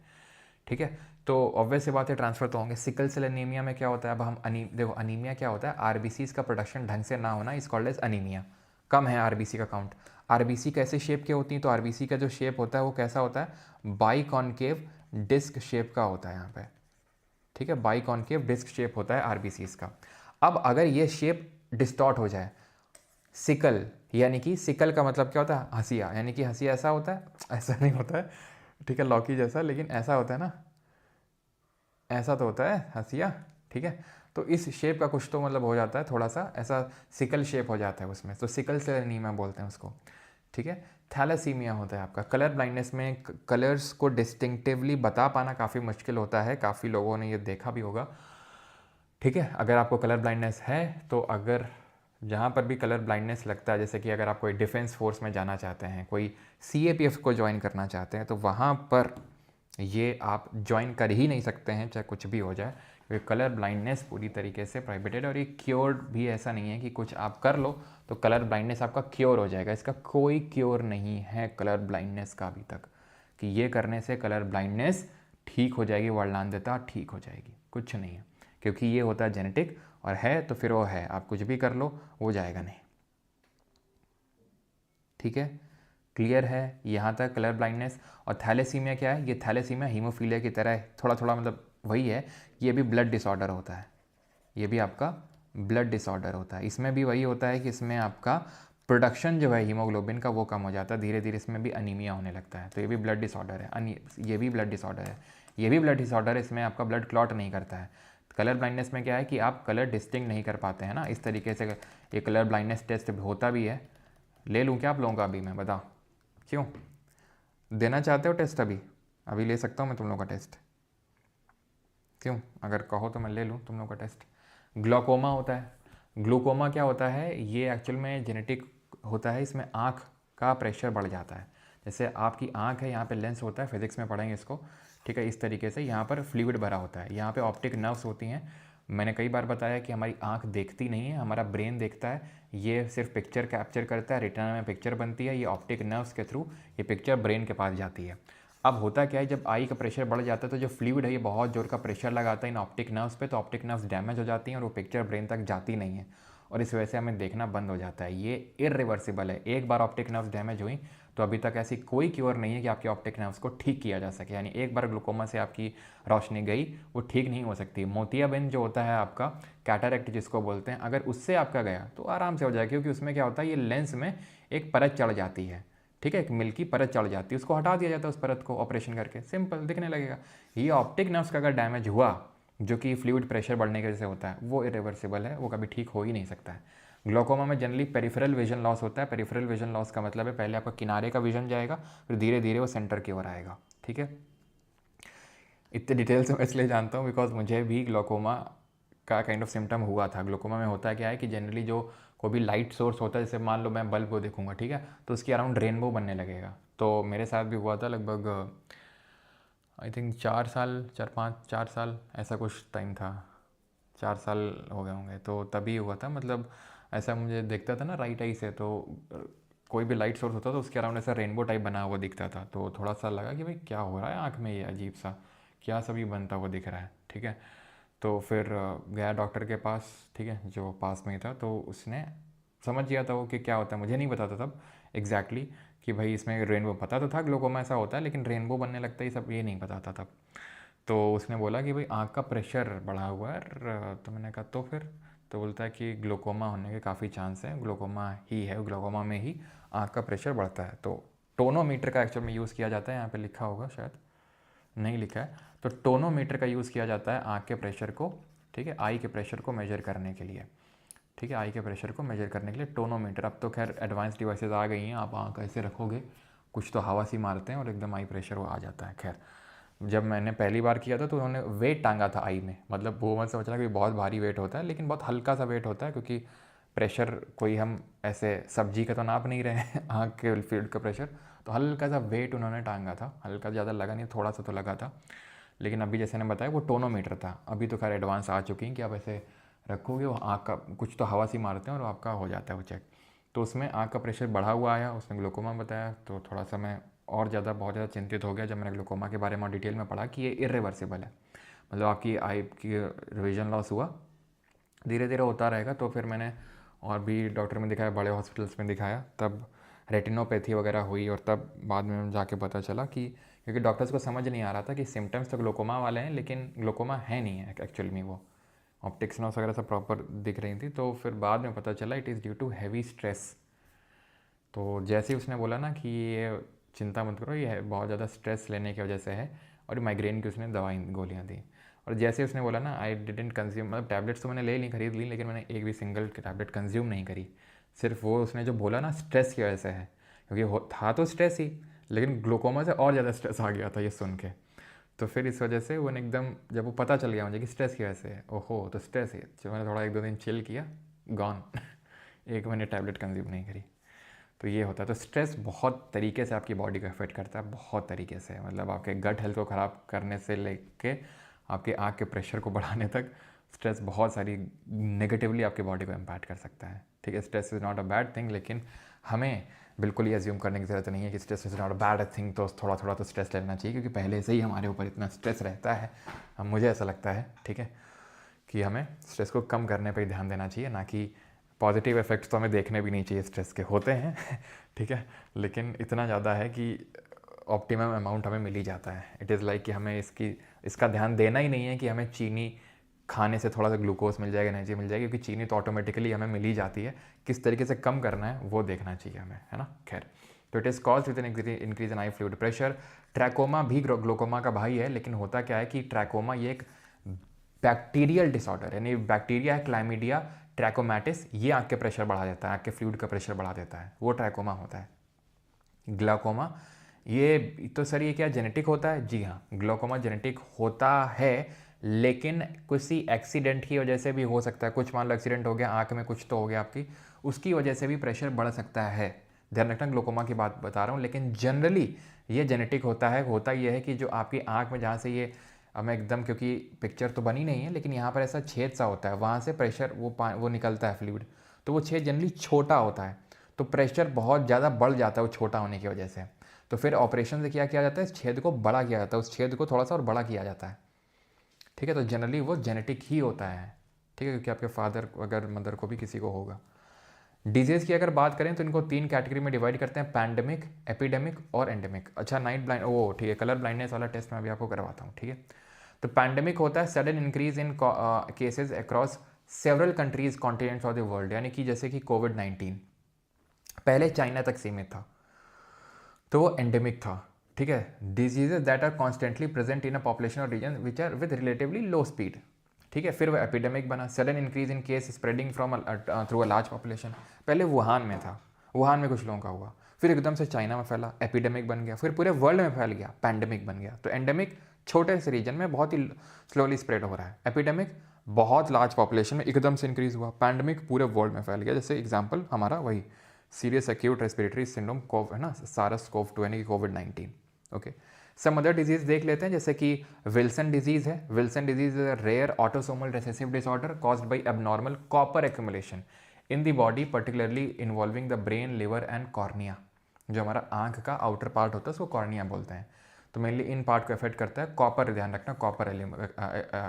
ठीक है, तो ऑब्वियस सी बात है ट्रांसफ़र तो होंगे। सिकल सेल एनीमिया में क्या होता है, अब हम देखो अनीमिया क्या होता है, RBCs का प्रोडक्शन ढंग से ना होना, इस कॉल्ड एज अनीमिया, कम है RBC का काउंट। RBC कैसे शेप के होती हैं, तो RBC का जो शेप होता है वो कैसा होता है, बाई कॉनकेव डिस्क शेप का होता है यहाँ पे। ठीक है, बाई कॉनकेव डिस्क शेप होता है RBCs का। अब अगर ये शेप डिस्टॉर्ट हो जाए, सिकल, यानी कि सिकल का मतलब क्या होता है, हंसिया, यानी कि हंसिया ऐसा होता है, ऐसा नहीं होता है, ठीक है, लौकी जैसा, लेकिन ऐसा होता है ना, ऐसा तो होता है हंसिया। ठीक है, तो इस शेप का कुछ तो मतलब हो जाता है, थोड़ा सा ऐसा सिकल शेप हो जाता है उसमें, तो सिकल सेल एनीमिया बोलते हैं उसको। ठीक है, थैलेसीमिया होता है आपका, कलर ब्लाइंडनेस में कलर्स को डिस्टिंक्टिवली बता पाना काफ़ी मुश्किल होता है, काफ़ी लोगों ने ये देखा भी होगा। ठीक है, अगर आपको कलर ब्लाइंडनेस है तो अगर जहाँ पर भी कलर ब्लाइंडनेस लगता है, जैसे कि अगर आप कोई डिफेंस फोर्स में जाना चाहते हैं, कोई CAPF को ज्वाइन करना चाहते हैं, तो वहाँ पर ये आप ज्वाइन कर ही नहीं सकते हैं चाहे कुछ भी हो जाए, क्योंकि कलर ब्लाइंडनेस पूरी तरीके से प्रोहिबिटेड। और ये क्योर्ड भी ऐसा नहीं है कि कुछ आप कर लो तो कलर ब्लाइंडनेस आपका क्योर हो जाएगा। इसका कोई क्योर नहीं है कलर ब्लाइंडनेस का अभी तक, कि ये करने से कलर ब्लाइंडनेस ठीक हो जाएगी, वर्णनांधता ठीक हो जाएगी, कुछ नहीं है। क्योंकि ये होता है जेनेटिक, और है तो फिर वो है, आप कुछ भी कर लो वो जाएगा नहीं। ठीक है, क्लियर है यहाँ तक कलर ब्लाइंडनेस। और थैलेसीमिया क्या है? ये थैलेसीमिया हीमोफीलिया की तरह है, थोड़ा थोड़ा मतलब वही है, ये भी ब्लड डिसऑर्डर होता है, ये भी आपका ब्लड डिसऑर्डर होता है। इसमें भी वही होता है कि इसमें आपका प्रोडक्शन जो है हीमोग्लोबिन का वो कम हो जाता है, धीरे धीरे इसमें भी अनीमिया होने लगता है। तो ये भी ब्लड डिसऑर्डर है, ये भी ब्लड डिसऑर्डर है, ये भी ब्लड डिसऑर्डर है। इसमें आपका ब्लड क्लॉट नहीं करता है। कलर ब्लाइंडनेस में क्या है कि आप कलर डिस्टिंग नहीं कर पाते हैं ना, इस तरीके से ये कलर ब्लाइंडनेस टेस्ट होता भी है। ले लूँ क्या आप लोगों का अभी मैं, बताओ क्यों देना चाहते हो टेस्ट? अभी अभी ले सकता हूँ मैं तुम लोगों का टेस्ट, क्यों? अगर कहो तो मैं ले लूँ तुम लोगों का टेस्ट। ग्लोकोमा होता है। ग्लूकोमा क्या होता है? ये एक्चुअल में जेनेटिक होता है, इसमें आँख का प्रेशर बढ़ जाता है। जैसे आपकी आँख है, यहाँ पे लेंस होता है, फिजिक्स में पढ़ेंगे इसको, ठीक है। इस तरीके से यहाँ पर फ्लूइड भरा होता है, यहाँ पे ऑप्टिक नर्व्स होती हैं। मैंने कई बार बताया कि हमारी आँख देखती नहीं है, हमारा ब्रेन देखता है, ये सिर्फ पिक्चर कैप्चर करता है, रेटिना में पिक्चर बनती है, ये ऑप्टिक नर्व्स के थ्रू ये पिक्चर ब्रेन के पास जाती है। अब होता क्या है, जब आई का प्रेशर बढ़ जाता है तो जो फ्लूइड है ये बहुत जोर का प्रेशर लगाता है इन ऑप्टिक नर्व्स पे, तो ऑप्टिक नर्व्स डैमेज हो जाती हैं और वो पिक्चर ब्रेन तक जाती नहीं है, और इस वजह से हमें देखना बंद हो जाता है। ये इरिवर्सिबल है, एक बार ऑप्टिक नर्व्स डैमेज हुई तो अभी तक ऐसी कोई क्योर नहीं है कि आपकी ऑप्टिक नर्व्स को ठीक किया जा सके। यानी एक बार ग्लूकोमा से आपकी रोशनी गई, वो ठीक नहीं हो सकती। मोतियाबिंद जो होता है आपका, कैटरैक्ट जिसको बोलते हैं, अगर उससे आपका गया तो आराम से हो जाएगा, क्योंकि उसमें क्या होता है, ये लेंस में एक परत चढ़ जाती है, ठीक है, एक मिल्की परत चढ़ जाती है, उसको हटा दिया जाता है, उस परत को ऑपरेशन करके, सिंपल दिखने लगेगा। ये ऑप्टिक नर्व्स का अगर डैमेज हुआ, जो कि फ्लूइड प्रेशर बढ़ने की वजह से होता है, वो इरिवर्सिबल है, वो कभी ठीक हो ही नहीं सकता है। ग्लोकोमा में जनरली पेरिफेरल विजन लॉस होता है। पेरिफेरल विजन लॉस का मतलब है पहले आपका किनारे का विजन जाएगा, फिर धीरे धीरे वो सेंटर की ओर आएगा, ठीक है। इतने डिटेल से मैं इसलिए जानता हूँ बिकॉज मुझे भी ग्लोकोमा का काइंड ऑफ सिम्टम हुआ था। ग्लोकोमा में होता क्या है कि जनरली जो कोई भी लाइट सोर्स होता है, जैसे मान लो मैं बल्ब को देखूंगा, ठीक है, तो उसके अराउंड रेनबो बनने लगेगा। तो मेरे साथ भी हुआ था लगभग आई थिंक 4 साल ऐसा कुछ टाइम था, 4 साल हो गए होंगे, तो तभी हुआ था। मतलब ऐसा मुझे दिखता था ना राइट आई से, तो कोई भी लाइट सोर्स होता था उसके अराउंड ऐसा रेनबो टाइप बना हुआ दिखता था, तो थोड़ा सा लगा कि भाई क्या हो रहा है आँख में, ये अजीब सा क्या सभी बनता हुआ दिख रहा है, ठीक है। तो फिर गया डॉक्टर के पास, ठीक है, जो पास में ही था, तो उसने समझ गया था वो कि क्या होता है। मुझे नहीं पता था तब एग्जैक्टली कि भाई इसमें रेनबो, पता तो था ग्लोकोमा ऐसा होता है, लेकिन रेनबो बनने लगता है ये सब ये नहीं पता था तब। तो उसने बोला कि भाई आँख का प्रेशर बढ़ा हुआ है, तो मैंने कहा तो फिर, तो बोलता है कि ग्लोकोमा होने के काफ़ी चांस है, ग्लोकोमा ही है, ग्लोकोमा में ही आँख का प्रेशर बढ़ता है। तो टोनोमीटर का एक्चुअल में यूज़ किया जाता है, यहाँ पे लिखा होगा शायद नहीं लिखा है, तो टोनोमीटर का यूज़ किया जाता है आँख के प्रेशर को, ठीक है, आई के प्रेशर को मेजर करने के लिए, ठीक है, आई के प्रेशर को मेजर करने के लिए टोनोमीटर। अब तो खैर एडवांस डिवाइसेस आ गई हैं, आप आँख ऐसे रखोगे, कुछ तो हवा सी मारते हैं और एकदम आई प्रेशर वो आ जाता है। खैर जब मैंने पहली बार किया था तो उन्होंने वेट टांगा था आई में, मतलब वो मत समझना कि बहुत भारी वेट होता है, लेकिन बहुत हल्का सा वेट होता है, क्योंकि प्रेशर कोई हम ऐसे सब्जी का तो नाप नहीं रहे हैं आँख के फील्ड का प्रेशर, तो हल्का सा वेट उन्होंने टांगा था, हल्का, ज़्यादा लगा नहीं, थोड़ा सा तो लगा था। लेकिन अभी जैसे ने बताया वो टोनोमीटर था, अभी तो खैर एडवांस आ चुकी हैं कि आप ऐसे रखोगे, वो आँख का कुछ तो हवा सी मारते हैं और आपका हो जाता है वो चेक। तो उसमें आँख का प्रेशर बढ़ा हुआ आया, उसने ग्लूकोमा बताया, तो थोड़ा सा मैं और ज़्यादा बहुत ज़्यादा चिंतित हो गया जब मैंने ग्लूकोमा के बारे में डिटेल में पढ़ा कि ये इरिवर्सिबल है, मतलब आपकी आई की विजन लॉस हुआ, धीरे धीरे होता रहेगा। तो फिर मैंने और भी डॉक्टर में दिखाया, बड़े हॉस्पिटल्स में दिखाया, तब रेटिनोपैथी वगैरह हुई, और तब बाद में जाके पता चला कि, क्योंकि डॉक्टर्स को समझ नहीं आ रहा था कि सिम्टम्स तो ग्लूकोमा वाले हैं लेकिन ग्लूकोमा है नहीं है एक्चुअल में, वो ऑप्टिक्स नर्व्स वगैरह सब प्रॉपर दिख रही थी। तो फिर बाद में पता चला it is due to heavy stress. तो जैसे ही उसने बोला ना कि ये चिंता मत करो, ये है बहुत ज़्यादा स्ट्रेस लेने की वजह से है, और माइग्रेन की उसने दवाई गोलियाँ दी। और जैसे उसने बोला ना, आई डिडेंट कंज्यूम, मतलब टैबलेट्स तो मैंने ले ली, खरीद ली, लेकिन मैंने एक भी सिंगल टैबलेट कंज्यूम नहीं करी। सिर्फ वो उसने जो बोला ना स्ट्रेस की वजह से है, क्योंकि था तो स्ट्रेस ही, लेकिन ग्लूकोमा से और ज़्यादा स्ट्रेस आ गया था ये सुन के। तो फिर इस वजह से वो एकदम, जब वो पता चल गया मुझे कि स्ट्रेस की वजह से है, ओहो तो स्ट्रेस है, जो मैंने थोड़ा 1-2 दिन चिल किया, गॉन 1 महीने टैबलेट कंज्यूम नहीं करी। तो ये होता है। तो स्ट्रेस बहुत तरीके से आपकी बॉडी को अफेक्ट करता है, बहुत तरीके से, मतलब आपके गट हेल्थ को ख़राब करने से लेके आपके आँख के प्रेशर को बढ़ाने तक स्ट्रेस बहुत सारी नेगेटिवली आपकी बॉडी को इम्पैक्ट कर सकता है। ठीक है, stress is not a bad thing, लेकिन हमें बिल्कुल ये अज्यूम करने की ज़रूरत नहीं है कि stress is not a bad thing, तो थोड़ा थोड़ा तो स्ट्रेस लेना चाहिए, क्योंकि पहले से ही हमारे ऊपर इतना स्ट्रेस रहता है। मुझे ऐसा लगता है, ठीक है, कि हमें स्ट्रेस को कम करने पर ही ध्यान देना चाहिए, ना कि पॉजिटिव इफ़ेक्ट्स तो हमें देखने भी नहीं चाहिए स्ट्रेस के, होते हैं ठीक है, लेकिन इतना ज़्यादा है कि ऑप्टिमम अमाउंट हमें मिल ही जाता है। इट इज़ लाइक कि हमें इसका ध्यान देना ही नहीं है कि हमें चीनी खाने से थोड़ा सा ग्लूकोज मिल जाएगा, एनर्जी मिल जाएगी, क्योंकि चीनी तो ऑटोमेटिकली हमें मिल ही जाती है। किस तरीके से कम करना है वो देखना चाहिए हमें, है ना। खैर, तो it is cause with an increase in I fluid pressure. Trachoma भी ग्लोकोमा का भाई है, लेकिन होता क्या है कि ट्रैकोमा ये एक बैक्टीरियल डिसऑर्डर, यानी बैक्टीरिया है, क्लाइमीडिया ट्रैकोमैटिस, ये आँख के प्रेशर बढ़ा देता है, आँख के फ्लूइड का प्रेशर बढ़ा देता है, वो ट्रैकोमा होता है। ग्लाकोमा, ये तो सर ये क्या जेनेटिक होता है? जी हाँ, ग्लाकोमा जेनेटिक होता है, लेकिन किसी एक्सीडेंट की वजह से भी हो सकता है। कुछ मान लो एक्सीडेंट हो गया, आँख में कुछ तो हो गया आपकी, उसकी वजह से भी प्रेशर बढ़ सकता है। ध्यान रखना, ग्लाकोमा की बात बता रहा हूँ, लेकिन जनरली ये जेनेटिक होता है। होता ये है कि जो आपकी आँख में जहाँ से ये हमें एकदम, क्योंकि पिक्चर तो बनी नहीं है, लेकिन यहाँ पर ऐसा छेद सा होता है, वहाँ से प्रेशर वो निकलता है फ्लूइड, तो वो छेद जनरली छोटा होता है, तो प्रेशर बहुत ज़्यादा बढ़ जाता है वो छोटा होने की वजह से। तो फिर ऑपरेशन से क्या किया जाता है, इस छेद को बड़ा किया जाता है, उस छेद को थोड़ा सा और बड़ा किया जाता है। ठीक है, तो जनरली वो जेनेटिक ही होता है। ठीक है, क्योंकि आपके फादर अगर मदर को भी किसी को होगा। डिजीज़ की अगर बात करें तो इनको 3 कैटेगरी में डिवाइड करते हैं, पैंडेमिक, एपिडेमिक और एंडेमिक। अच्छा, नाइट ब्लाइंड, ओ ठीक है, कलर ब्लाइंडनेस वाला टेस्ट मैं अभी आपको करवाता हूँ। ठीक है, तो पैंडेमिक होता है sudden increase in cases across several countries continents of the world, यानी कि जैसे कि कोविड-19 पहले चाइना तक सीमित था, तो वो एंडेमिक था। ठीक है, diseases that are constantly present in a population और region which are with relatively low speed. ठीक है, फिर वो एपिडेमिक बना, sudden increase in case spreading from through a large population. पहले वुहान में था, वुहान में कुछ लोगों का हुआ, फिर एकदम से चाइना में फैला, एपिडेमिक बन गया, फिर पूरे वर्ल्ड में फैल गया, पैंडेमिक बन गया। तो एंडेमिक छोटे से रीजन में बहुत ही स्लोली स्प्रेड हो रहा है, एपिडेमिक बहुत लार्ज पॉपुलेशन में एकदम से इंक्रीज हुआ, पैंडेमिक पूरे वर्ल्ड में फैल गया। जैसे एग्जाम्पल हमारा वही serious acute respiratory syndrome CoV है ना, SARS-CoV-2 यानी कि कोविड-19। ओके, सम अदर डिजीज देख लेते हैं, जैसे कि विल्सन डिजीज है। Wilson disease is a rare autosomal recessive disorder caused by abnormal copper accumulation in the body, particularly involving the brain, liver and cornea. जो हमारा आंख का आउटर पार्ट होता है उसको कॉर्निया बोलते हैं। तो मेनली इन पार्ट को अफेक्ट करता है कॉपर, ध्यान रखना, कॉपर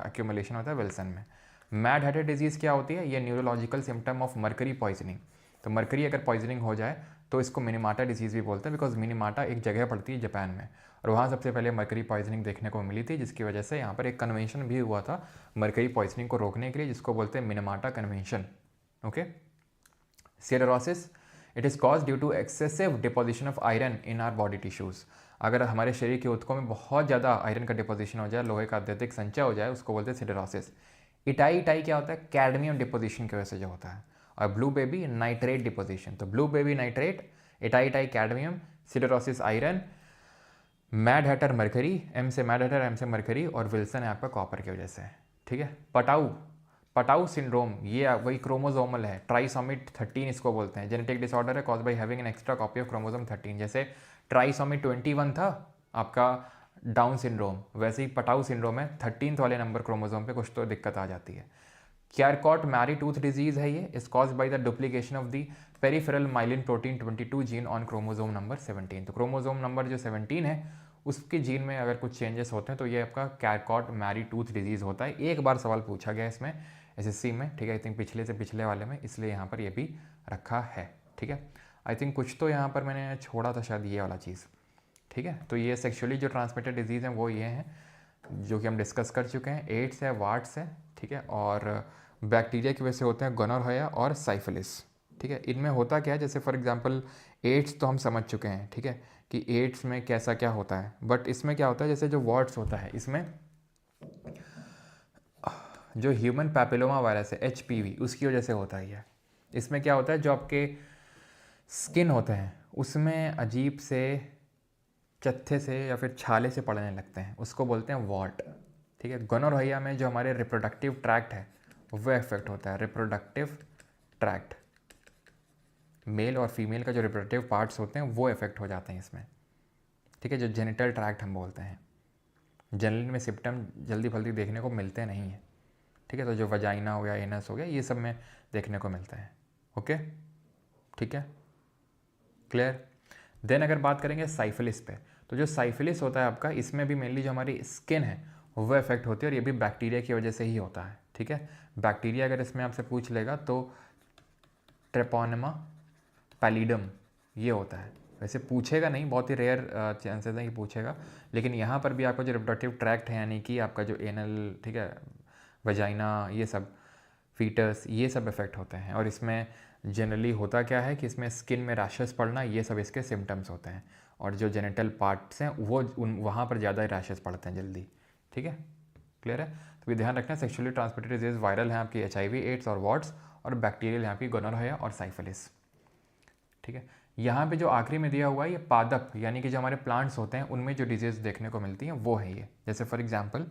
एक्यूमुलेशन होता है विल्सन में। मैड हार्टेड डिजीज़ क्या होती है? ये neurological symptom of mercury poisoning. तो मर्करी अगर पॉइजनिंग हो जाए तो इसको मिनीमाटा डिजीज़ भी बोलते हैं, बिकॉज मिनीमाटा एक जगह पड़ती है जापान में, और वहाँ सबसे पहले मर्करी पॉइजनिंग देखने को मिली थी, जिसकी वजह से यहाँ पर एक कन्वेंशन भी हुआ था मर्करी पॉइजनिंग को रोकने के लिए, जिसको बोलते हैं Minamata convention. Okay, cirrhosis, it is cause due to excessive deposition of iron in our body tissues. अगर हमारे शरीर के ऊतकों में बहुत ज़्यादा आयरन का डिपोजिशन हो जाए, लोहे का अत्यधिक संचय हो जाए, उसको बोलते हैं सिरोसिस। इटाई क्या होता है? कैडमियम डिपोजिशन की वजह से जो होता है। और ब्लू बेबी नाइट्रेट डिपोजिशन, तो blue baby nitrate, itai cadmium, cirrhosis iron, mad hatter mercury, M से मैड हैटर, एम से मरकरी, और विल्सन है आपका कॉपर की वजह से। ठीक है, पटाऊ सिंड्रोम, ये वही क्रोमोजोमल है, ट्राइसोमी 13 इसको बोलते हैं, जेनेटिक डिसऑर्डर है cause by having an extra copy of chromosome 13। जैसे ट्राइसोमी 21 था आपका डाउन सिंड्रोम, वैसे ही पटाऊ सिंड्रोम है, 13th वाले नंबर क्रोमोजोम पे कुछ तो दिक्कत आ जाती है। क्यारकॉट मैरी टूथ डिजीज है, ये is cause by the duplication of the peripheral myelin protein 22 gene on chromosome number 17। तो क्रोमोजोम नंबर जो 17 है उसके जीन में अगर कुछ चेंजेस होते हैं तो ये आपका कैरकॉट मैरी टूथ डिजीज़ होता है। एक बार सवाल पूछा गया इसमें SSC में, ठीक है, आई थिंक पिछले से पिछले वाले में, इसलिए यहाँ पर ये भी रखा है। ठीक है, आई थिंक कुछ तो यहाँ पर मैंने छोड़ा था शायद, ये वाला चीज़। ठीक है, तो ये सेक्सुअली जो ट्रांसमिटेड डिजीज़ हैं वो ये हैं जो कि हम डिस्कस कर चुके हैं, एड्स है, वार्ड्स है, ठीक है, और बैक्टीरिया की वजह से होते हैं गोनोरहोया और साइफिलिस। ठीक है, इनमें होता क्या है, जैसे फॉर एग्जांपल एड्स तो हम समझ चुके हैं, ठीक है, कि एड्स में कैसा क्या होता है, बट इसमें क्या होता है, जैसे जो वार्ड्स होता है, इसमें जो ह्यूमन पैपिलोमा वायरस है HPV, उसकी वजह से होता है ये। इसमें क्या होता है, जो आपके स्किन होते हैं उसमें अजीब से चत्थे से या फिर छाले से पड़ने लगते हैं, उसको बोलते हैं वॉर्ट। ठीक है, गोनोरहोया में जो हमारे रिप्रोडक्टिव ट्रैक्ट है वो इफेक्ट होता है, रिप्रोडक्टिव ट्रैक्ट। मेल और फीमेल का जो रिप्रोडक्टिव पार्ट्स होते हैं वो इफेक्ट हो जाते हैं इसमें, ठीक है, जो जेनिटल ट्रैक्ट हम बोलते हैं। जनरली में सिम्टम जल्दी फल्दी देखने को मिलते नहीं हैं, ठीक है, तो जो वजाइना हो गया, एनस हो गया, ये सब में देखने को मिलता है। ओके, ठीक है, क्लियर। देन अगर बात करेंगे साइफिलिस पे, तो जो साइफिलिस होता है आपका, इसमें भी मेनली जो हमारी स्किन है वो इफेक्ट होती है, और ये भी बैक्टीरिया की वजह से ही होता है, ठीक है। बैक्टीरिया अगर इसमें आपसे पूछ लेगा तो ट्रेपोनेमा पैलिडम ये होता है। वैसे पूछेगा नहीं, बहुत ही रेयर चांसेस हैं कि पूछेगा, लेकिन यहाँ पर भी आपका जो रिप्रोडक्टिव ट्रैक्ट है, यानी कि आपका जो एनल, ठीक है, वजाइना, ये सब फीटस, ये सब इफेक्ट होते हैं। और इसमें जनरली होता क्या है कि इसमें स्किन में रैशेस पड़ना, ये सब इसके सिम्टम्स होते हैं, और जो जेनिटल पार्ट्स हैं वो वहाँ पर ज़्यादा रैशेस पड़ते हैं जल्दी, ठीक है, क्लियर है। तो ये ध्यान रखना, सेक्सुअली ट्रांसमिटेड डिजीज वायरल है आपकी HIV, एड्स और वॉट्स, और बैक्टीरियल है आपकी गोनोरिया और साइफिलिस, ठीक है। यहाँ पे जो आखिरी में दिया हुआ है ये पादप, यानी कि जो हमारे प्लांट्स होते हैं उनमें जो डिजीज़ देखने को मिलती हैं वो है ये। जैसे फॉर एग्जांपल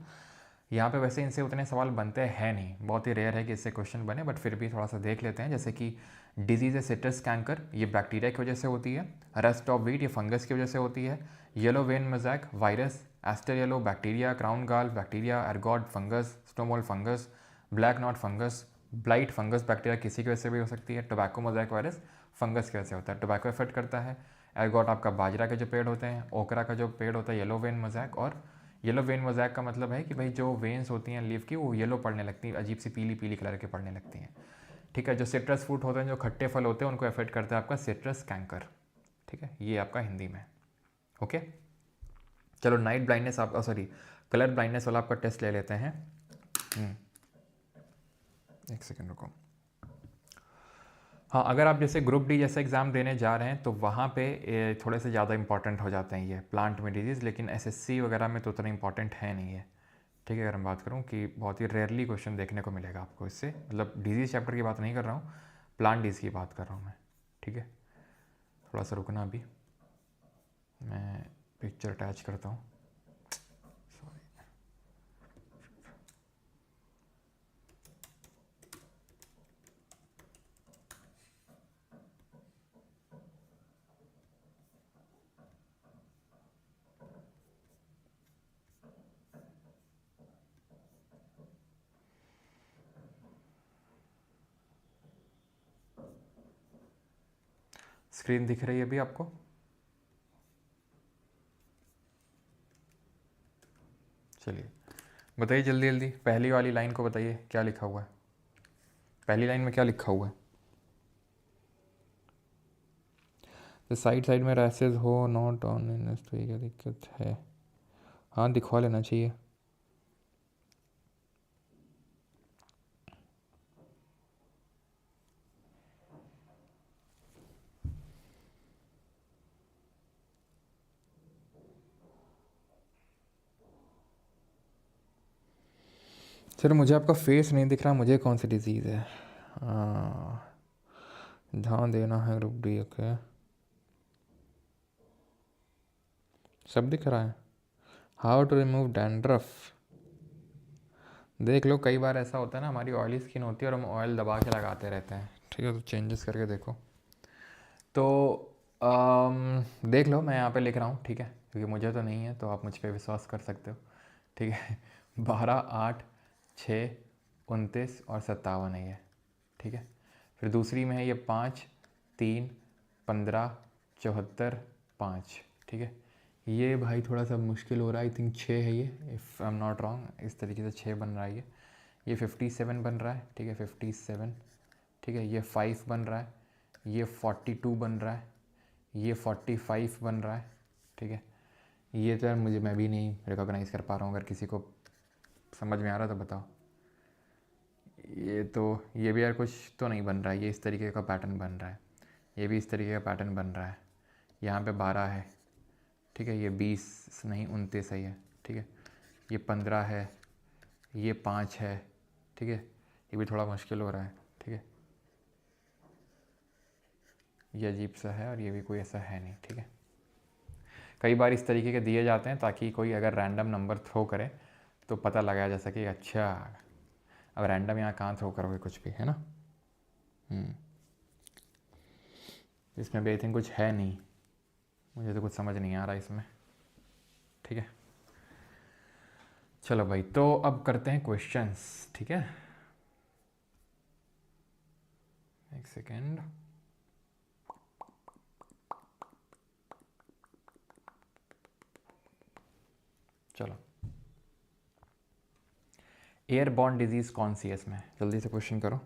यहाँ पे वैसे इनसे उतने सवाल बनते हैं नहीं, बहुत ही रेयर है कि इससे क्वेश्चन बने, बट फिर भी थोड़ा सा देख लेते हैं। जैसे कि डिजीज़ है सिट्रस कैंकर, ये बैक्टीरिया की वजह से होती है। रस्ट ऑफ वीट, ये फंगस की वजह से होती है। Yellow vein mosaic virus, aster yellow bacteria, crown gall bacteria, ergot fungus, स्टोमोल fungus, black knot fungus, blight fungus bacteria किसी की वजह से भी हो सकती है। टोबैको मोज़ैक वायरस फंगस की वजह से होता है, टोबैको इफेक्ट करता है। एर्गोट आपका बाजरा के जो पेड़ होते हैं, ओकरा का जो पेड़ होता है येलो वेन मोज़ैक, और येलो वेन मोज़ैक का मतलब है कि भाई जो वेन्स होती हैं लीफ की वो येलो पड़ने लगती हैं, अजीब सी पीली पीली कलर के पड़ने लगती हैं, ठीक है। जो सिट्रस फ्रूट होते हैं, जो खट्टे फल होते हैं, उनको अफेक्ट करता है आपका सिट्रस कैंकर, ठीक है, ये आपका हिंदी में। ओके, चलो नाइट ब्लाइंडनेस आप सॉरी कलर ब्लाइंडनेस वाला आपका टेस्ट ले लेते हैं। एक सेकेंड रुको। हाँ, अगर आप जैसे ग्रुप डी जैसे एग्ज़ाम देने जा रहे हैं तो वहाँ पे थोड़े से ज़्यादा इंपॉर्टेंट हो जाते हैं ये प्लांट में डिजीज़, लेकिन SSC वगैरह में तो उतना इंपॉर्टेंट है नहीं है, ठीक है। अगर मैं बात करूँ कि बहुत ही रेयरली क्वेश्चन देखने को मिलेगा आपको इससे, मतलब डिजीज़ चैप्टर की बात नहीं कर रहा हूँ, प्लांट डिजीज़ की बात कर रहा हूँ मैं, ठीक है। थोड़ा सा रुकना, अभी मैं पिक्चर अटैच करता हूँ। स्क्रीन दिख रही है अभी आपको? चलिए बताइए जल्दी जल्दी, पहली वाली लाइन को बताइए क्या लिखा हुआ है, पहली लाइन में क्या लिखा हुआ है। तो साइड साइड में रैसेस हो नॉट ऑन इन, तो ये क्या दिक्कत है? हाँ, दिखवा लेना चाहिए। सर मुझे आपका फेस नहीं दिख रहा, मुझे कौन सी डिजीज़ है? ध्यान देना है ग्रुप डी। ओके, सब दिख रहा है। हाउ टू रिमूव डैंड्रफ, देख लो, कई बार ऐसा होता है ना, हमारी ऑयली स्किन होती है और हम ऑयल दबा के लगाते रहते हैं, ठीक है, तो चेंजेस करके देखो। तो देख लो, मैं यहाँ पे लिख रहा हूँ, ठीक है, क्योंकि मुझे तो नहीं है तो आप मुझ पर विश्वास कर सकते हो, ठीक है। 12, 8, 6, 29 और 57 है ये, ठीक है। फिर दूसरी में है ये 5, 3, 15, 74, 5, ठीक है। ये भाई थोड़ा सा मुश्किल हो रहा है, आई थिंक 6 है ये, if I am not wrong, इस तरीके से 6 बन रहा है ये 57 बन रहा है, ठीक है, 57, ठीक है। ये 5 बन रहा है, ये 42 बन रहा है, ये 45 बन रहा है, ठीक है। ये तो यार मैं भी नहीं रिकॉग्नाइज़ कर पा रहा हूँ, अगर किसी को समझ में आ रहा तो बताओ। ये भी यार कुछ तो नहीं बन रहा है, ये इस तरीके का पैटर्न बन रहा है, ये भी इस तरीके का पैटर्न बन रहा है। यहाँ पे 12 है, ठीक है, ये 20 नहीं 29 है ये, ठीक है। ये 15 है, ये 5 है, ठीक है, ये भी थोड़ा मुश्किल हो रहा है, ठीक है। ये अजीब सा है और ये भी कोई ऐसा है नहीं, ठीक है। कई बार इस तरीके के दिए जाते हैं ताकि कोई अगर रैंडम नंबर थ्रो करे तो पता लगाया जा सके, अच्छा अब रैंडम यहाँ कहाँ थ्रो करोगे कुछ भी, है ना। इसमें भी आई थिंक कुछ है नहीं, मुझे तो कुछ समझ नहीं आ रहा इसमें। ठीक है, चलो भाई, तो अब करते हैं क्वेश्चंस। ठीक है, एक सेकेंड। चलो, एयरबॉर्न डिजीज़ कौन सी है इसमें, जल्दी से क्वेश्चन करो।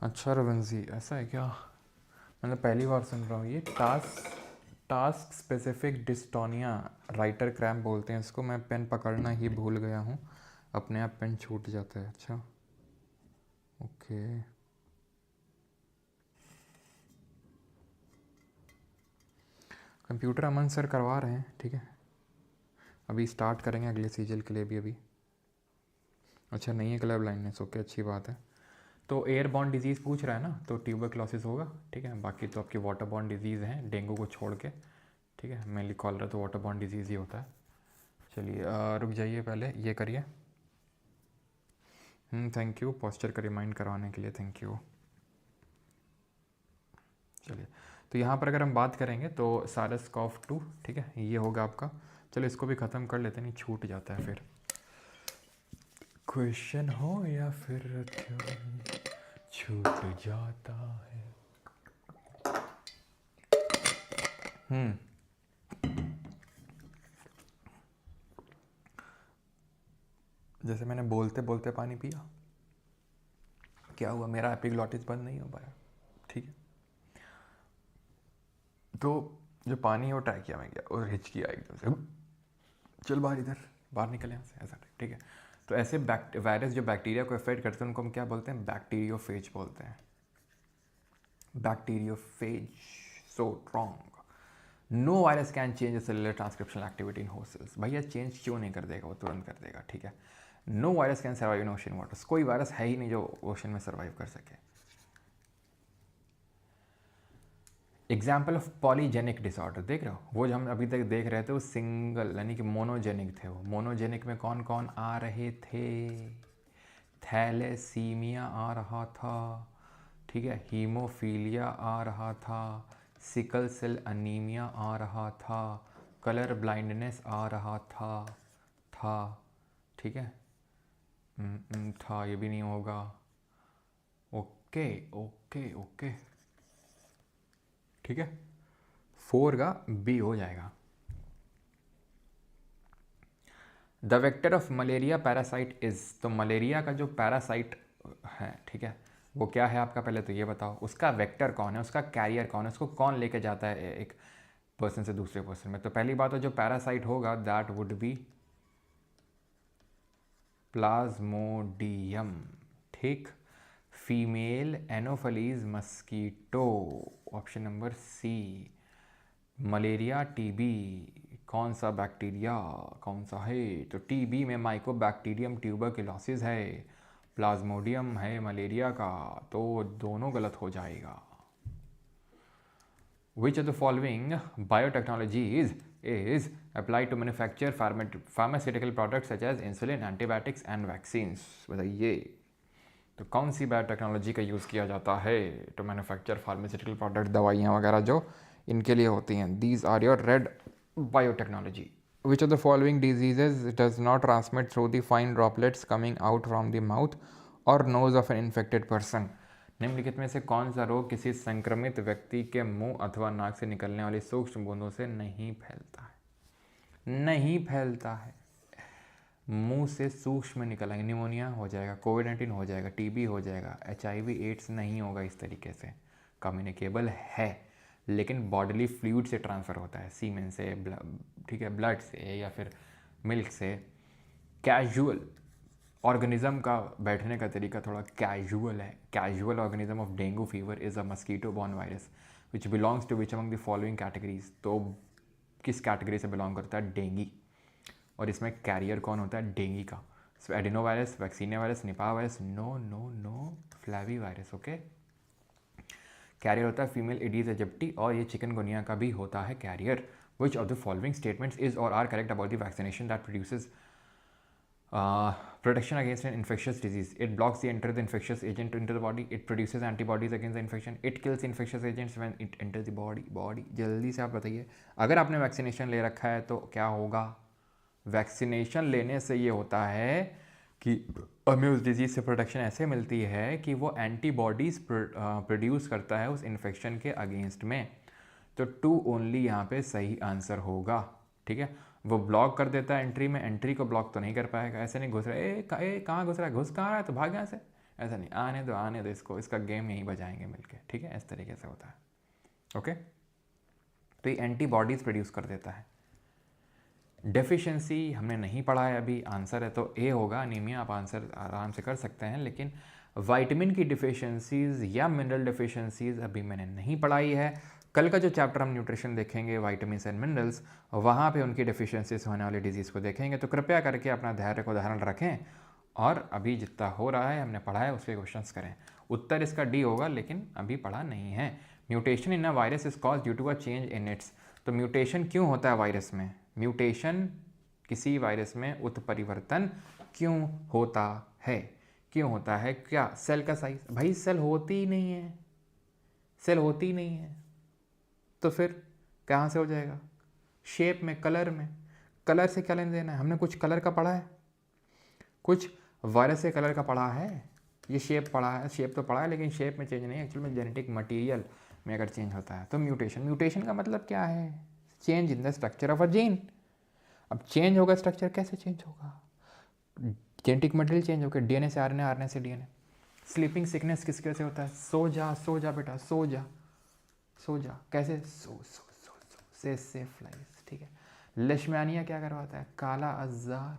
अच्छा रविंद्र, ऐसा है क्या? मैंने पहली बार सुन रहा हूँ ये। Task specific dystonia, writer cramp बोलते हैं इसको। मैं पेन पकड़ना ही भूल गया हूँ, अपने आप पेन छूट जाता है। अच्छा, ओके। कंप्यूटर अमन सर करवा रहे हैं, ठीक है, अभी स्टार्ट करेंगे अगले सीजन के लिए भी अभी। अच्छा, नहीं है क्लब ब्लाइंडनेस, ओके, अच्छी बात है। तो एयरबॉर्न डिजीज़ पूछ रहा है ना, तो ट्यूबरक्लोसिस होगा। ठीक है, बाकी तो आपकी वाटरबॉर्न डिजीज़ हैं, डेंगू को छोड़ के। ठीक है, मेनली कॉलरा तो वाटरबॉर्न डिजीज़ ही होता है। चलिए रुक जाइए, पहले ये करिए। थैंक यू पोस्चर का रिमाइंड करवाने के लिए, थैंक यू। चलिए, तो यहाँ पर अगर हम बात करेंगे तो SARS-CoV-2, ठीक है, ये होगा आपका। चलो इसको भी ख़त्म कर लेते, नहीं छूट जाता है फिर। क्वेश्चन हो या फिर छूट जाता है। जैसे मैंने बोलते बोलते पानी पिया, क्या हुआ, मेरा एपिग्लॉटिस बंद नहीं हो पाया। ठीक है, तो जो पानी है वो ट्राई किया मैं, गया और हिचकी आई एकदम से, चल बाहर, इधर बाहर निकले यहाँ से, ऐसा। ठीक है, तो ऐसे वायरस जो बैक्टीरिया को इफेक्ट करते हैं उनको हम क्या बोलते हैं, बैक्टीरियोफेज बोलते हैं। Bacteriophage, so wrong. No virus can change cellular transcriptional activity in host cells. भैया चेंज क्यों नहीं कर देगा, वो तुरंत कर देगा। ठीक है, no virus can survive in ocean waters. कोई वायरस है ही नहीं जो ओशन में सर्वाइव कर सके। एग्जाम्पल ऑफ पॉलीजेनिक डिसऑर्डर देख रहे हो, वो जो हम अभी तक देख रहे थे वो सिंगल यानी कि मोनोजेनिक थे। वो मोनोजेनिक में कौन कौन आ रहे थे, थैलेसीमिया आ रहा था, ठीक है, हीमोफीलिया आ रहा था, सिकल सेल अनीमिया आ रहा था, कलर ब्लाइंडनेस आ रहा था। ठीक है, था, ये भी नहीं होगा। ओके ओके ओके, ठीक है, 4 का बी हो जाएगा। The vector of malaria parasite is, तो मलेरिया का जो पैरासाइट है, ठीक है, वो क्या है आपका, पहले तो ये बताओ। उसका वेक्टर कौन है, उसका कैरियर कौन है, उसको कौन लेके जाता है एक पर्सन से दूसरे पर्सन में। तो पहली बात तो जो पैरासाइट होगा दैट वुड बी प्लाज्मोडियम। ठीक, female anopheles mosquito, option number C. Malaria, TB, कौन सा बैक्टीरिया कौन सा है, तो टीबी में माइकोबैक्टीरियम ट्यूबरक्लोसिस है, प्लाज्मोडियम है मलेरिया का, तो दोनों गलत हो जाएगा। Which of the following biotechnologies is applied to manufacture pharmaceutical products such as insulin, antibiotics and vaccines? बताइए, तो कौन सी बायोटेक्नोलॉजी का यूज़ किया जाता है टू मैन्युफैक्चर फार्मास्यूटिकल प्रोडक्ट, दवाइयाँ वगैरह जो इनके लिए होती हैं। These are your red biotechnology. Which of the following diseases does not transmit through the fine droplets coming out from the mouth और nose of an infected person. निम्नलिखित में से कौन सा रोग किसी संक्रमित व्यक्ति के मुंह अथवा नाक से निकलने वाली सूक्ष्म बूंदों से नहीं फैलता है? नहीं फैलता है, मुंह से सूक्ष्म निकल आएंगे, निमोनिया हो जाएगा, कोविड-19 हो जाएगा, टीबी हो जाएगा, HIV एड्स नहीं होगा इस तरीके से। कम्युनिकेबल है लेकिन बॉडीली फ्लूइड से ट्रांसफ़र होता है, सीमेन से, ठीक है, ब्लड से या फिर मिल्क से। कैजुअल ऑर्गेनिज्म का बैठने का तरीका थोड़ा कैजुअल है। Casual organism of dengue fever is a mosquito borne virus which belongs to which among the following categories. तो किस कैटेगरी से बिलोंग करता है? डेंगी। और इसमें कैरियर कौन होता है? डेंगी का। So adenovirus, vaccinia virus, Nipah virus, no no no, flavivirus. Okay, carrier होता है फीमेल एडीज एजिप्टी और ये चिकनगुनिया का भी होता है career. Which of the following statements is or are correct about the vaccination that produces protection against an infectious disease? It blocks the entry of the infectious agent into the body. It produces antibodies against the infection. It kills infectious agents when it enters the body. जल्दी से आप बताइए, अगर आपने vaccination ले रखा है तो क्या होगा? वैक्सीनेशन लेने से ये होता है कि हमें उस डिजीज़ से प्रोटेक्शन ऐसे मिलती है कि वो एंटीबॉडीज़ प्रोड्यूस करता है उस इन्फेक्शन के अगेंस्ट में। तो 2 ओनली यहाँ पे सही आंसर होगा, ठीक है। वो ब्लॉक कर देता है एंट्री में, एंट्री को ब्लॉक तो नहीं कर पाएगा। ऐसे नहीं घुस रहा है, कहाँ घुस रहा है, घुस कहाँ रहा है तो भाग यहाँ से, ऐसा नहीं, आने दो इसको, इसका गेम यहीं बजाएंगे मिलके, ठीक है। इस तरीके से होता है, ओके। तो ये एंटीबॉडीज़ प्रोड्यूस कर देता है। डेफिशिएंसी हमने नहीं पढ़ा है अभी, आंसर है तो ए होगा, अनीमिया। आप आंसर आराम से कर सकते हैं, लेकिन विटामिन की डिफिशिएंसीज़ या मिनरल डिफिशिएंसीज़ अभी मैंने नहीं पढ़ाई है। कल का जो चैप्टर हम न्यूट्रिशन देखेंगे, विटामिन्स एंड मिनरल्स, वहाँ पे उनकी डिफिशिएंसीज होने वाली डिजीज़ को देखेंगे। तो कृपया करके अपना धैर्य को धारण रखें और अभी जितना हो रहा है हमने पढ़ा है उसके क्वेश्चंस करें। उत्तर इसका डी होगा, लेकिन अभी पढ़ा नहीं है। Mutation in a virus is cause due to a change in its. तो म्यूटेशन क्यों होता है वायरस में? म्यूटेशन किसी वायरस में उत्परिवर्तन क्यों होता है? क्यों होता है? क्या सेल का साइज? भाई सेल होती ही नहीं है, सेल होती ही नहीं है, तो फिर कहाँ से हो जाएगा? शेप में, कलर में। कलर से क्या लेना देना है? हमने कुछ कलर का पढ़ा है, कुछ वायरस के कलर का पढ़ा है, ये शेप पढ़ा है, शेप तो पढ़ा है लेकिन शेप में चेंज नहीं, एक्चुअल में जेनेटिक मटेरियल में अगर चेंज होता है तो म्यूटेशन। म्यूटेशन का मतलब क्या है? Change in the structure of a gene. अब चेंज होगा स्ट्रक्चर, कैसे चेंज होगा? जेनेटिक मटेरियल चेंज होकर डीएनए से आरएनए, आरएनए से डीएनए। स्लीपिंग सिकनेस किस कैसे होता है? सो जा बेटा, सो जा, कैसे? सो से फ्लाइज, ठीक है। लेशमैनिया क्या करवाता है? काला अज़ार,